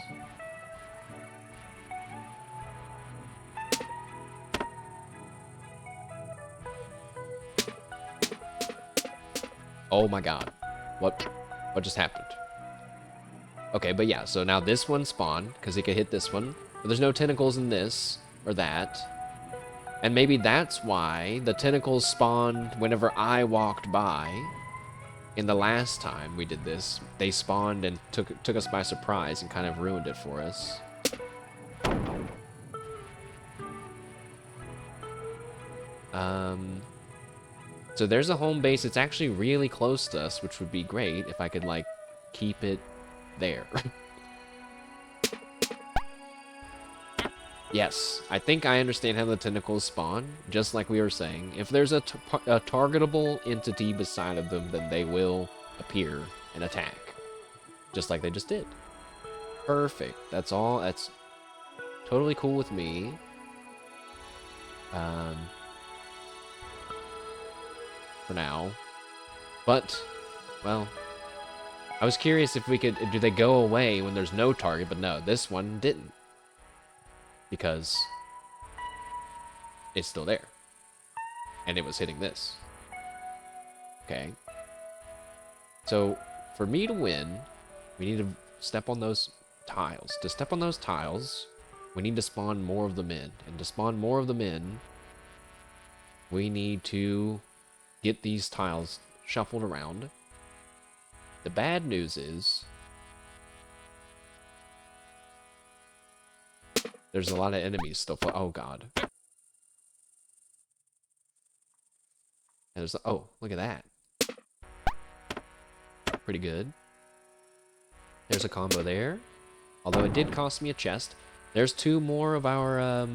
Oh my god. What just happened? Okay, but yeah, so now this one spawned, because it could hit this one. But there's no tentacles in this, or that. And maybe that's why the tentacles spawned whenever I walked by. In the last time we did this, they spawned and took us by surprise and kind of ruined it for us. So there's a home base. It's actually really close to us, which would be great if I could, like, keep it there. Yes, I think I understand how the tentacles spawn, just like we were saying. If there's a targetable entity beside of them, then they will appear and attack. Just like they just did. Perfect. That's all. That's totally cool with me. For now. But, well, I was curious if we could... Do they go away when there's no target? But no, this one didn't. Because it's still there. And it was hitting this. Okay. So, for me to win, we need to step on those tiles. To step on those tiles, we need to spawn more of them in. And to spawn more of them in, we need to get these tiles shuffled around. The bad news is there's a lot of enemies still. Oh god. And there's, oh, look at that. Pretty good. There's a combo there. Although it did cost me a chest. There's 2 more of our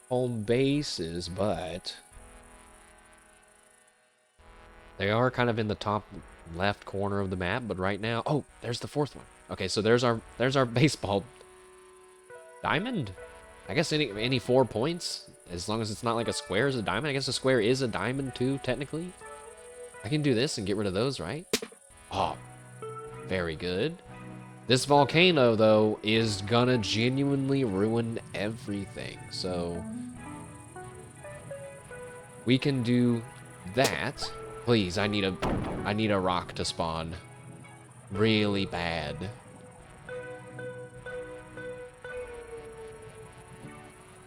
home bases, but they are kind of in the top left corner of the map, but right now... Oh, there's the fourth one. Okay, so there's our baseball diamond. I guess any 4 points, as long as it's not like a square is a diamond. I guess a square is a diamond too, technically. I can do this and get rid of those, right? Oh, very good. This volcano, though, is gonna genuinely ruin everything. So we can do that. Please, I need a rock to spawn. Really bad.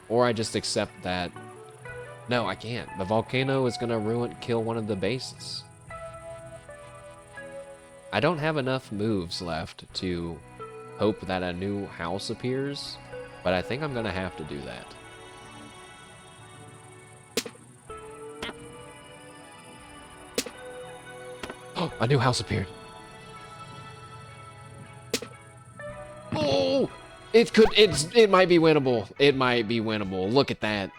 Or I just accept that. No, I can't. The volcano is gonna kill one of the bases. I don't have enough moves left to hope that a new house appears, but I think I'm gonna have to do that. Oh, a new house appeared. Oh, it might be winnable. It might be winnable. Look at that.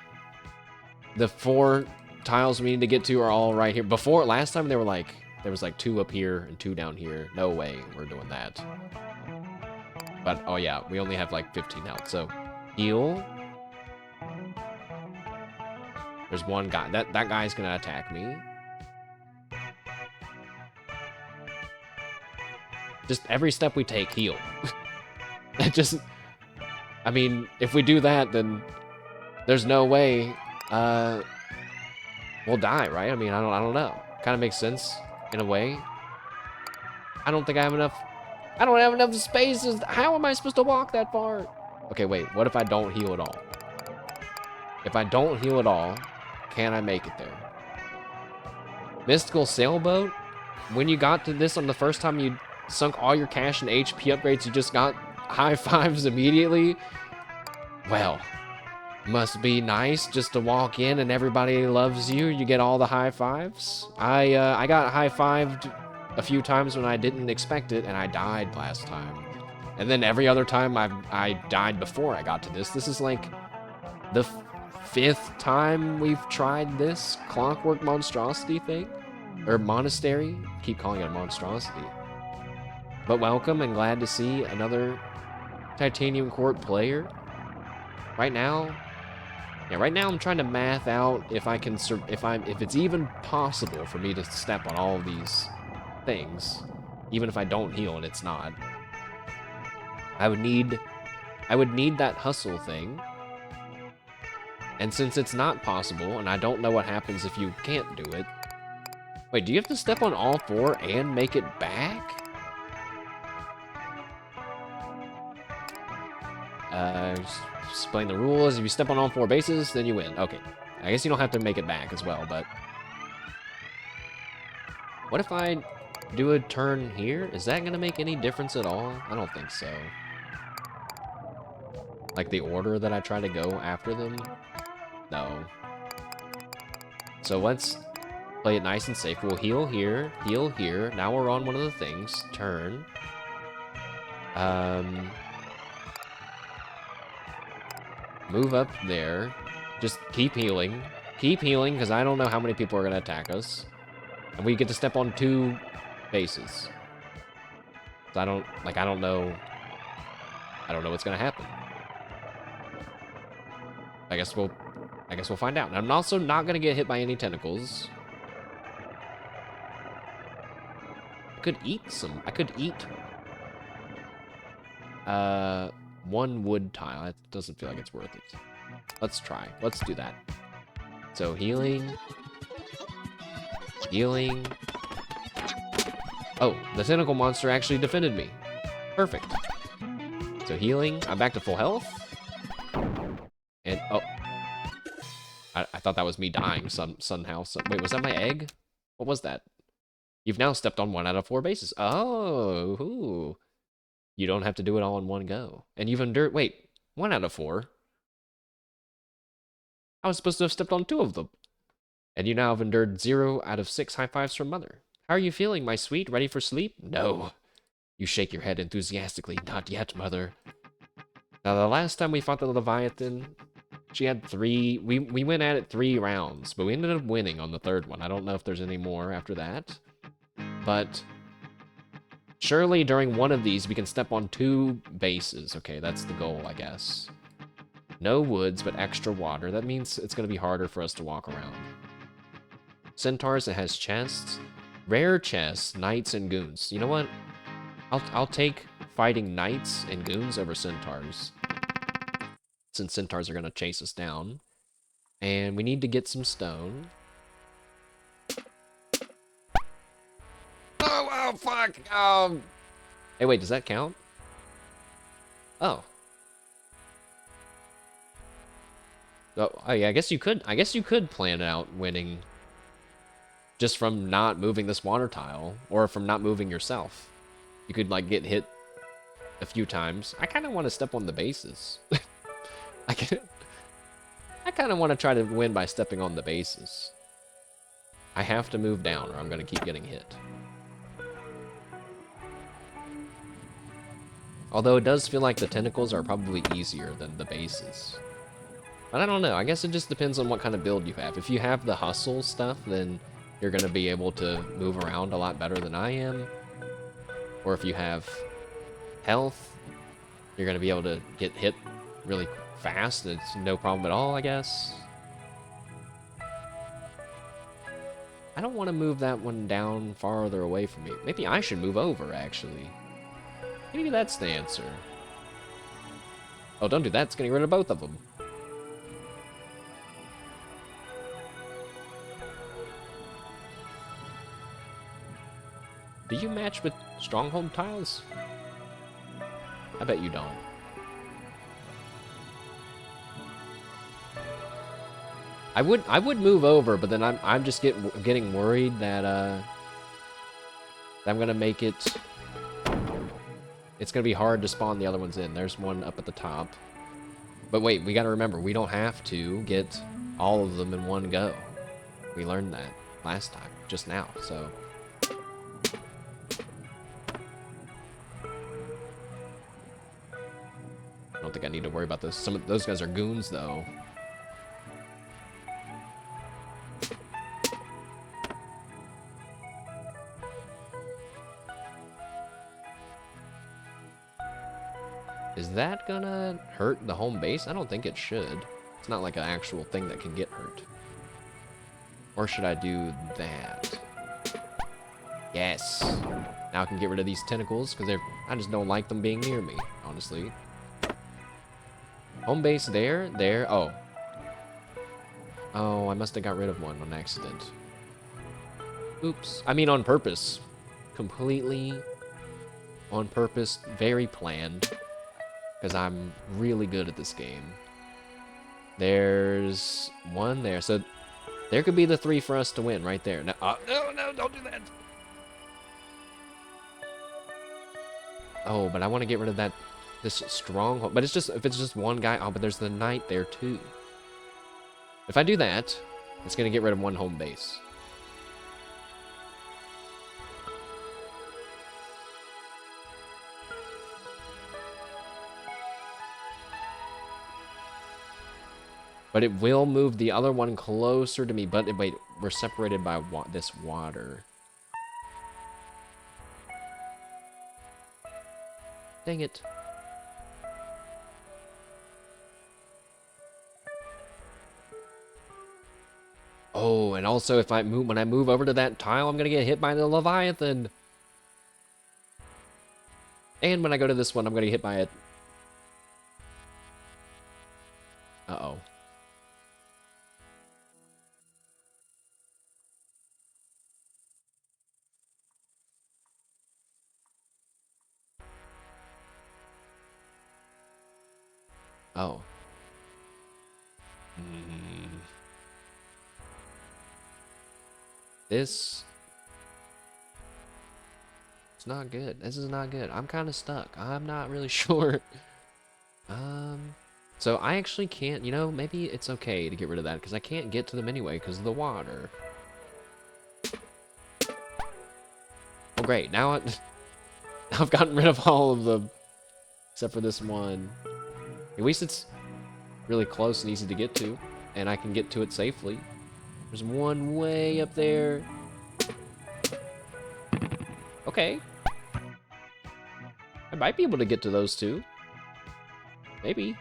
The 4 tiles we need to get to are all right here. Before, last time there was like 2 up here and 2 down here. No way we're doing that. But, oh yeah, we only have like 15 health, so heal. There's one guy. That guy's gonna attack me. Just every step we take, heal. Just, I mean, if we do that, then there's no way we'll die, right? I mean, I don't know. Kind of makes sense in a way. I don't think I have enough. I don't have enough spaces. How am I supposed to walk that far? Okay, wait. What if I don't heal at all? If I don't heal at all, can I make it there? Mystical sailboat? When you got to this on the first time you sunk all your cash and HP upgrades, you just got high fives immediately? Well, must be nice just to walk in and everybody loves you. You get all the high fives. I got high fived a few times when I didn't expect it, and I died last time. And then every other time I died before I got to this. This is like the 5th time we've tried this clockwork monstrosity thing. Or monastery. I keep calling it a monstrosity. But welcome and glad to see another Titanium Court player. Right now I'm trying to math out if I can if it's even possible for me to step on all of these things, even if I don't heal and it's not. I would need that hustle thing. And since it's not possible, and I don't know what happens if you can't do it. Wait, do you have to step on all 4 and make it back? Explain the rules. If you step on all 4 bases, then you win. Okay. I guess you don't have to make it back as well, but... What if I do a turn here? Is that going to make any difference at all? I don't think so. Like the order that I try to go after them? No. So let's play it nice and safe. We'll heal here, heal here. Now we're on one of the things. Turn. Move up there. Just keep healing. Keep healing, because I don't know how many people are going to attack us. And we get to step on 2 bases. So I don't know. I don't know what's going to happen. I guess we'll find out. And I'm also not going to get hit by any tentacles. I could eat 1 wood tile. That doesn't feel like it's worth it. Let's try. Let's do that. So healing. Healing. Oh, the tentacle monster actually defended me. Perfect. So healing. I'm back to full health. And, oh. I thought that was me dying somehow. Wait, was that my egg? What was that? You've now stepped on 1 out of 4 bases. Oh, ooh. You don't have to do it all in one go. And you've endured... Wait, 1 out of 4? I was supposed to have stepped on 2 of them. And you now have endured 0 out of 6 high fives from Mother. How are you feeling, my sweet? Ready for sleep? No. You shake your head enthusiastically. Not yet, Mother. Now, the last time we fought the Leviathan, she had 3... We went at it 3 rounds, but we ended up winning on the 3rd one. I don't know if there's any more after that. But Surely during one of these we can step on 2 bases. Okay, that's the goal, I guess. No woods, but extra water. That means it's going to be harder for us to walk around. Centaurs, it has chests. Rare chests, knights, and goons. You know what? I'll take fighting knights and goons over centaurs, since centaurs are going to chase us down. And we need to get some stone. Oh, fuck! Hey, wait, does that count? Oh. Oh, yeah, I guess you could plan out winning just from not moving this water tile, or from not moving yourself. You could, like, get hit a few times. I kind of want to step on the bases. I kind of want to try to win by stepping on the bases. I have to move down, or I'm going to keep getting hit. Although it does feel like the tentacles are probably easier than the bases. But I don't know, I guess it just depends on what kind of build you have. If you have the hustle stuff, then you're going to be able to move around a lot better than I am. Or if you have health, you're going to be able to get hit really fast, and it's no problem at all, I guess. I don't want to move that one down farther away from me. Maybe I should move over, actually. Maybe that's the answer. Oh, don't do that. It's getting rid of both of them. Do you match with stronghold tiles? I bet you don't. I would move over, but then I'm just getting worried that I'm gonna make it. It's gonna be hard to spawn the other ones in. There's one up at the top. But wait, we gotta remember, we don't have to get all of them in one go. We learned that last time, just now, so. I don't think I need to worry about this. Some of those guys are goons, though. Is that gonna hurt the home base? I don't think it should. It's not like an actual thing that can get hurt. Or should I do that? Yes. Now I can get rid of these tentacles, because I just don't like them being near me, honestly. Home base there, oh. Oh, I must have got rid of one on accident. Oops. I mean on purpose. Completely on purpose, very planned. Because I'm really good at this game. There's one there. So there could be the 3 for us to win right there. No, no, don't do that. Oh, but I want to get rid of this stronghold. But it's just, if it's just one guy. Oh, but there's the knight there too. If I do that, it's going to get rid of one home base. But it will move the other one closer to me. But wait, we're separated by this water. Dang it. Oh, and also if when I move over to that tile, I'm gonna get hit by the Leviathan. And when I go to this one, I'm gonna get hit by it. Uh-oh. Oh. This... It's not good. This is not good. I'm kind of stuck. I'm not really sure. So I actually can't, you know, maybe it's okay to get rid of that, because I can't get to them anyway because of the water. Oh, great. Now I've gotten rid of all of them, except for this one. At least it's really close and easy to get to, and I can get to it safely. There's one way up there. Okay. I might be able to get to those two. Maybe.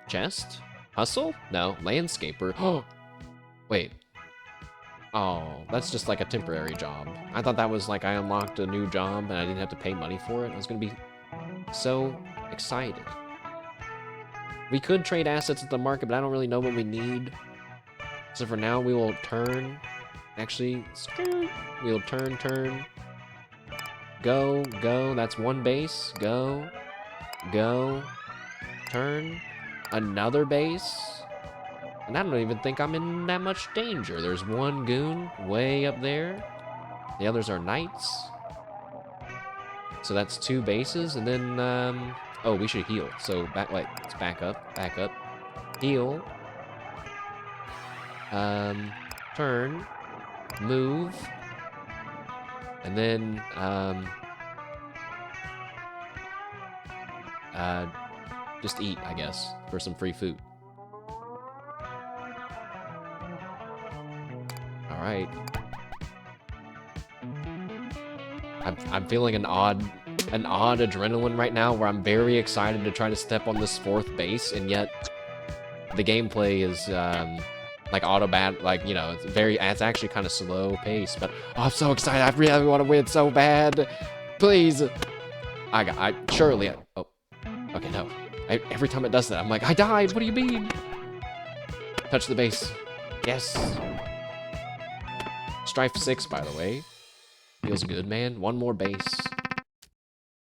Chest? Hustle? No. Landscaper. Oh! Wait. Oh, that's just like a temporary job. I thought that was like I unlocked a new job and I didn't have to pay money for it. I was gonna be so excited. We could trade assets at the market, but I don't really know what we need. So for now, we will turn. Actually, we'll turn. Go, go. That's one base. Go, go. Turn. Another base. And I don't even think I'm in that much danger. There's one goon way up there. The others are knights. So that's two bases. And then, oh, we should heal. So, wait, let's back up. Heal. Turn. Move. And then, just eat, I guess, for some free food. All right. I'm feeling an odd adrenaline right now, where I'm very excited to try to step on this fourth base, and yet the gameplay is like like, you know, it's actually kind of slow pace. But oh, I'm so excited! I really want to win so bad. Please, surely. Oh, okay, no. Every time it does that, I'm like, I died. What do you mean? Touch the base. Yes. Strife 6, by the way. Feels good, man. One more base.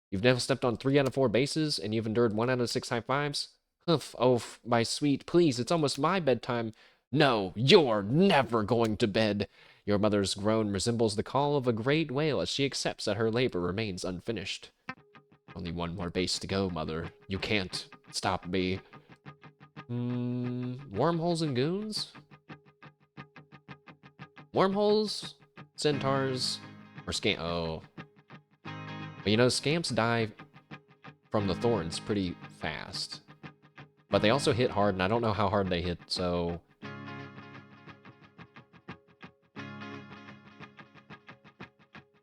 You've never stepped on 3 out of 4 bases, and you've endured 1 out of 6 high fives? Humph, oh, my sweet, please, it's almost my bedtime. No, you're never going to bed. Your mother's groan resembles the call of a great whale as she accepts that her labor remains unfinished. Only one more base to go, mother. You can't stop me. Wormholes and goons? Wormholes, centaurs, or oh. But you know, scamps die from the thorns pretty fast. But they also hit hard, and I don't know how hard they hit, so...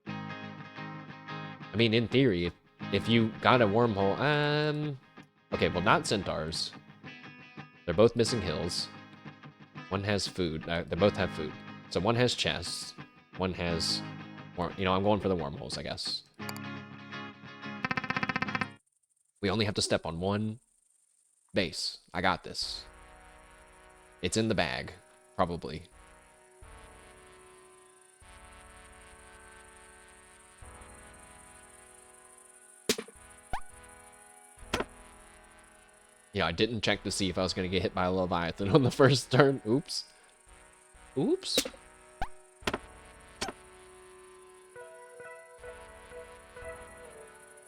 I mean, in theory, if you got a wormhole... Okay, well, not centaurs. They're both missing hills. One has food. They both have food. So one has chests. One has... You know, I'm going for the wormholes, I guess. We only have to step on one base. I got this. It's in the bag, probably. Yeah, I didn't check to see if I was going to get hit by a Leviathan on the first turn. Oops. Oops.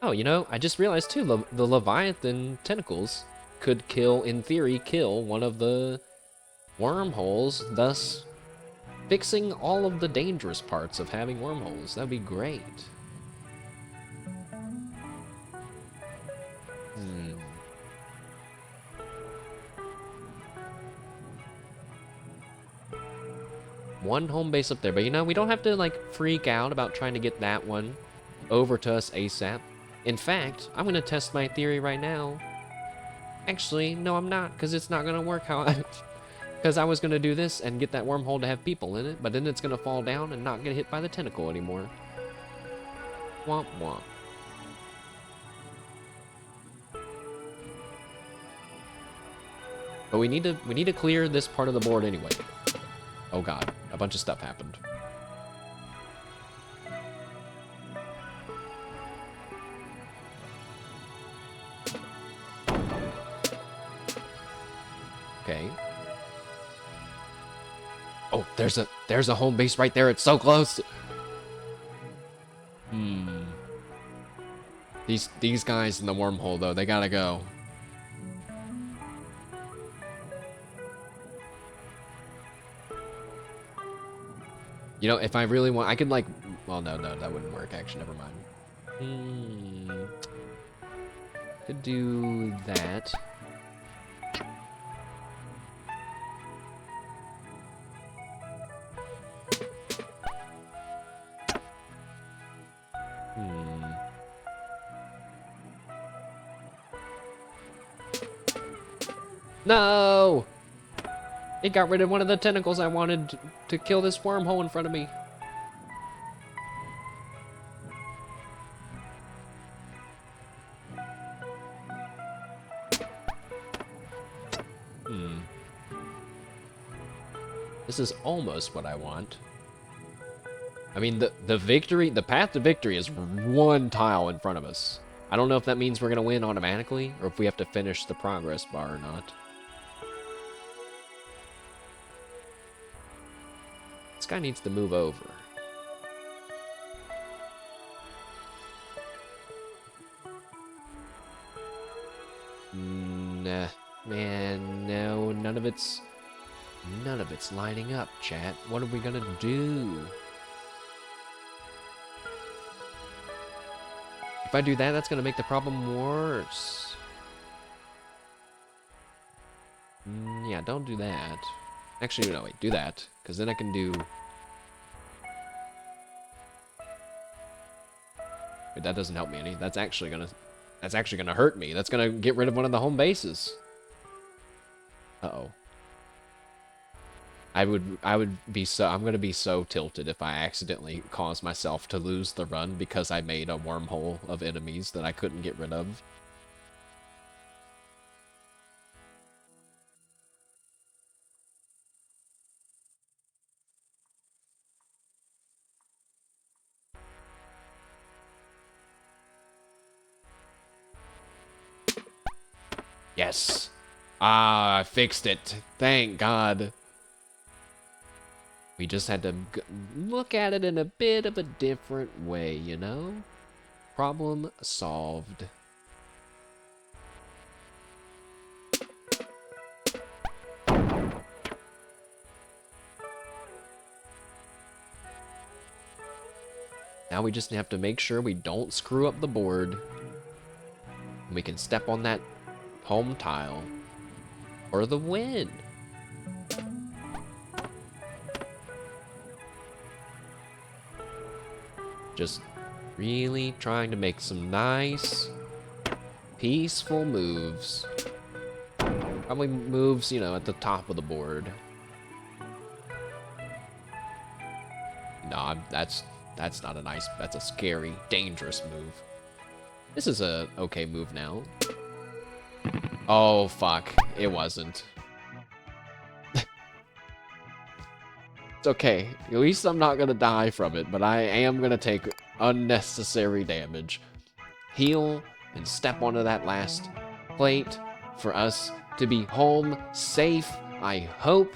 Oh, you know, I just realized too, the Leviathan tentacles could in theory, kill one of the wormholes, thus fixing all of the dangerous parts of having wormholes. That'd be great. One home base up there, but you know, we don't have to like freak out about trying to get that one over to us ASAP. In fact, I'm gonna test my theory right now. Actually, no, I'm not, because it's not gonna work how I... Because I was gonna do this and get that wormhole to have people in it, but then it's gonna fall down and not get hit by the tentacle anymore. Womp womp. But we need to clear this part of the board anyway. Oh god, a bunch of stuff happened. Okay. Oh, there's a home base right there. It's so close. These guys in the wormhole though, they gotta go. You know, if I really want, I could like, well, no, that wouldn't work. Actually, never mind. Could do that. No! It got rid of one of the tentacles I wanted to kill this wormhole in front of me. This is almost what I want. I mean, the path to victory is one tile in front of us. I don't know if that means we're gonna win automatically, or if we have to finish the progress bar or not. This guy needs to move over. Nah, man, no, none of it's lining up, chat. What are we gonna do? If I do that, that's gonna make the problem worse. Yeah, don't do that. Actually, no, wait, do that, because then I can do... Wait, that doesn't help me any. That's actually gonna hurt me. That's gonna get rid of one of the home bases. Uh-oh. I'm gonna be so tilted if I accidentally cause myself to lose the run because I made a wormhole of enemies that I couldn't get rid of. Yes. Ah, I fixed it. Thank God. We just had to look at it in a bit of a different way, you know? Problem solved. Now we just have to make sure we don't screw up the board. We can step on that home tile for the win. Just really trying to make some nice, peaceful moves. Probably moves, you know, at the top of the board. Nah, that's not a nice, that's a scary, dangerous move. This is a okay move now. Oh, fuck. It wasn't. It's okay. At least I'm not gonna die from it, but I am gonna take unnecessary damage. Heal and step onto that last plate for us to be home safe, I hope.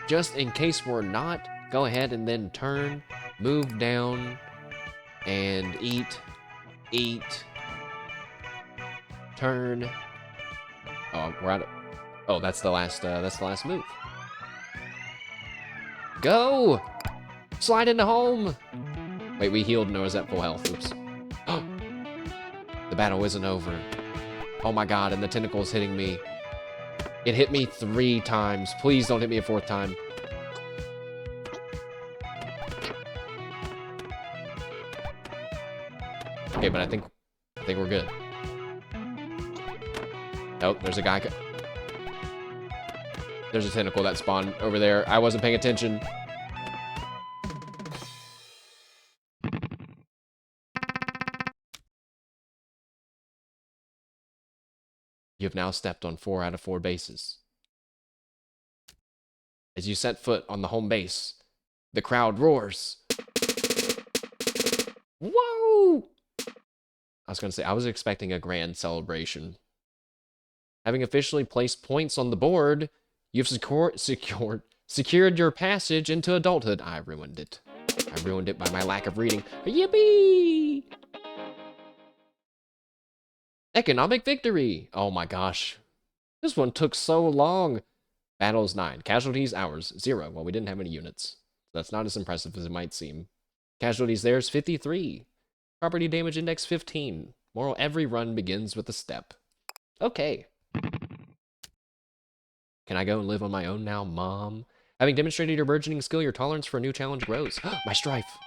Just in case we're not, go ahead and then turn, move down, and eat, turn. Oh, we're out of, oh, that's the last move. Go! Slide into home! Wait, we healed and I was at full health. Oops. The battle isn't over. Oh my god, and the tentacle is hitting me. It hit me 3 times. Please don't hit me a 4th time. Okay, but I think we're good. Nope, there's a guy. There's a tentacle that spawned over there. I wasn't paying attention. You have now stepped on 4 out of 4 bases. As you set foot on the home base, the crowd roars. Whoa! I was going to say, I was expecting a grand celebration. Having officially placed points on the board, you've secured your passage into adulthood. I ruined it. I ruined it by my lack of reading. Yippee! Economic victory! Oh my gosh. This one took so long. Battles 9. Casualties, ours, 0. Well, we didn't have any units. That's not as impressive as it might seem. Casualties theirs, 53. Property damage index, 15. Moral, every run begins with a step. Okay. Can I go and live on my own now, Mom? Having demonstrated your burgeoning skill, your tolerance for a new challenge grows. My strife.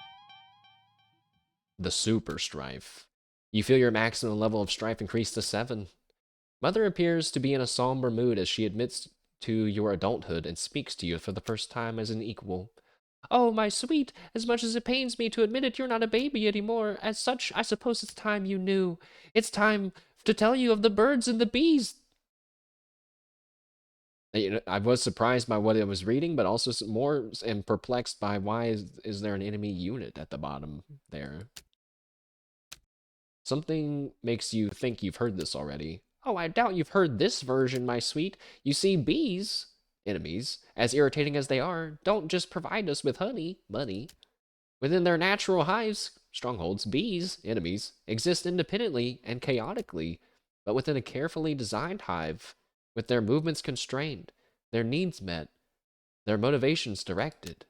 The super strife. You feel your maximum level of strife increase to 7. Mother appears to be in a somber mood as she admits to your adulthood and speaks to you for the first time as an equal. Oh, my sweet, as much as it pains me to admit it, you're not a baby anymore. As such, I suppose it's time you knew. It's time to tell you of the birds and the bees. I was surprised by what I was reading, but also more and perplexed by why is there an enemy unit at the bottom there. Something makes you think you've heard this already. Oh, I doubt you've heard this version, my sweet. You see, bees, enemies, as irritating as they are, don't just provide us with honey, money. Within their natural hives, strongholds, bees, enemies, exist independently and chaotically, but within a carefully designed hive, with their movements constrained, their needs met, their motivations directed.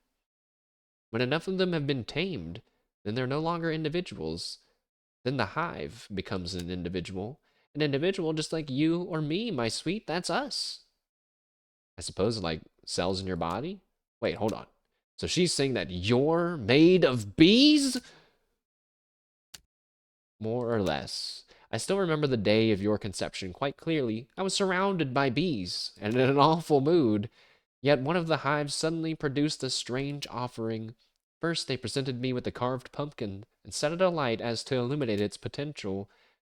When enough of them have been tamed, then they're no longer individuals. Then the hive becomes an individual. An individual just like you or me, my sweet, that's us. I suppose like cells in your body? Wait, hold on. So she's saying that you're made of bees? More or less. I still remember the day of your conception quite clearly. I was surrounded by bees, and in an awful mood. Yet one of the hives suddenly produced a strange offering. First, they presented me with a carved pumpkin, and set it alight as to illuminate its potential.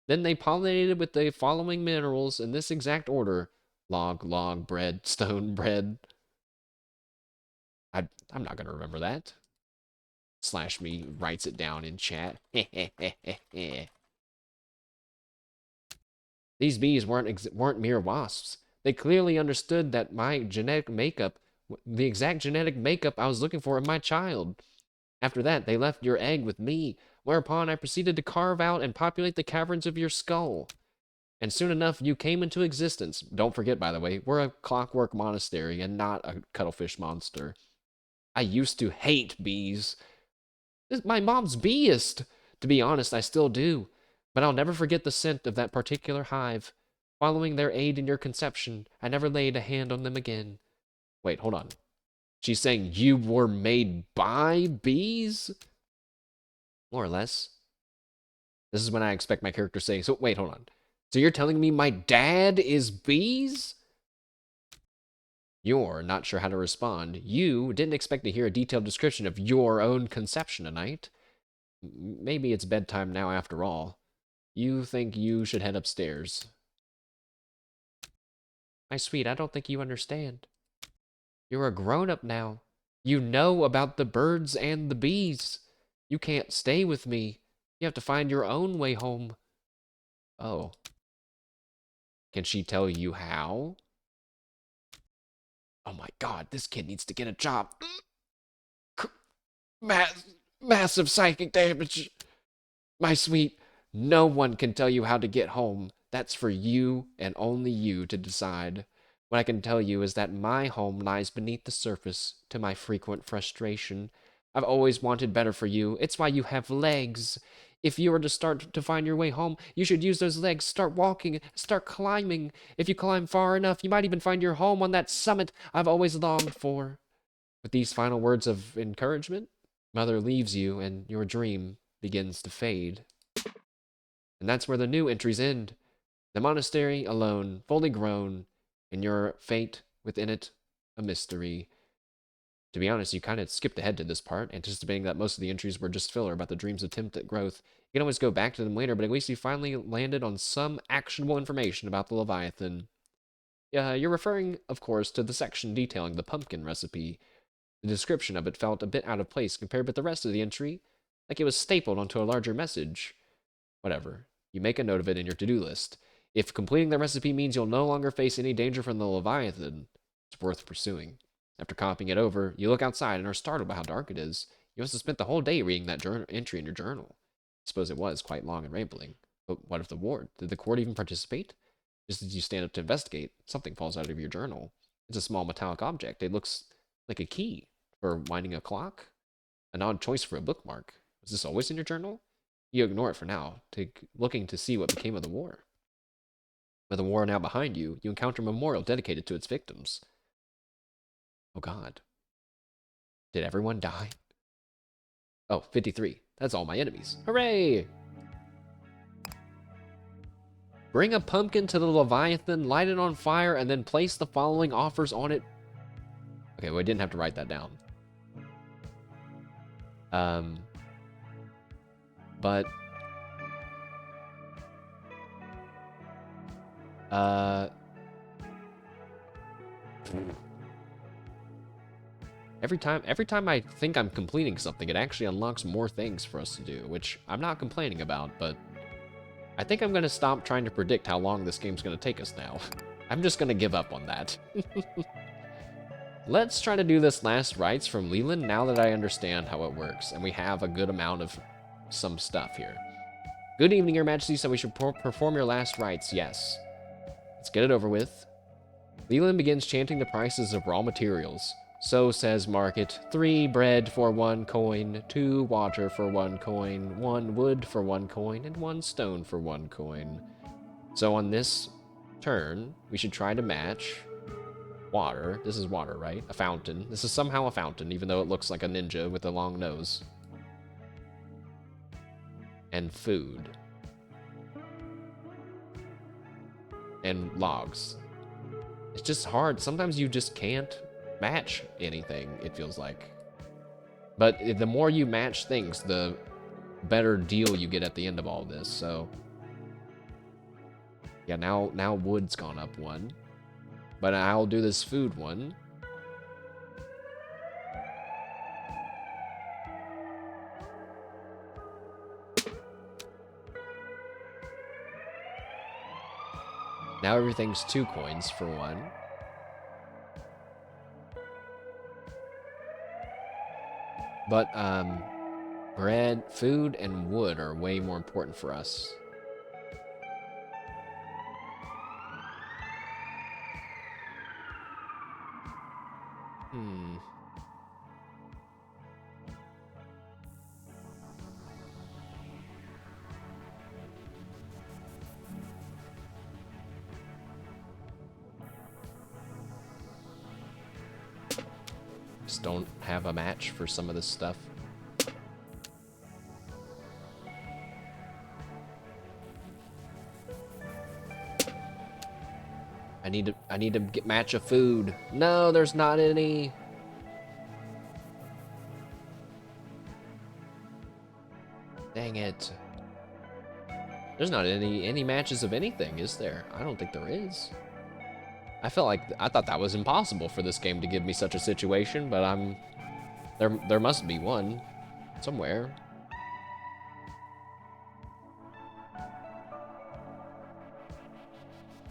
Then they pollinated with the following minerals in this exact order: log, log, bread, stone, bread. I'm not going to remember that. Slash me writes it down in chat. These bees weren't mere wasps. They clearly understood that my genetic makeup, the exact genetic makeup I was looking for in my child. After that, they left your egg with me, whereupon I proceeded to carve out and populate the caverns of your skull. And soon enough, you came into existence. Don't forget, by the way, we're a clockwork monastery and not a cuttlefish monster. I used to hate bees. My mom's beeist. To be honest, I still do. But I'll never forget the scent of that particular hive. Following their aid in your conception, I never laid a hand on them again. Wait, hold on. She's saying you were made by bees? More or less. This is when I expect my character to say, so wait, hold on. So you're telling me my dad is bees? You're not sure how to respond. You didn't expect to hear a detailed description of your own conception tonight. Maybe it's bedtime now after all. You think you should head upstairs. My sweet, I don't think you understand. You're a grown-up now. You know about the birds and the bees. You can't stay with me. You have to find your own way home. Oh. Can she tell you how? Oh my god, this kid needs to get a job. Mass massive psychic damage. My sweet, no one can tell you how to get home. That's for you and only you to decide. What I can tell you is that my home lies beneath the surface, to my frequent frustration. I've always wanted better for you. It's why you have legs. If you were to start to find your way home, you should use those legs. Start walking, start climbing. If you climb far enough, you might even find your home on that summit I've always longed for. With these final words of encouragement, Mother leaves you and your dream begins to fade. And that's where the new entries end. The monastery alone, fully grown, and your fate within it a mystery. To be honest, you kind of skipped ahead to this part, anticipating that most of the entries were just filler about the dream's attempt at growth. You can always go back to them later, but at least you finally landed on some actionable information about the Leviathan. You're referring, of course, to the section detailing the pumpkin recipe. The description of it felt a bit out of place compared with the rest of the entry, like it was stapled onto a larger message. Whatever. You make a note of it in your to-do list. If completing the recipe means you'll no longer face any danger from the Leviathan, it's worth pursuing. After copying it over, you look outside and are startled by how dark it is. You must have spent the whole day reading that entry in your journal. I suppose it was quite long and rambling. But what of the ward? Did the court even participate? Just as you stand up to investigate, something falls out of your journal. It's a small metallic object. It looks like a key for winding a clock. An odd choice for a bookmark. Was this always in your journal? You ignore it for now, looking to see what became of the war. With the war now behind you, you encounter a memorial dedicated to its victims. Oh god. Did everyone die? Oh, 53. That's all my enemies. Hooray! Bring a pumpkin to the Leviathan, light it on fire, and then place the following offers on it. Okay, well, I didn't have to write that down. But every time I think I'm completing something, it actually unlocks more things for us to do, which I'm not complaining about, but I think I'm gonna stop trying to predict how long this game's gonna take us now. I'm just gonna give up on that. Let's try to do this last rites from Leland now that I understand how it works, and we have a good amount of some stuff here. Good evening, Your Majesty, so we should perform your last rites. Yes. Let's get it over with. Leland begins chanting the prices of raw materials. So says market, 3 bread for 1 coin, 2 water for 1 coin, 1 wood for 1 coin, and 1 stone for 1 coin. So on this turn, we should try to match water. This is water, right? A fountain. This is somehow a fountain, even though it looks like a ninja with a long nose. And food. And logs. It's just hard. Sometimes you just can't match anything, it feels like. But the more you match things, the better deal you get at the end of all this, so... Yeah, now wood's gone up 1. But I'll do this food one. Now everything's 2 coins for 1. But, bread, food, and wood are way more important for us. Just don't have a match for some of this stuff. I need to get match a food. No, there's not any. Dang it. There's not any matches of anything, is there? I don't think there is. I thought that was impossible for this game to give me such a situation, but there must be one somewhere.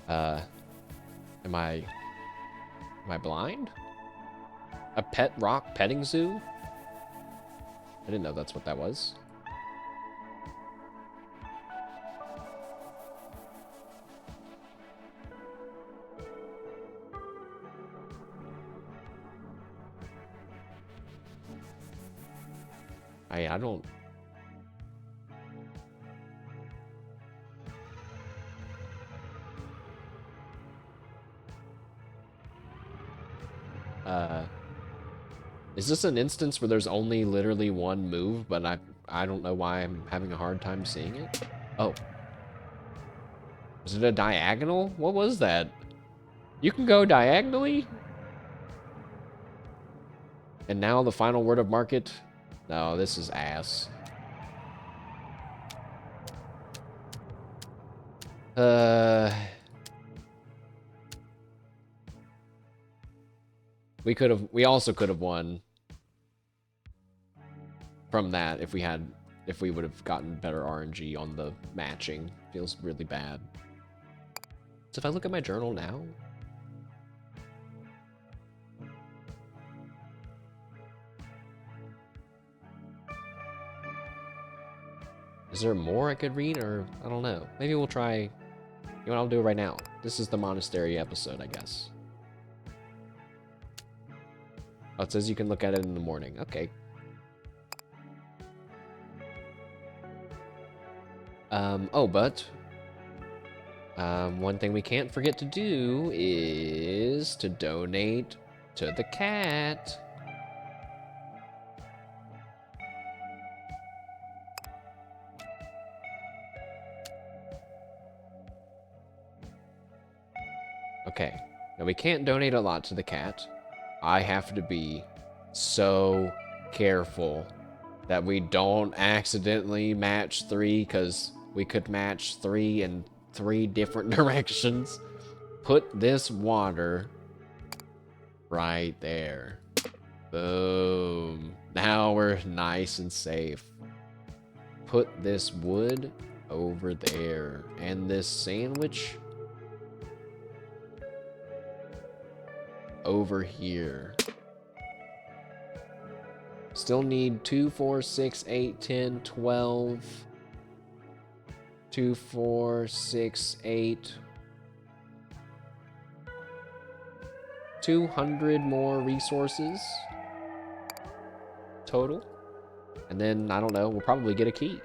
Am I blind? A pet rock petting zoo? I didn't know that's what that was. I don't... Is this an instance where there's only literally one move, but I don't know why I'm having a hard time seeing it? Oh. Was it a diagonal? What was that? You can go diagonally? And now the final word of market? No, this is ass. We also could have won from that if we would have gotten better RNG on the matching. Feels really bad. So if I look at my journal now, is there more I could read, or I don't know. Maybe we'll try. You know what, I'll do it right now. This is the Monastery episode, I guess. Oh, it says you can look at it in the morning. Okay. One thing we can't forget to do is to donate to the cat. Okay. Now we can't donate a lot to the cat. I have to be so careful that we don't accidentally match 3, because we could match 3 in 3 different directions. Put this water right there. Boom. Now we're nice and safe. Put this wood over there. And this sandwich over here. Still need 2, 4, 6, 8, 10, 12. 2, 4, 6, 8. 200 more resources total. And then, I don't know, we'll probably get a key.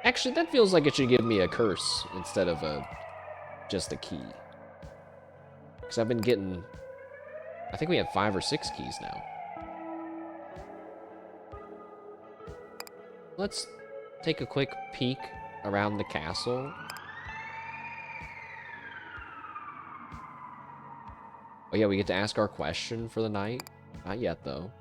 Actually, that feels like it should give me a curse instead of just a key. Because I've been getting... I think we have 5 or 6 keys now. Let's take a quick peek around the castle. Oh yeah, we get to ask our question for the night. Not yet, though.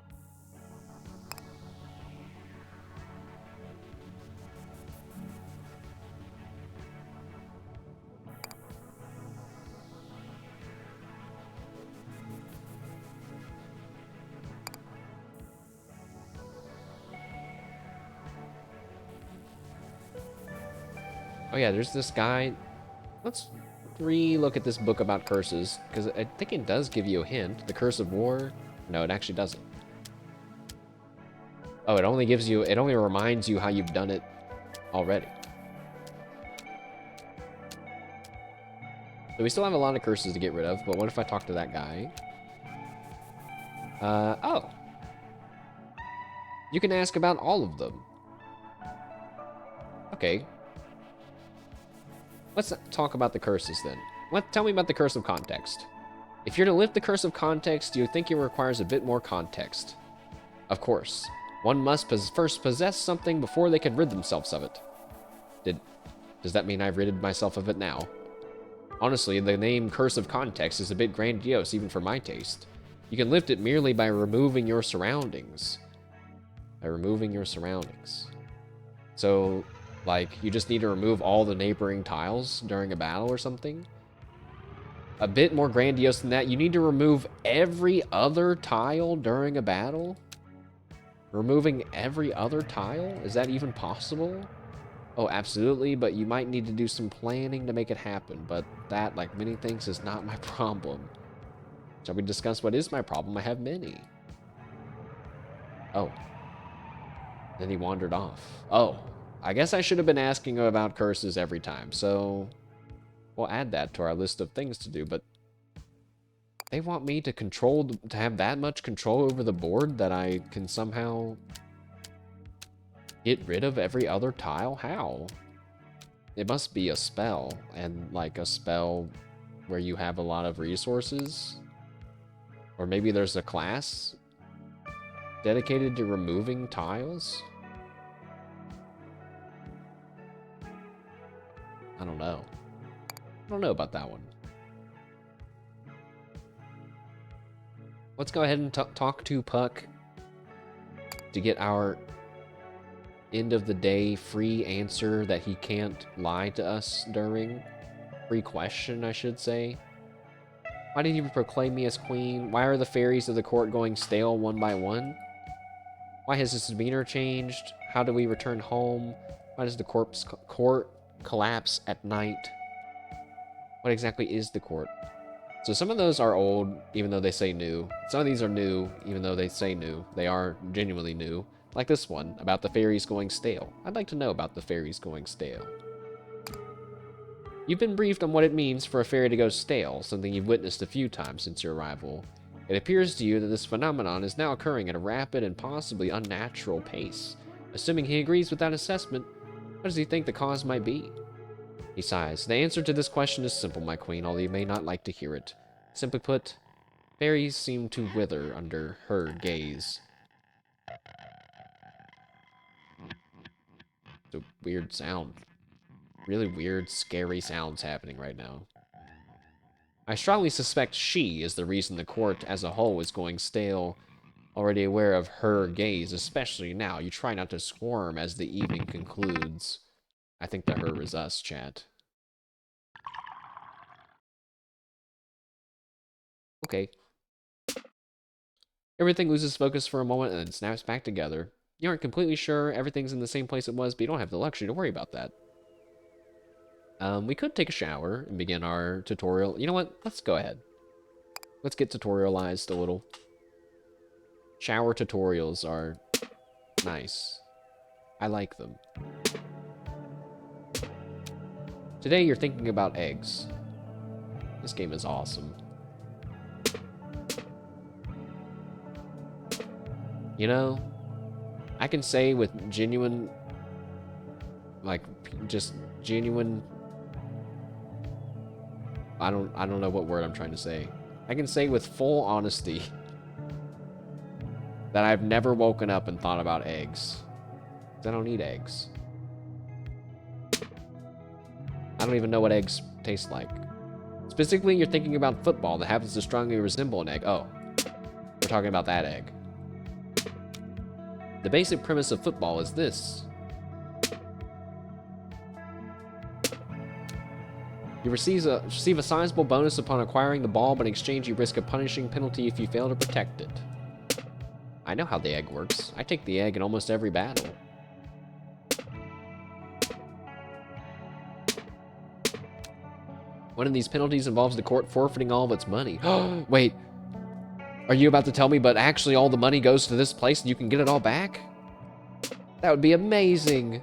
Oh yeah, there's this guy. Let's re-look at this book about curses, because I think it does give you a hint. The Curse of War? No, it actually doesn't. Oh, it only gives you, it only reminds you how you've done it already. So we still have a lot of curses to get rid of, but what if I talk to that guy? Oh. You can ask about all of them. Okay. Let's talk about the curses then. Tell me about the Curse of Context. If you're to lift the Curse of Context, you think it requires a bit more context. Of course. One must first possess something before they can rid themselves of it. Does that mean I've ridded myself of it now? Honestly, the name Curse of Context is a bit grandiose even for my taste. You can lift it merely by removing your surroundings. By removing your surroundings. So, like, you just need to remove all the neighboring tiles during a battle or something? A bit more grandiose than that, you need to remove every other tile during a battle? Removing every other tile? Is that even possible? Oh, absolutely, but you might need to do some planning to make it happen, but that, like many things, is not my problem. Shall we discuss what is my problem? I have many. Oh. Then he wandered off. Oh. I guess I should have been asking about curses every time, so we'll add that to our list of things to do, but they want me to to have that much control over the board that I can somehow get rid of every other tile? How? It must be a spell, and like a spell where you have a lot of resources. Or maybe there's a class dedicated to removing tiles? I don't know. I don't know about that one. Let's go ahead and talk to Puck to get our end of the day free answer that he can't lie to us during. Free question, I should say. Why did you proclaim me as queen? Why are the fairies of the court going stale one by one? Why has his demeanor changed? How do we return home? Why does the court collapse at night? What exactly is the court? So some of those are old, even though they say new. Some of these are new, even though they say new. They are genuinely new. Like this one, about the fairies going stale. I'd like to know about the fairies going stale. You've been briefed on what it means for a fairy to go stale, something you've witnessed a few times since your arrival. It appears to you that this phenomenon is now occurring at a rapid and possibly unnatural pace. Assuming he agrees with that assessment, what does he think the cause might be? He sighs. The answer to this question is simple, my queen, although you may not like to hear it. Simply put, fairies seem to wither under her gaze. It's a weird sound. Really weird, scary sounds happening right now. I strongly suspect she is the reason the court as a whole is going stale, already aware of her gaze, especially now. You try not to squirm as the evening concludes. I think the her is us, chat. Okay. Everything loses focus for a moment and then snaps back together. You aren't completely sure everything's in the same place it was, but you don't have the luxury to worry about that. We could take a shower and begin our tutorial. You know what? Let's go ahead. Let's get tutorialized a little. Shower tutorials are nice. I like them. Today you're thinking about eggs. This game is awesome. You know, I can say with genuine, like, just genuine, I don't know what word I'm trying to say. I can say with full honesty that I've never woken up and thought about eggs. 'Cause I don't eat eggs. I don't even know what eggs taste like. Specifically, you're thinking about football that happens to strongly resemble an egg. Oh, we're talking about that egg. The basic premise of football is this. You receive a sizable bonus upon acquiring the ball, but in exchange you risk a punishing penalty if you fail to protect it. I know how the egg works. I take the egg in almost every battle. One of these penalties involves the court forfeiting all of its money. Wait, are you about to tell me, but actually all the money goes to this place and you can get it all back? That would be amazing.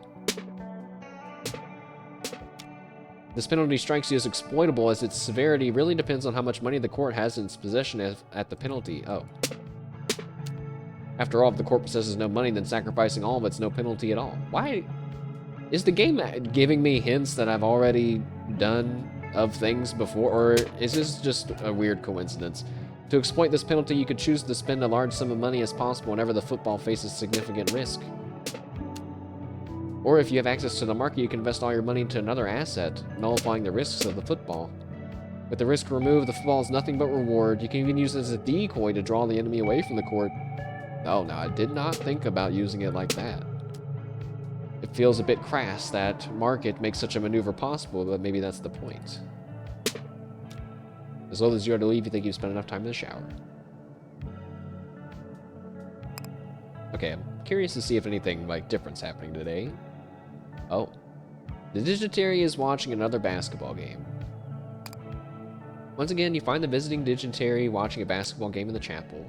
This penalty strikes you as exploitable, as its severity really depends on how much money the court has in its possession at the penalty. Oh. After all, if the court possesses no money, then sacrificing all of it's no penalty at all. Why? Is the game giving me hints that I've already done of things before, or is this just a weird coincidence? To exploit this penalty, you could choose to spend a large sum of money as possible whenever the football faces significant risk. Or if you have access to the market, you can invest all your money into another asset, nullifying the risks of the football. With the risk removed, the football is nothing but reward. You can even use it as a decoy to draw the enemy away from the court. Oh, no, I did not think about using it like that. It feels a bit crass that market makes such a maneuver possible, but maybe that's the point. As long as you are to leave, you think you've spent enough time in the shower. Okay, I'm curious to see if anything, like, different's happening today. Oh. The dignitary is watching another basketball game. Once again, you find the visiting dignitary watching a basketball game in the chapel.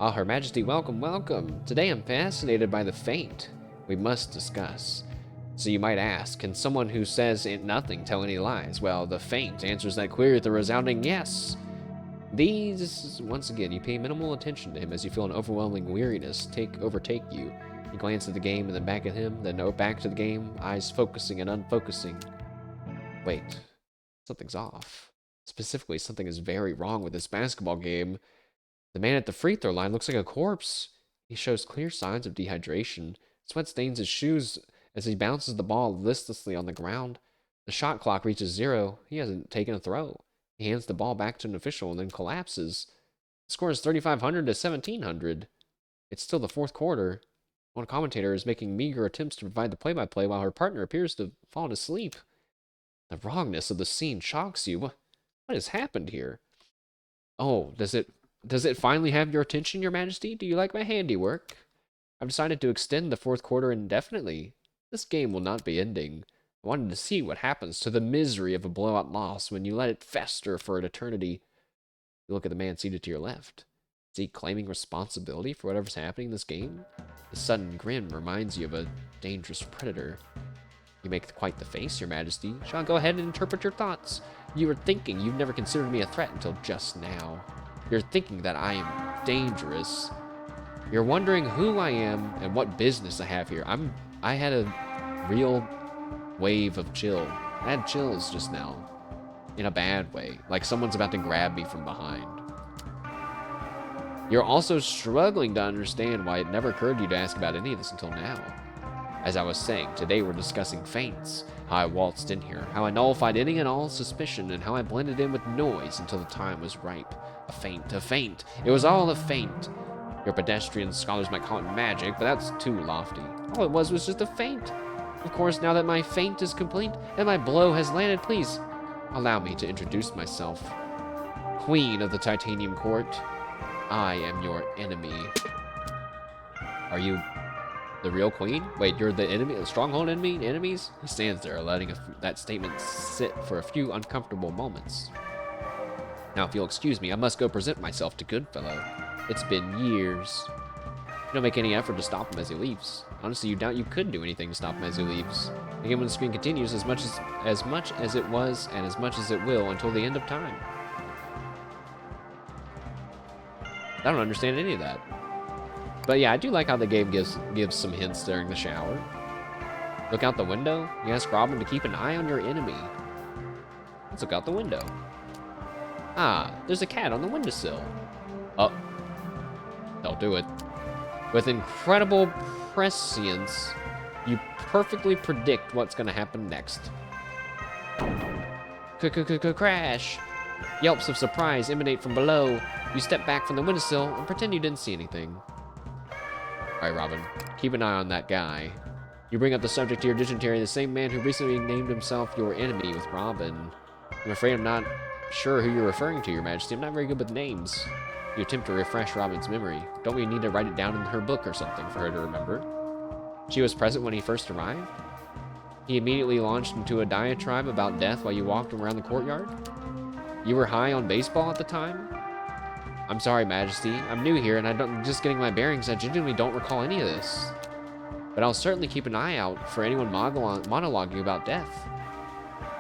Ah, Her Majesty, welcome, welcome. Today I'm fascinated by the faint. We must discuss. So you might ask, can someone who says nothing tell any lies? Well, the faint answers that query with a resounding yes. Once again, you pay minimal attention to him as you feel an overwhelming weariness overtake you. You glance at the game and then back at him, then back to the game, eyes focusing and unfocusing. Wait, something's off. Specifically, something is very wrong with this basketball game. The man at the free throw line looks like a corpse. He shows clear signs of dehydration. Sweat stains his shoes as he bounces the ball listlessly on the ground. The shot clock reaches 0. He hasn't taken a throw. He hands the ball back to an official and then collapses. The score is 3,500 to 1,700. It's still the fourth quarter. One commentator is making meager attempts to provide the play-by-play while her partner appears to have fallen asleep. The wrongness of the scene shocks you. What has happened here? Oh, does it finally have your attention, Your Majesty? Do you like my handiwork? I've decided to extend the fourth quarter indefinitely. This game will not be ending. I wanted to see what happens to the misery of a blowout loss when you let it fester for an eternity. You look at the man seated to your left. Is he claiming responsibility for whatever's happening in this game? His sudden grin reminds you of a dangerous predator. You make quite the face, Your Majesty. Shall I go ahead and interpret your thoughts? You were thinking you've never considered me a threat until just now. You're thinking that I am dangerous. You're wondering who I am and what business I have here. I had a real wave of chill. I had chills just now. In a bad way. Like someone's about to grab me from behind. You're also struggling to understand why it never occurred to you to ask about any of this until now. As I was saying, today we're discussing feints. How I waltzed in here, how I nullified any and all suspicion, and how I blended in with noise until the time was ripe. A feint, a feint. It was all a feint. Your pedestrian scholars might call it magic, but that's too lofty. All it was just a feint. Of course, now that my feint is complete and my blow has landed, please allow me to introduce myself. Queen of the Titanium Court, I am your enemy. Are you the real queen? Wait, you're the enemy, the stronghold enemy? Enemies? He stands there, letting that statement sit for a few uncomfortable moments. Now, if you'll excuse me, I must go present myself to Goodfellow. It's been years. You don't make any effort to stop him as he leaves. Honestly, you doubt you could do anything to stop him as he leaves. Again, when the screen continues, as much as it was, and as much as it will, until the end of time. I don't understand any of that. But yeah, I do like how the game gives some hints during the shower. Look out the window. You ask Robin to keep an eye on your enemy. Let's look out the window. Ah, there's a cat on the windowsill. Oh, don't do it. With incredible prescience, you perfectly predict what's going to happen next. Crash! Yelps of surprise emanate from below. You step back from the windowsill and pretend you didn't see anything. Alright, Robin, keep an eye on that guy. You bring up the subject to your dysentery, the same man who recently named himself your enemy with Robin. I'm afraid I'm not sure who you're referring to, Your Majesty. I'm not very good with names. You attempt to refresh Robin's memory. Don't we need to write it down in her book or something for her to remember? She was present when he first arrived? He immediately launched into a diatribe about death while you walked around the courtyard? You were high on baseball at the time? I'm sorry, Majesty. I'm new here, and I'm just getting my bearings. I genuinely don't recall any of this. But I'll certainly keep an eye out for anyone monologuing about death.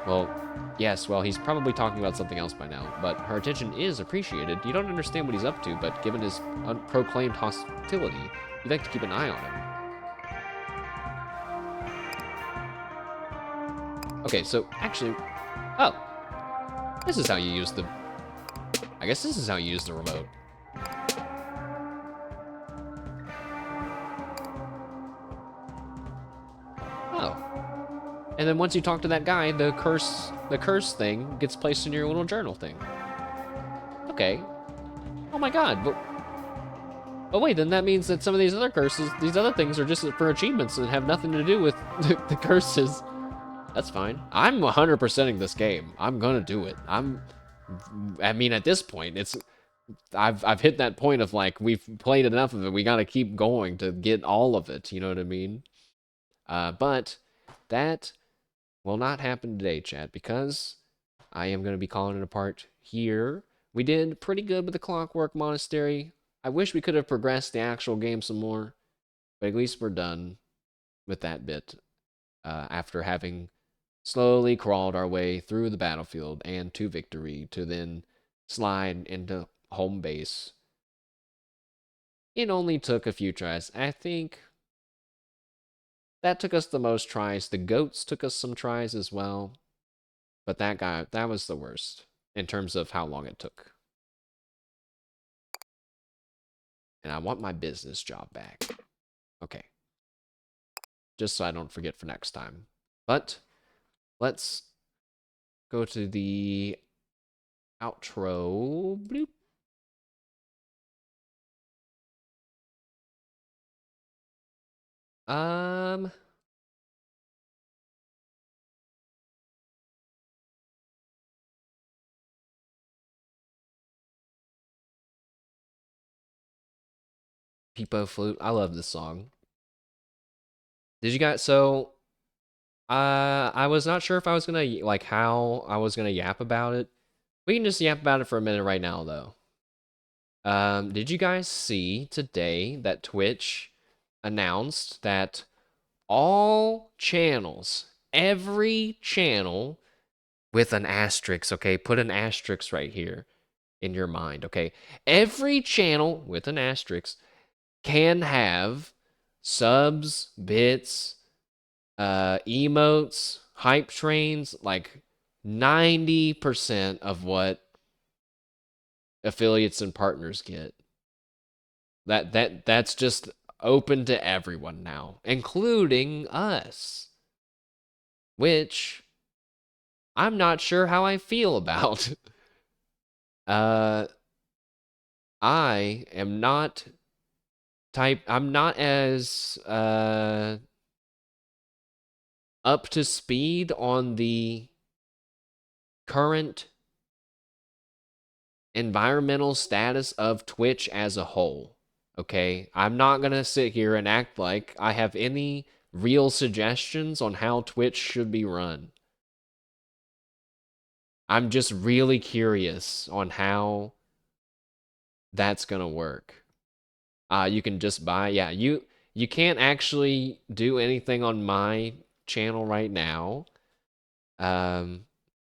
Well, yes, well, he's probably talking about something else by now, but her attention is appreciated. You don't understand what he's up to, but given his unproclaimed hostility, you'd like to keep an eye on him. Okay, so actually, oh, this is how you use the, I guess this is how you use the remote. Oh. And then once you talk to that guy, the curse thing gets placed in your little journal thing. Okay. Oh my god, but oh wait, then that means that some of these other curses, these other things are just for achievements and have nothing to do with the curses. That's fine. I'm 100%ing this game. I'm gonna do it. I mean, at this point, I've hit that point of like, we've played enough of it. We gotta keep going to get all of it. You know what I mean? But that will not happen today, chat, because I am gonna be calling it apart here. We did pretty good with the Clockwork Monastery. I wish we could have progressed the actual game some more, but at least we're done with that bit after having slowly crawled our way through the battlefield and to victory to then slide into home base. It only took a few tries. I think that took us the most tries. The goats took us some tries as well, but that was the worst in terms of how long it took. And I want my business job back. Okay. Just so I don't forget for next time. But let's go to the outro. Bloop. Peepo Flute. I love this song. Did you guys, so I was not sure if I was gonna like how I was gonna yap about it. We can just yap about it for a minute right now though. Did you guys see today that Twitch announced that all channels, every channel with an asterisk, okay? Put an asterisk right here in your mind, okay? Every channel with an asterisk can have subs, bits, emotes, hype trains, like 90% of what affiliates and partners get. That's just open to everyone now, including us, which I'm not sure how I feel about. uh, I am not I'm not as up to speed on the current environmental status of Twitch as a whole. Okay, I'm not gonna sit here and act like I have any real suggestions on how Twitch should be run. I'm just really curious on how that's gonna work. You can just buy, yeah, you can't actually do anything on my channel right now. Um,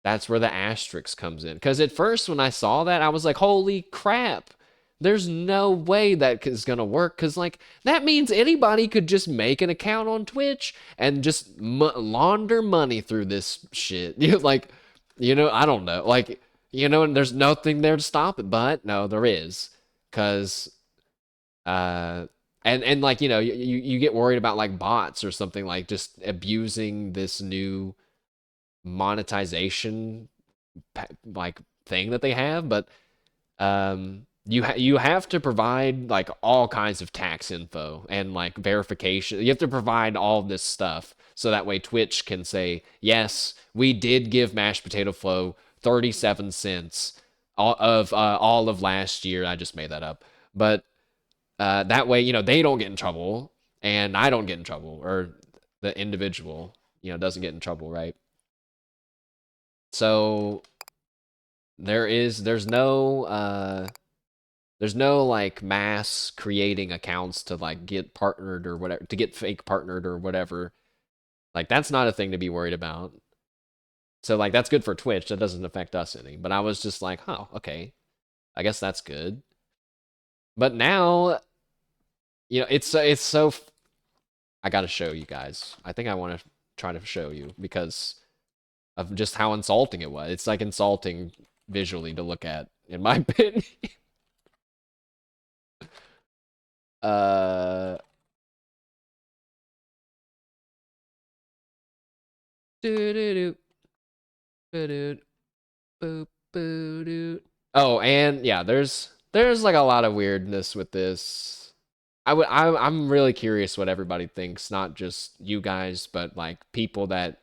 that's where the asterisk comes in. Because at first, when I saw that, I was like, holy crap. There's no way that is going to work. Because, like, that means anybody could just make an account on Twitch and just launder money through this shit. Like, I don't know. Like, and there's nothing there to stop it. But, no, there is. Because, and like, you get worried about, like, bots or something, like, just abusing this new monetization like thing that they have, but you have to provide like all kinds of tax info and like verification. You have to provide all this stuff so that way Twitch can say, yes, we did give Mashed Potato Flow 37 cents all of last year. I just made that up, but that way they don't get in trouble and I don't get in trouble, or the individual doesn't get in trouble, right? So there's no like mass creating accounts to like get partnered or whatever, to get fake partnered or whatever. Like that's not a thing to be worried about. So like that's good for Twitch. That doesn't affect us any. But I was just like, oh, okay. I guess that's good. But now, it's so I got to show you guys. I think I want to try to show you because of just how insulting it was. It's like insulting visually to look at, in my opinion. uh do do do do boop boo doo. Oh, and yeah, there's like a lot of weirdness with this. I'm really curious what everybody thinks, not just you guys, but like people that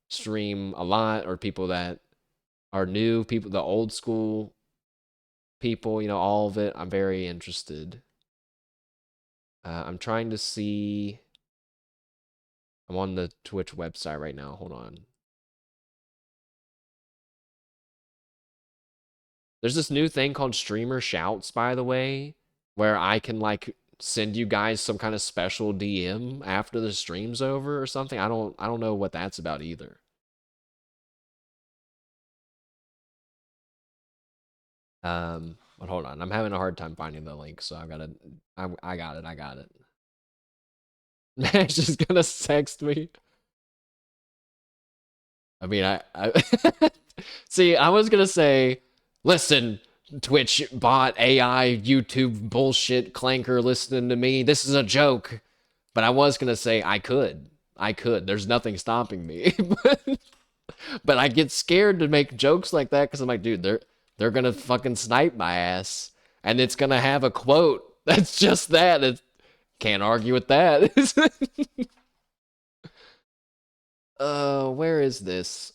stream a lot or people that are new, people, the old school people, all of it. I'm very interested. I'm trying to see. I'm on the Twitch website right now. Hold on. There's this new thing called Streamer Shouts, by the way, where I can like send you guys some kind of special DM after the stream's over or something. I don't know what that's about either. But hold on. I'm having a hard time finding the link, so I got it. I got it. Nash just gonna text me. I mean, I see, I was gonna say, listen, Twitch bot AI YouTube bullshit clanker listening to me. This is a joke. But I was gonna say I could. I could. There's nothing stopping me. but I get scared to make jokes like that because I'm like, dude, they're gonna fucking snipe my ass. And it's gonna have a quote. That's just that. It can't argue with that. Where is this?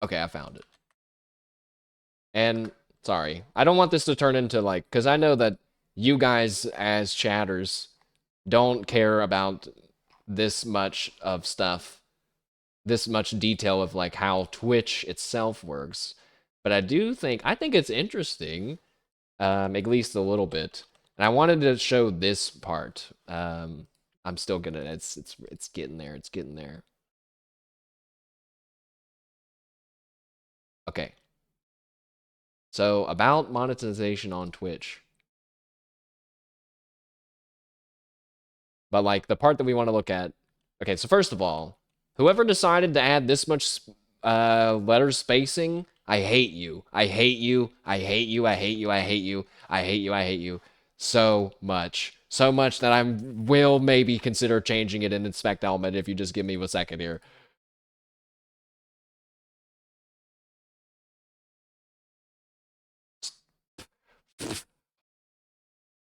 Okay, I found it. And sorry, I don't want this to turn into like, because I know that you guys as chatters don't care about this much of stuff, this much detail of like how Twitch itself works. But I think it's interesting, at least a little bit. And I wanted to show this part. I'm still gonna, it's getting there, it's getting there. Okay. So about monetization on Twitch. But like the part that we want to look at. Okay, so first of all, whoever decided to add this much letter spacing, I hate you. I hate you. I hate you. I hate you. I hate you. I hate you. I hate you so much. So much that I will maybe consider changing it in inspect element if you just give me a second here.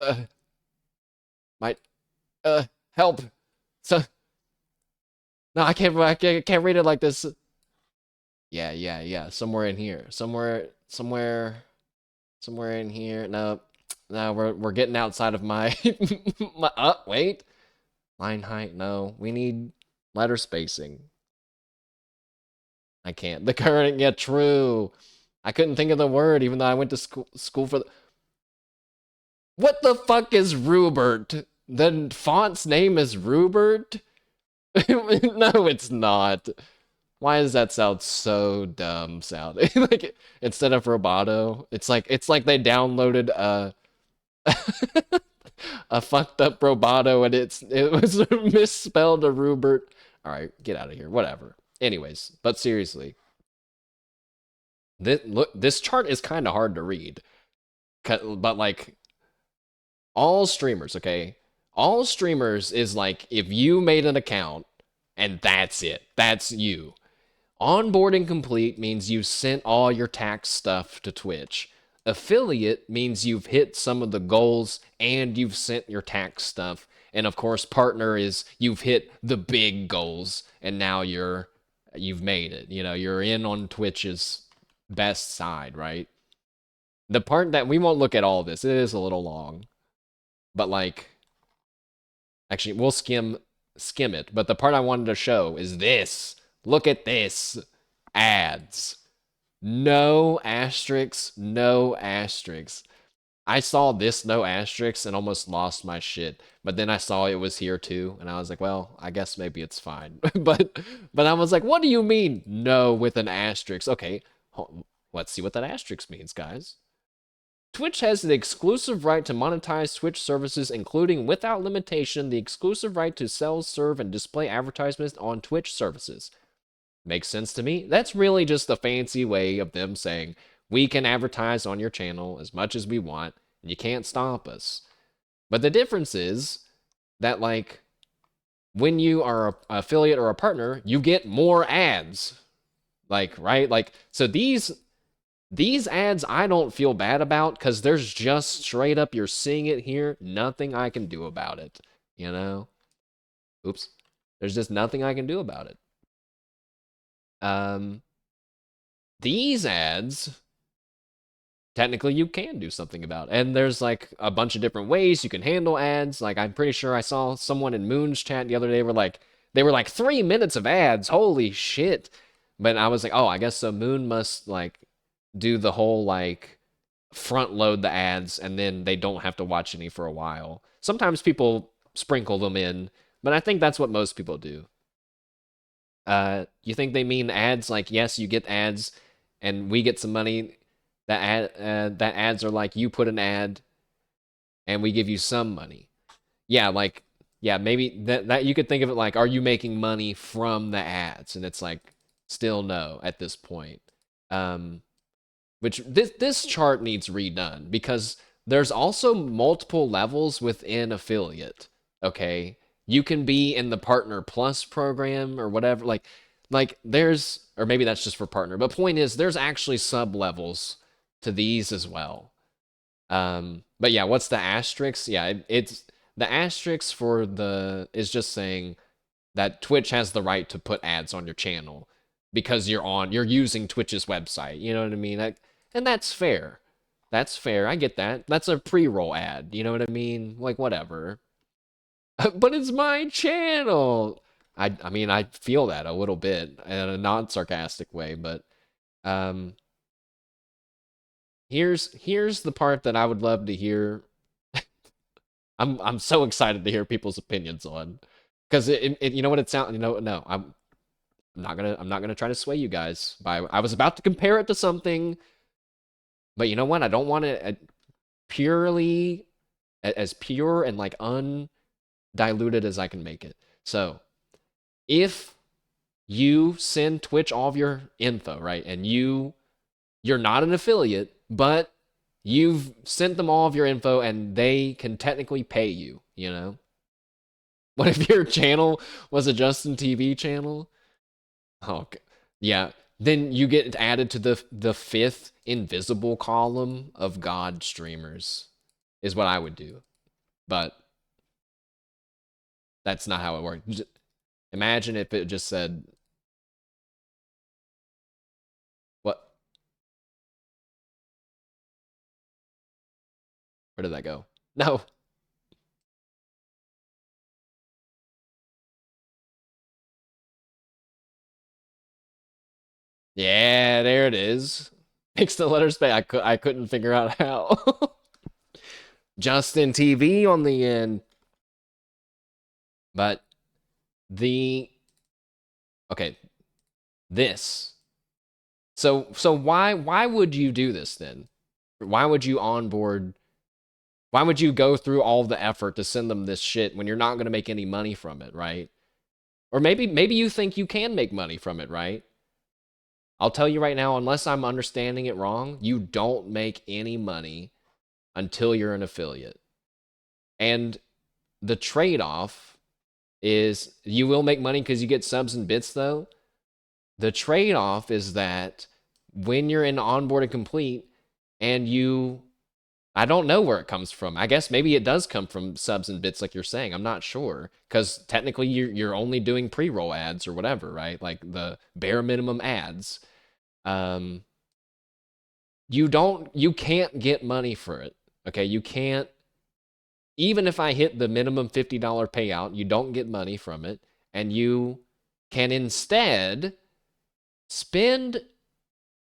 Uh, my uh help. So no, I can't read it like this. Yeah, yeah, yeah. Somewhere in here. Somewhere in here. No. No, we're getting outside of my my wait. Line height, no. We need letter spacing. I can't. The current, yeah, true. I couldn't think of the word, even though I went to school for the... What the fuck is Rupert? The font's name is Rupert? No, it's not. Why does that sound so dumb sounding? Like instead of Roboto, it's like they downloaded a fucked up Roboto and it was misspelled a Rupert. All right, get out of here. Whatever. Anyways, but seriously, this chart is kind of hard to read, but like all streamers, okay? All streamers is like if you made an account and that's it. That's you. Onboarding complete means you sent all your tax stuff to Twitch. Affiliate means you've hit some of the goals and you've sent your tax stuff. And of course, partner is you've hit the big goals and now you've made it. You know, you're in on Twitch's best side, right? The part that we won't look at all this, it is a little long. But like actually we'll skim it, but the part I wanted to show is this. Look at this. Ads. No asterisks, no asterisks. I saw this no asterisks and almost lost my shit. But then I saw it was here too, and I was like, well, I guess maybe it's fine. but I was like, what do you mean no with an asterisk? Okay, let's see what that asterisk means, guys. Twitch has the exclusive right to monetize Twitch services, including without limitation the exclusive right to sell, serve, and display advertisements on Twitch services. Makes sense to me. That's really just a fancy way of them saying, we can advertise on your channel as much as we want, and you can't stop us. But the difference is that, like, when you are an affiliate or a partner, you get more ads. Like, right? Like, so these ads I don't feel bad about because there's just straight up, you're seeing it here, nothing I can do about it, you know? Oops. There's just nothing I can do about it. These ads, technically you can do something about. And there's like a bunch of different ways you can handle ads. Like I'm pretty sure I saw someone in Moon's chat the other day they were like 3 minutes of ads. Holy shit. But I was like, oh, I guess so Moon must like do the whole like front load the ads and then they don't have to watch any for a while. Sometimes people sprinkle them in, but I think that's what most people do. You think they mean ads like yes, you get ads and we get some money. That ads are like you put an ad and we give you some money. Yeah, like yeah, maybe that you could think of it like are you making money from the ads? And it's like still no at this point. Which this chart needs redone because there's also multiple levels within affiliate. Okay, you can be in the Partner Plus program or whatever. Like there's or maybe that's just for partner. But point is, there's actually sub levels to these as well. But yeah, what's the asterisk? Yeah, it's the asterisk for the is just saying that Twitch has the right to put ads on your channel because you're using Twitch's website. You know what I mean? And that's fair. That's fair. I get that. That's a pre-roll ad. You know what I mean? Like whatever. But it's my channel. I mean I feel that a little bit in a non-sarcastic way, but um here's the part that I would love to hear. I'm so excited to hear people's opinions on because you know what it sounds, you know, no, I'm not gonna try to sway you guys by I was about to compare it to something, but you know what, I don't want it purely as pure and like undiluted as I can make it. So if you send Twitch all of your info, right, and you you're not an affiliate, but you've sent them all of your info and they can technically pay you, you know? What if your channel was a Justin TV channel? Oh, okay. Yeah. Then you get added to the fifth invisible column of God streamers, is what I would do. But that's not how it works. Imagine if it just said, what? Where did that go? No. Yeah, there it is. Makes the letters pay. I couldn't figure out how. Justin TV on the end. But the okay, this. So why would you do this then? Why would you onboard? Why would you go through all the effort to send them this shit when you're not going to make any money from it, right? Or maybe you think you can make money from it, right? I'll tell you right now, unless I'm understanding it wrong, you don't make any money until you're an affiliate. And the trade-off is you will make money because you get subs and bits though. The trade-off is that when you're in onboard and complete and you I don't know where it comes from. I guess maybe it does come from subs and bits like you're saying. I'm not sure cuz technically you're only doing pre-roll ads or whatever, right? Like the bare minimum ads. Um you can't get money for it. Okay? You can't even if I hit the minimum $50 payout, you don't get money from it and you can instead spend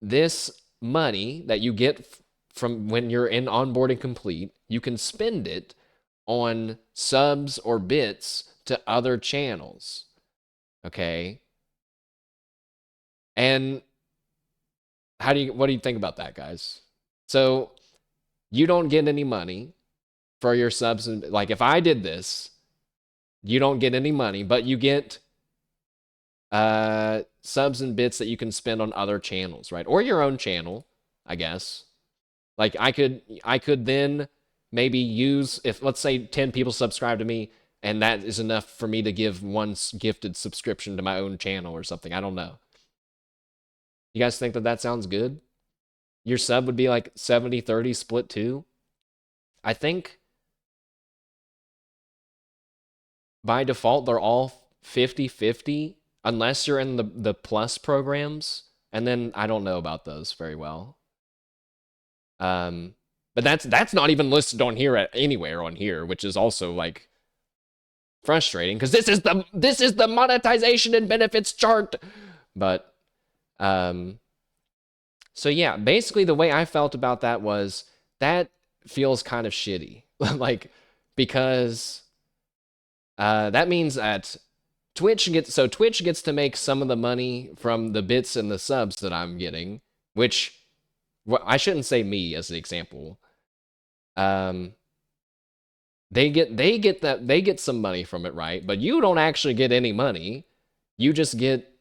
this money that you get from when you're in onboarding complete, you can spend it on subs or bits to other channels. Okay? And what do you think about that, guys? So, you don't get any money for your subs and like if I did this, you don't get any money, but you get subs and bits that you can spend on other channels, right? Or your own channel, I guess. Like I could then maybe use if let's say 10 people subscribe to me and that is enough for me to give one gifted subscription to my own channel or something. I don't know. You guys think that that sounds good? Your sub would be like 70-30 split too? I think by default they're all 50-50 unless you're in the plus programs and then I don't know about those very well. But that's not even listed on here anywhere on here, which is also like frustrating because this is the monetization and benefits chart. But so yeah, basically the way I felt about that was that feels kind of shitty. Like because that means that Twitch gets to make some of the money from the bits and the subs that I'm getting, which well, I shouldn't say me as an example. Um, they get some money from it, right? But you don't actually get any money. You just get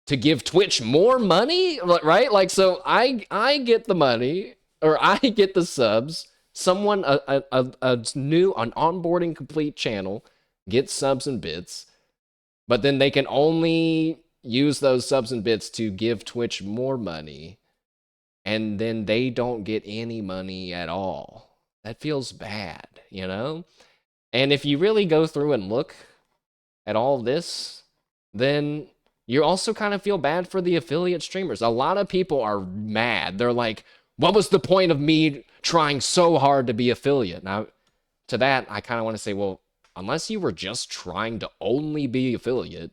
to give Twitch more money, right? Like so, I get the money or I get the subs. Someone a new an onboarding complete channel gets subs and bits, but then they can only use those subs and bits to give Twitch more money and then they don't get any money at all. That feels bad, you know? And if you really go through and look at all this, then you also kind of feel bad for the affiliate streamers. A lot of people are mad. They're like, what was the point of me trying so hard to be affiliate? Now, to that, I kind of want to say, well, unless you were just trying to only be affiliate,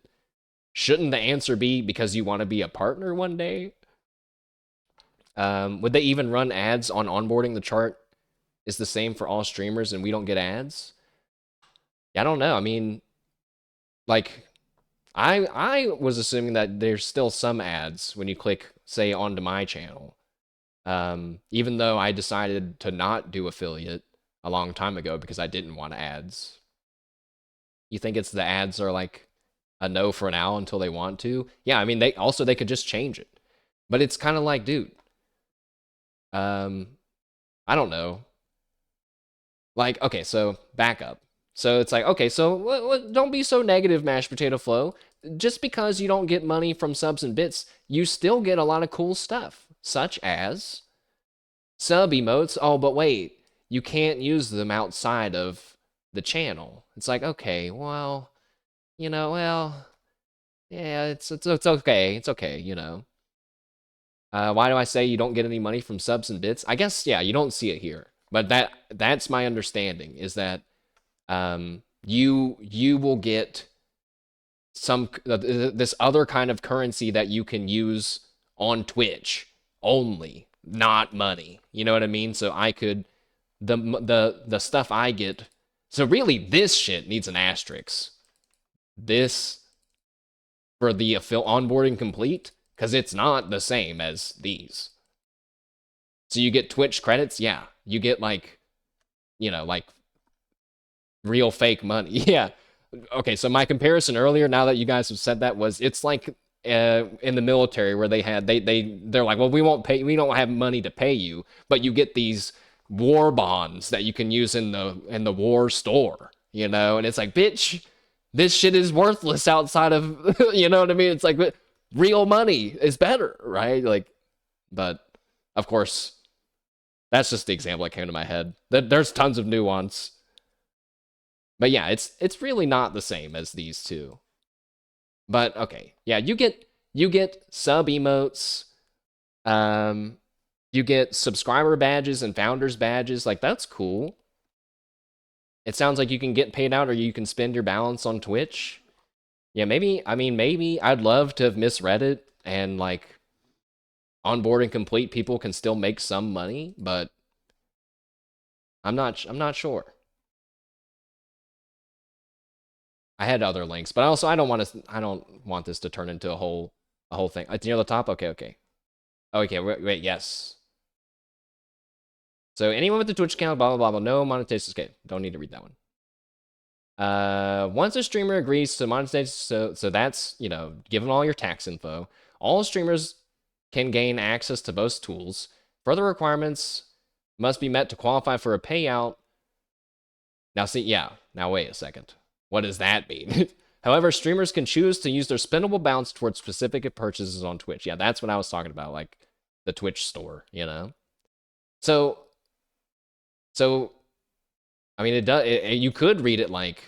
shouldn't the answer be because you want to be a partner one day? Would they even run ads on onboarding? The chart is the same for all streamers and we don't get ads? Yeah, I don't know. I mean, like, I was assuming that there's still some ads when you click, say, onto my channel. Even though I decided to not do affiliate a long time ago because I didn't want ads. You think it's the ads are like a no for now until they want to? Yeah, I mean, they could just change it. But it's kind of like, dude, Um, I don't know. Like, okay, so back up. So it's like, okay, so don't be so negative, mashed potato flow. Just because you don't get money from subs and bits, you still get a lot of cool stuff, such as sub emotes. Oh, but wait, you can't use them outside of the channel. It's like, okay, well, well, yeah, it's okay, it's okay, Why do I say you don't get any money from subs and bits? I guess yeah, you don't see it here, but that's my understanding is that you will get some this other kind of currency that you can use on Twitch only, not money. You know what I mean? So I could the stuff I get. So really, this shit needs an asterisk. This for the onboarding complete because it's not the same as these. So you get Twitch credits, yeah. You get like, like real fake money. Yeah. Okay, so my comparison earlier, now that you guys have said that, was it's like in the military where they're like, well, we don't have money to pay you, but you get these war bonds that you can use in the war store, and it's like, bitch, this shit is worthless outside of, you know what I mean? It's like real money is better, right? Like, but of course, that's just the example that came to my head. There's tons of nuance. But yeah, it's really not the same as these two. But okay, yeah, you get sub emotes, um, you get subscriber badges and founders badges. Like that's cool. It sounds like you can get paid out or you can spend your balance on Twitch. Yeah, maybe. I mean, maybe I'd love to have misread it and like onboarding complete people can still make some money, but I'm not sure. I had other links, but also I don't want this to turn into a whole thing. It's near the top. Okay, okay. Okay, wait, yes. So anyone with a Twitch account, blah blah blah blah. No monetization. Okay, don't need to read that one. Once a streamer agrees to monetize, so that's given all your tax info. All streamers can gain access to both tools. Further requirements must be met to qualify for a payout. Now see, yeah. Now wait a second. What does that mean? However, streamers can choose to use their spendable balance towards specific purchases on Twitch. Yeah, that's what I was talking about, like the Twitch store. So, so I mean, it does. You could read it like,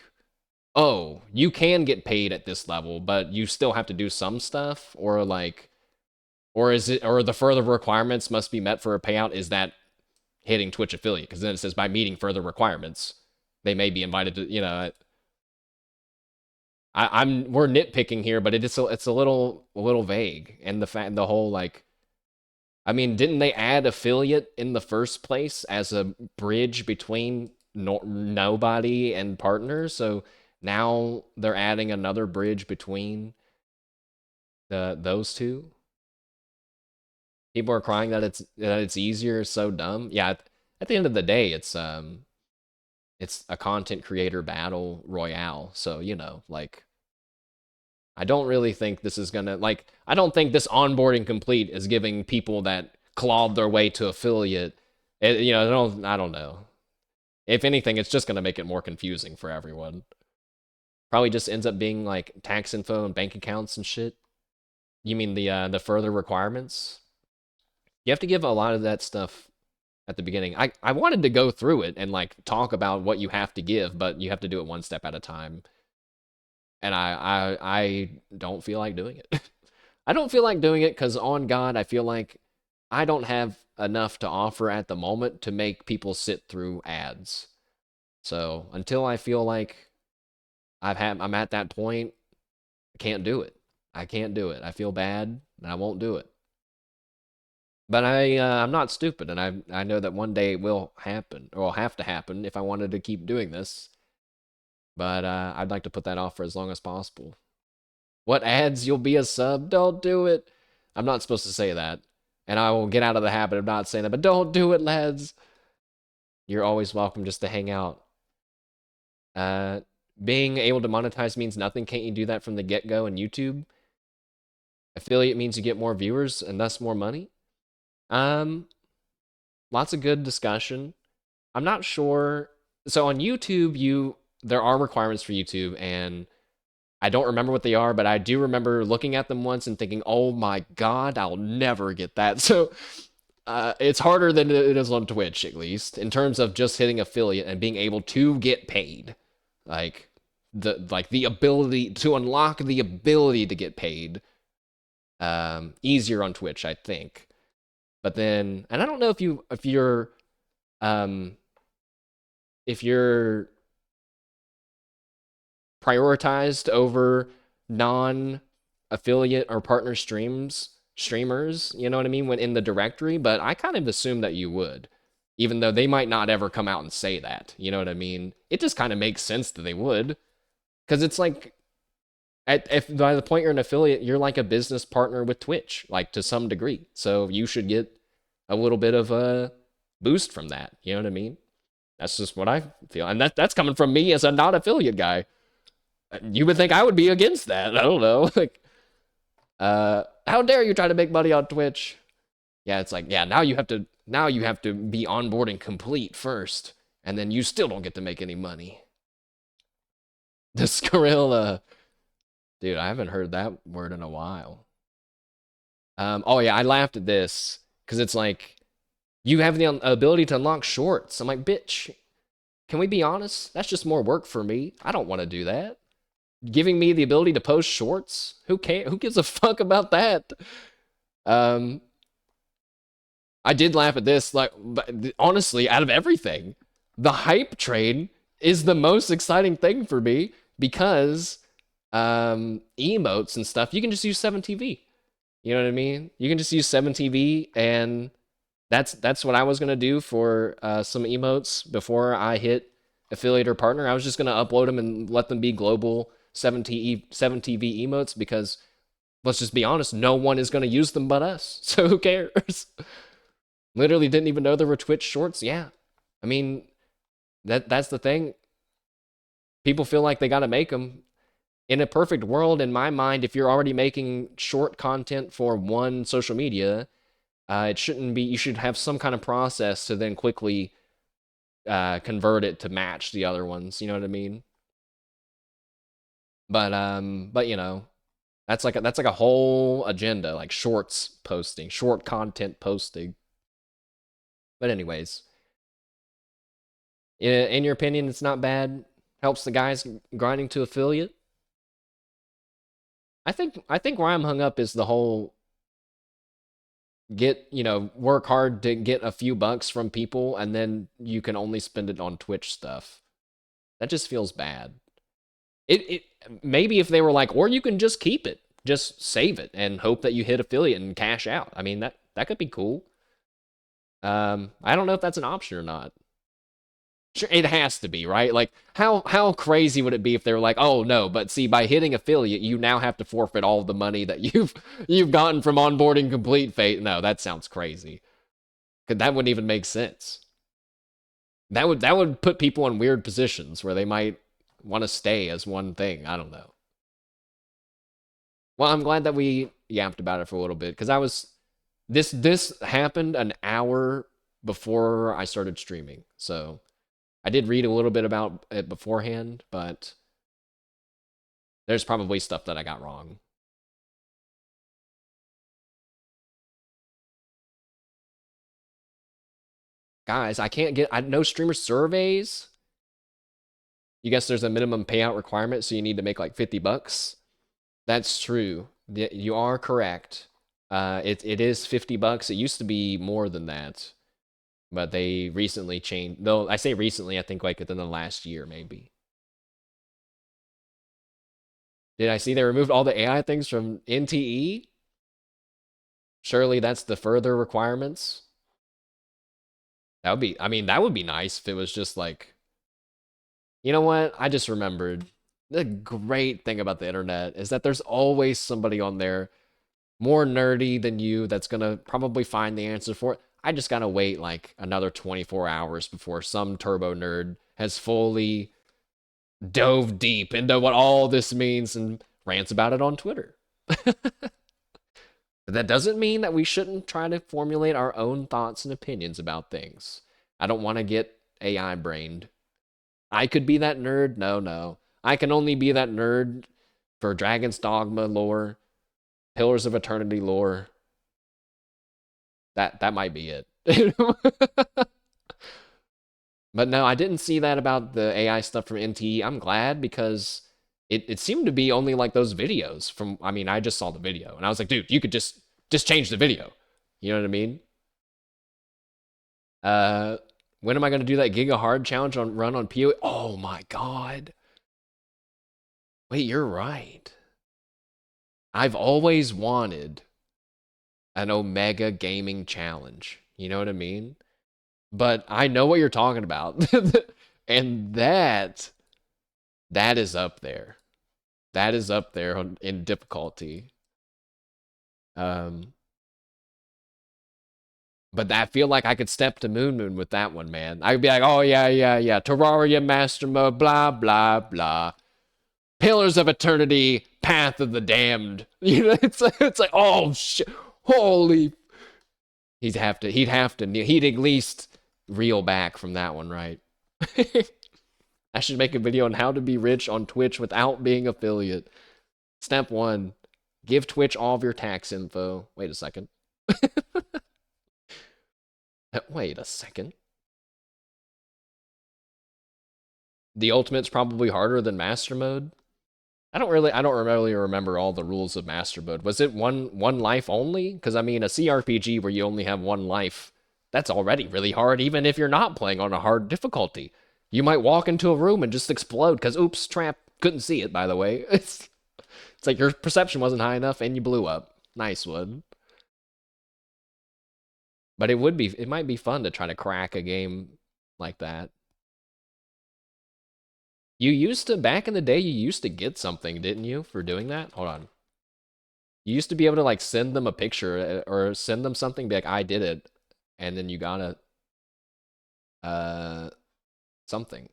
oh, you can get paid at this level, but you still have to do some stuff, or like, or is it, or the further requirements must be met for a payout? Is that hitting Twitch affiliate? Because then it says by meeting further requirements, they may be invited to. We're nitpicking here, but it's a little vague, and the whole like, I mean, didn't they add affiliate in the first place as a bridge between nobody and partners? So now they're adding another bridge between those two. People are crying that it's easier, so dumb. Yeah, at the end of the day, it's a content creator battle royale. So like I don't really think this is gonna like. I don't think this onboarding complete is giving people that clawed their way to affiliate. I don't know. If anything, it's just gonna make it more confusing for everyone. Probably just ends up being like tax info and bank accounts and shit. You mean the further requirements? You have to give a lot of that stuff at the beginning. I wanted to go through it and like talk about what you have to give, but you have to do it one step at a time. And I don't feel like doing it. I don't feel like doing it because on God, I feel like I don't have enough to offer at the moment to make people sit through ads. So until I feel like I'm at that point, I can't do it. I can't do it. I feel bad and I won't do it. But I'm not stupid, and I know that one day it will happen, or will have to happen if I wanted to keep doing this. But I'd like to put that off for as long as possible. What ads? You'll be a sub? Don't do it. I'm not supposed to say that. And I will get out of the habit of not saying that, but don't do it, lads. You're always welcome just to hang out. Uh, Being able to monetize means nothing. Can't you do that from the get-go in YouTube? Affiliate means you get more viewers and thus more money. Um, lots of good discussion. I'm not sure. So on YouTube, there are requirements for YouTube, and I don't remember what they are, but I do remember looking at them once and thinking, "Oh my God, I'll never get that." So it's harder than it is on Twitch, at least in terms of just hitting affiliate and being able to get paid. Like the ability to unlock the ability to get paid. Easier on Twitch, I think. But then, and I don't know um if you're prioritized over non affiliate or partner streamers, you know what I mean, when in the directory, but I kind of assume that you would, even though they might not ever come out and say that, you know what I mean? It just kind of makes sense that they would, because it's like, if by the point you're an affiliate, you're like a business partner with Twitch, like to some degree. So you should get a little bit of a boost from that, you know what I mean? That's just what I feel. And that's coming from me as a non affiliate guy. You would think I would be against that. I don't know. Like, how dare you try to make money on Twitch? Yeah, it's like, yeah, now you have to be onboarding complete first, and then you still don't get to make any money. The Skrilla, dude, I haven't heard that word in a while. Oh yeah, I laughed at this because it's like you have the ability to unlock shorts. I'm like, bitch, can we be honest? That's just more work for me. I don't want to do that. Giving me the ability to post shorts? Who cares? Who gives a fuck about that? Um, I did laugh at this. Like, honestly, out of everything, the hype train is the most exciting thing for me because emotes and stuff. You can just use 7TV. You know what I mean? You can just use 7TV, and that's what I was gonna do for some emotes before I hit affiliate or partner. I was just gonna upload them and let them be global 7TV emotes because let's just be honest, no one is gonna use them but us. So who cares? Literally didn't even know there were Twitch shorts. Yeah, I mean that's the thing. People feel like they gotta make them. In a perfect world, in my mind, if you're already making short content for one social media, it shouldn't be. You should have some kind of process to then quickly convert it to match the other ones. You know what I mean? But that's like a whole agenda, like shorts posting, short content posting. But anyways, in your opinion, it's not bad. Helps the guys grinding to affiliate. I think where I'm hung up is the whole work hard to get a few bucks from people and then you can only spend it on Twitch stuff. That just feels bad. It maybe if they were like, or you can just keep it, just save it and hope that you hit affiliate and cash out. I mean that could be cool. I don't know if that's an option or not. Sure, it has to be, right? Like, how crazy would it be if they were like, oh no, but see, by hitting affiliate, you now have to forfeit all the money that you've gotten from onboarding complete fate. No, that sounds crazy. Cause that wouldn't even make sense. That would put people in weird positions where they might want to stay as one thing. I don't know. Well, I'm glad that we yapped about it for a little bit because I was this happened an hour before I started streaming, so I did read a little bit about it beforehand, but there's probably stuff that I got wrong. Guys, I can't get no streamer surveys. You guess there's a minimum payout requirement, so you need to make like 50 bucks. That's true. You are correct. It is 50 bucks. It used to be more than that, but they recently changed. Though I say recently, I think like within the last year maybe. Did I see they removed all the AI things from NTE? Surely that's the further requirements. I mean, that would be nice if it was just like, you know what? I just remembered. The great thing about the internet is that there's always somebody on there more nerdy than you that's gonna probably find the answer for it. I just gotta wait like another 24 hours before some turbo nerd has fully dove deep into what all this means and rants about it on Twitter. But that doesn't mean that we shouldn't try to formulate our own thoughts and opinions about things. I don't want to get AI brained. I could be that nerd. No, no. I can only be that nerd for Dragon's Dogma lore, Pillars of Eternity lore. That might be it. But no, I didn't see that about the AI stuff from NTE. I'm glad because it seemed to be only like those videos from I mean, I just saw the video and I was like, dude, you could just change the video. You know what I mean? Uh when am I gonna do that Giga Hard challenge on run on PoE? Oh my god. Wait, you're right. I've always wanted an Omega gaming challenge. You know what I mean? But I know what you're talking about. And that is up there. That is up there in difficulty. Um, but I feel like I could step to Moon Moon with that one, man. I'd be like, oh yeah, yeah, yeah, Terraria Master Mode, blah blah blah. Pillars of Eternity, Path of the Damned. You know, it's like, oh shit, holy. He'd at least reel back from that one, right? I should make a video on how to be rich on Twitch without being affiliate. Step one, give Twitch all of your tax info. Wait a second. Wait a second. The ultimate's probably harder than master mode. I don't really remember all the rules of master mode. Was it one life only? Because I mean, a CRPG where you only have one life, that's already really hard, even if you're not playing on a hard difficulty. You might walk into a room and just explode because oops, trap. Couldn't see it, by the way. It's like your perception wasn't high enough and you blew up. Nice one. But it might be fun to try to crack a game like that. You used to, back in the day, you used to get something, didn't you, for doing that? Hold on. You used to be able to like send them a picture or send them something, be like, I did it. And then you got uh, something.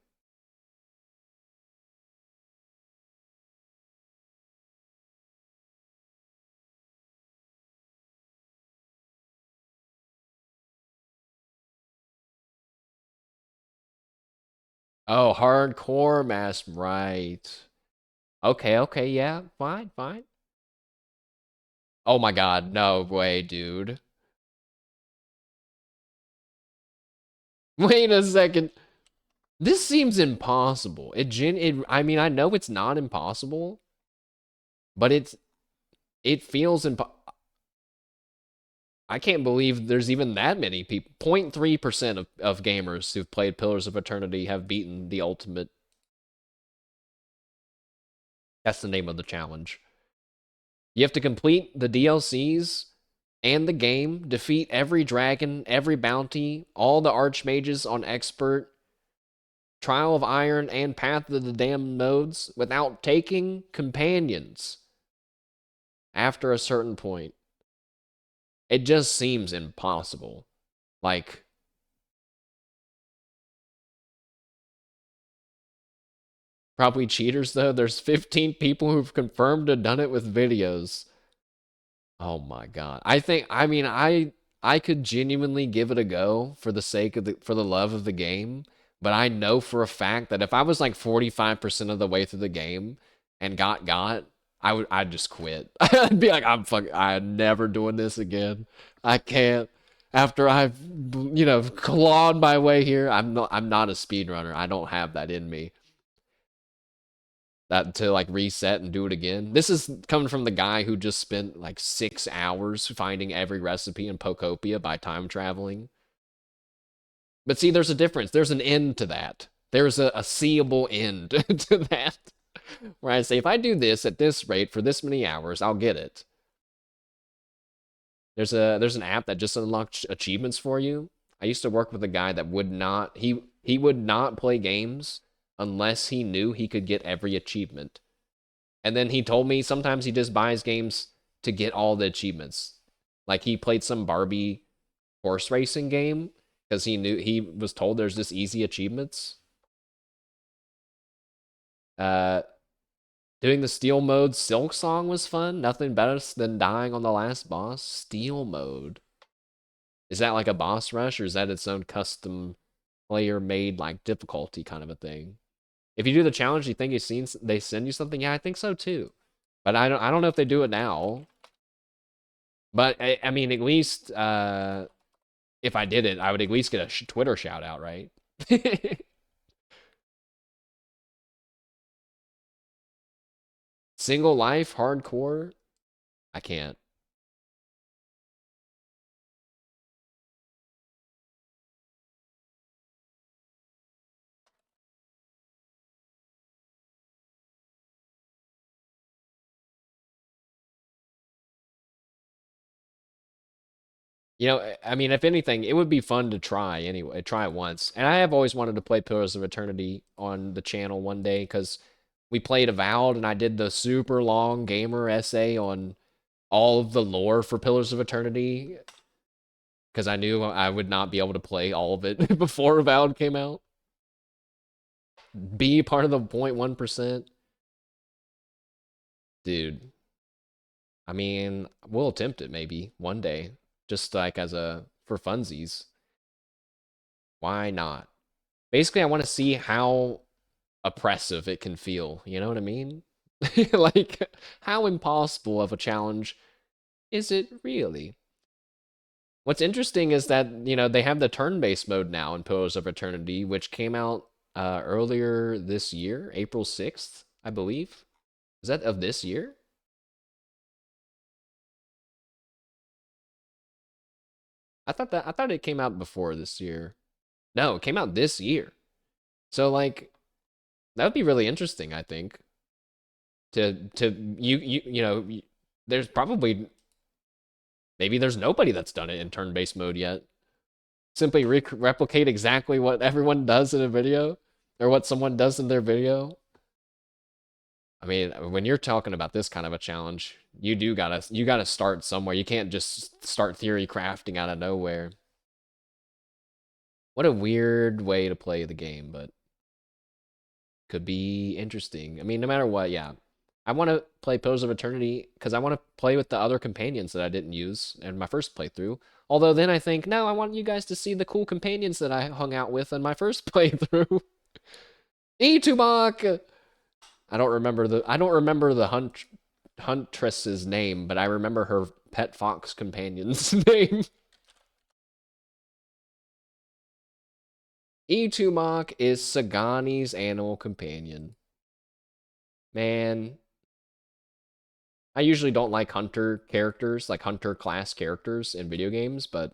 Oh, hardcore mass, right. Okay, okay, yeah, fine, fine. Oh my god, no way, dude. Wait a second. This seems impossible. I mean, I know it's not impossible, but it feels I can't believe there's even that many people. 0.3% of gamers who've played Pillars of Eternity have beaten the ultimate. That's the name of the challenge. You have to complete the DLCs and the game, defeat every dragon, every bounty, all the archmages on expert, Trial of Iron, and Path of the Damned modes without taking companions after a certain point. It just seems impossible. Like, probably cheaters though. There's 15 people who've confirmed to done it with videos. Oh my god. I mean I could genuinely give it a go for the sake of for the love of the game, but I know for a fact that if I was like 45% of the way through the game and got, I'd just quit. I'd be like I'm never doing this again. I can't. After I've clawed my way here, I'm not a speedrunner. I don't have that in me. That to like reset and do it again. This is coming from the guy who just spent like 6 hours finding every recipe in Pocopia by time traveling. But see, there's a difference. There's an end to that. There's a seeable end to that. Where I say, if I do this at this rate for this many hours, I'll get it. There's an app that just unlocks achievements for you. I used to work with a guy that he would not play games unless he knew he could get every achievement. And then he told me sometimes he just buys games to get all the achievements. Like he played some Barbie horse racing game because he was told there's this easy achievements. Uh, Doing the steel mode Silk Song was fun. Nothing better than dying on the last boss. Steel mode. Is that like a boss rush, or is that its own custom player made like difficulty kind of a thing? If you do the challenge, you think they send you something? Yeah, I think so too. But I don't know if they do it now. But I mean, at least if I did it, I would at least get a Twitter shout out, right? Single life hardcore. I can't. I mean, if anything, it would be fun to try anyway. Try it once. And I have always wanted to play Pillars of Eternity on the channel one day because we played Avowed and I did the super long gamer essay on all of the lore for Pillars of Eternity because I knew I would not be able to play all of it before Avowed came out. Be part of the 0.1%. Dude, I mean, we'll attempt it maybe one day, just like as a for funsies. Why not? Basically, I want to see how oppressive it can feel. You know what I mean? Like, how impossible of a challenge is it really? What's interesting is that, they have the turn-based mode now in Pillars of Eternity, which came out earlier this year, April 6th, I believe. Is that of this year? I thought it came out before this year. No, it came out this year. So like that would be really interesting, I think. To there's probably maybe there's nobody that's done it in turn-based mode yet. Simply replicate exactly what everyone does in a video or what someone does in their video. I mean, when you're talking about this kind of a challenge, you gotta start somewhere. You can't just start theory crafting out of nowhere. What a weird way to play the game, but could be interesting. I mean, no matter what, yeah. I want to play Pillars of Eternity because I want to play with the other companions that I didn't use in my first playthrough. Although then I think, no, I want you guys to see the cool companions that I hung out with in my first playthrough. Itubak! I don't remember the huntress's name, but I remember her pet fox companion's name. Itubak is Sagani's animal companion. Man, I usually don't like hunter characters, like hunter class characters in video games, but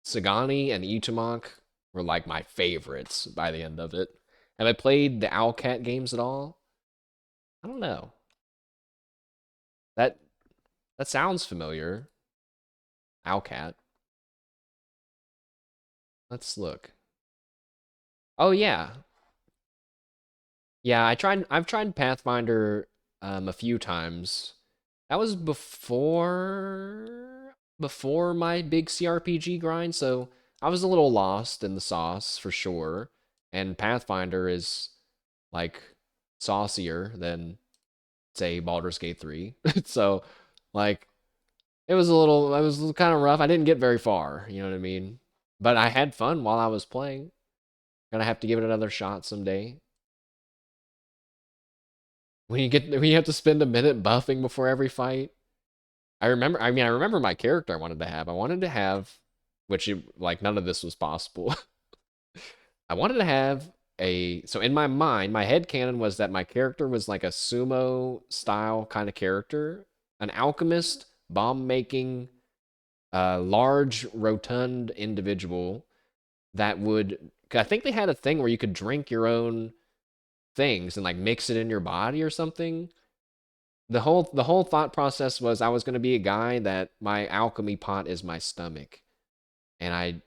Sagani and Ichimonk were like my favorites by the end of it. Have I played the Owlcat games at all? I don't know. That that sounds familiar. Owlcat. Let's look. Oh yeah. Yeah, I've tried Pathfinder a few times. That was before my big CRPG grind, so I was a little lost in the sauce for sure. And Pathfinder is like saucier than say Baldur's Gate 3. So like it was kind of rough. I didn't get very far, you know what I mean? But I had fun while I was playing. Gonna have to give it another shot someday. When you have to spend a minute buffing before every fight. I remember my character I wanted to have. I wanted to have, like none of this was possible. I wanted to have so in my mind, my head canon was that my character was like a sumo style kind of character, an alchemist, bomb making, large, rotund individual that would. I think they had a thing where you could drink your own things and like mix it in your body or something. The whole thought process was I was going to be a guy that my alchemy pot is my stomach and I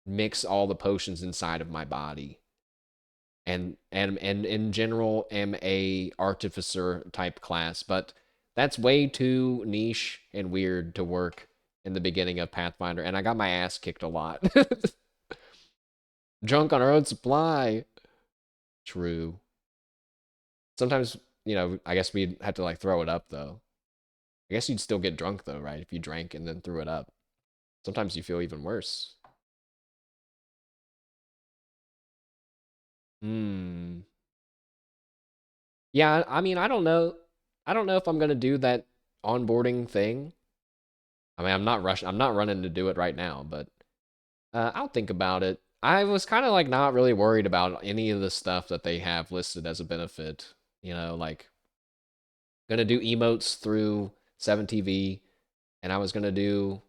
mix all the potions inside of my body and in general am a artificer type class, but that's way too niche and weird to work in the beginning of Pathfinder, and I got my ass kicked a lot. Drunk on our own supply. True. Sometimes I guess we'd have to like throw it up though. I guess you'd still get drunk though, right? If you drank and then threw it up. Sometimes you feel even worse. Hmm. Yeah, I mean, I don't know. I don't know if I'm gonna do that onboarding thing. I mean, I'm not running to do it right now, but I'll think about it. I was kind of like not really worried about any of the stuff that they have listed as a benefit. Like gonna do emotes through 7TV, and I was gonna do.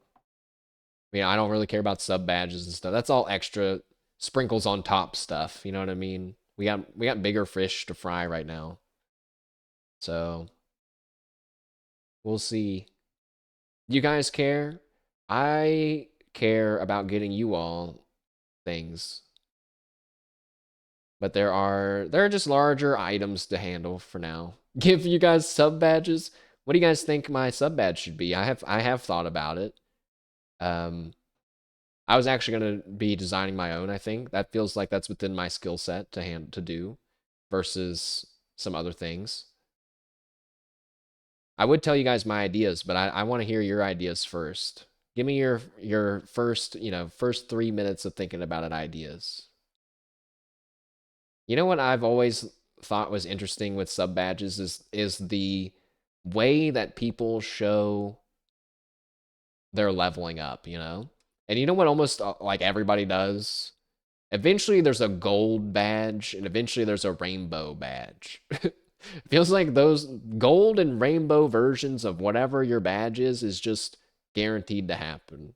I don't really care about sub badges and stuff. That's all extra sprinkles on top stuff. You know what I mean? We got bigger fish to fry right now, so we'll see. You guys care? I care about getting you all things, but there are just larger items to handle for now. Give you guys sub badges. What do you guys think my sub badge should be? I have thought about it. Um, I was actually gonna be designing my own. I think that feels like that's within my skill set to do, versus some other things. I would tell you guys my ideas, but I want to hear your ideas first. Give me your first 3 minutes of thinking about it ideas. You know what I've always thought was interesting with sub badges is the way that people show they're leveling up, you know? And you know what almost like everybody does? Eventually there's a gold badge and eventually there's a rainbow badge. Feels like those gold and rainbow versions of whatever your badge is just guaranteed to happen.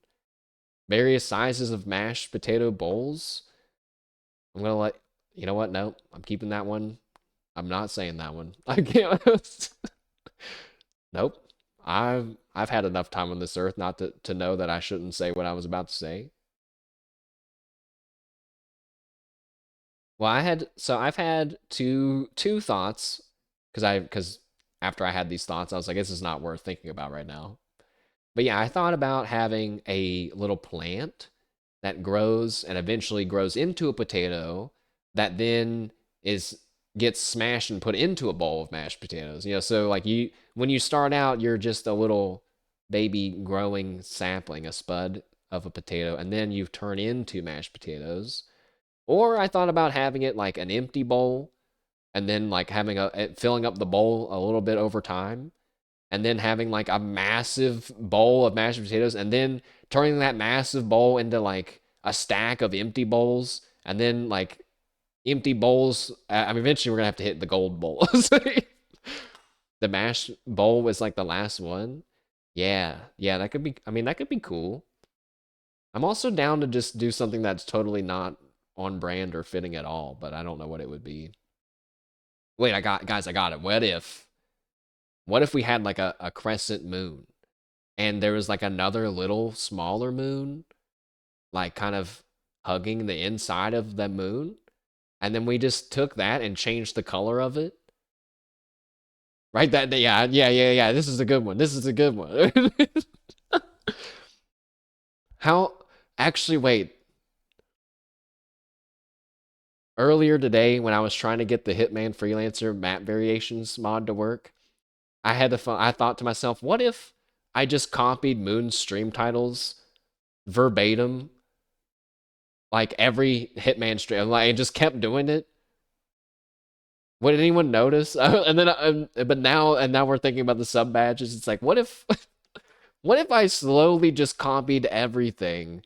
Various sizes of mashed potato bowls. I'm gonna let you know what? No, I'm keeping that one. I'm not saying that one. I can't. Nope. I've had enough time on this earth not to know that I shouldn't say what I was about to say. Well, I've had two thoughts because after I had these thoughts, I was like, this is not worth thinking about right now. But yeah, I thought about having a little plant that grows and eventually grows into a potato that then is gets smashed and put into a bowl of mashed potatoes. So like when you start out, you're just a little baby growing sapling, a spud of a potato, and then you turn into mashed potatoes. Or I thought about having it like an empty bowl and then like having filling up the bowl a little bit over time and then having like a massive bowl of mashed potatoes and then turning that massive bowl into like a stack of empty bowls and then like empty bowls. I mean, eventually we're gonna have to hit the gold bowl. The mash bowl was like the last one. Yeah, that could be. I mean, that could be cool. I'm also down to just do something that's totally not on brand or fitting at all, but I don't know what it would be. Wait, I got it. What if we had like a crescent moon and there was like another little smaller moon, like kind of hugging the inside of the moon, and then we just took that and changed the color of it? Right? Yeah. This is a good one. This is a good one. How actually wait. Earlier today when I was trying to get the Hitman Freelancer map variations mod to work, I thought to myself, what if I just copied Moon's stream titles verbatim, like every Hitman stream, like, and just kept doing it? Would anyone notice? But now we're thinking about the sub badges. It's like, what if, what if I slowly just copied everything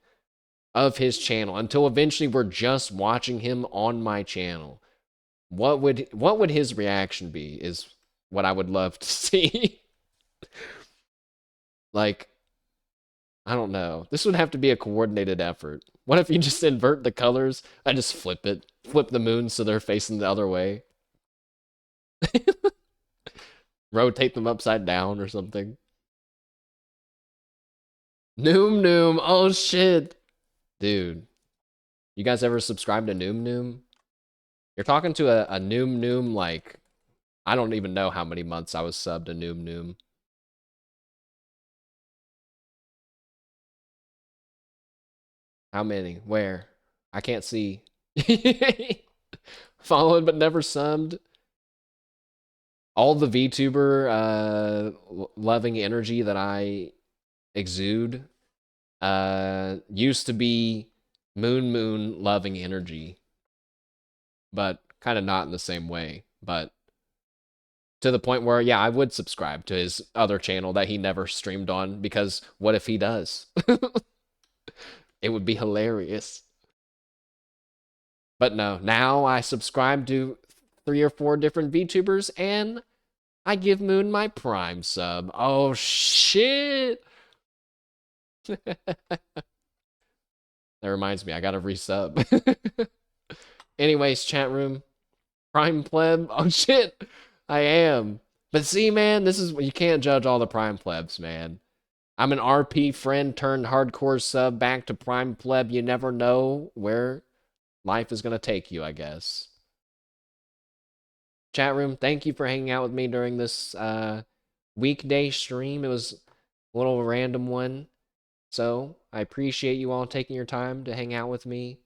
of his channel until eventually we're just watching him on my channel? What would his reaction be? Is what I would love to see. Like, I don't know. This would have to be a coordinated effort. What if you just invert the colors? I just flip it. Flip the moon so they're facing the other way. Rotate them upside down or something. Noom Noom. Oh shit. Dude. You guys ever subscribe to Noom Noom? You're talking to a Noom Noom like I don't even know how many months I was subbed to Noom Noom. How many? Where? I can't see. Followed but never subbed. all the VTuber loving energy that I exude used to be Moon loving energy, but kind of not in the same way. But to the point where, yeah, I would subscribe to his other channel that he never streamed on because what if he does? It would be hilarious. But no, now I subscribe to 3 or 4 different VTubers and I give Moon my Prime sub. Oh shit! That reminds me, I gotta resub. Anyways, chat room, Prime Pleb. Oh shit, I am. But see, man, this is you can't judge all the Prime Plebs, man. I'm an RP friend turned hardcore sub back to Prime Pleb. You never know where life is gonna take you, I guess. Chat room, thank you for hanging out with me during this weekday stream. It was a little random one. So I appreciate you all taking your time to hang out with me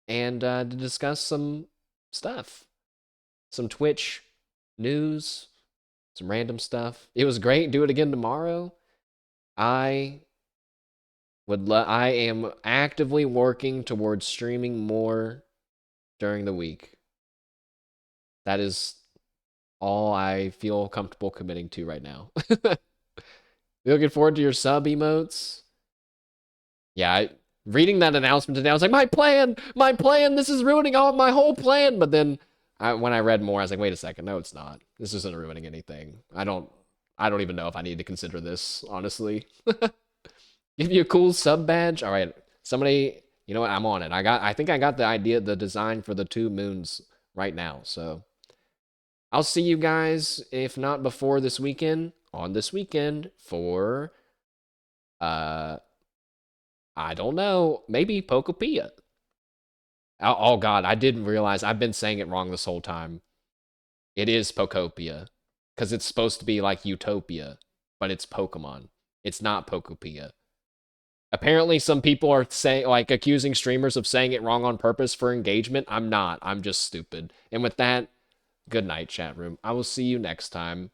and to discuss some stuff, some Twitch news, some random stuff. It was great. Do it again tomorrow. I I am actively working towards streaming more during the week. That is all I feel comfortable committing to right now. Looking forward to your sub emotes. Yeah, reading that announcement today, I was like, my plan, this is ruining all my whole plan. But then when I read more, I was like, wait a second, no, it's not. This isn't ruining anything. I don't even know if I need to consider this, honestly. Give you a cool sub badge. All right, somebody, you know what? I'm on it. I think I got the idea, the design for the 2 moons right now. So I'll see you guys, if not before this weekend, on this weekend for I don't know, maybe Pokopia. Oh god, I didn't realize I've been saying it wrong this whole time. It is Pokopia because it's supposed to be like Utopia, but it's Pokemon. It's not Pokopia. Apparently some people are saying like accusing streamers of saying it wrong on purpose for engagement. I'm not. I'm just stupid. And with that, good night chat room. I will see you next time.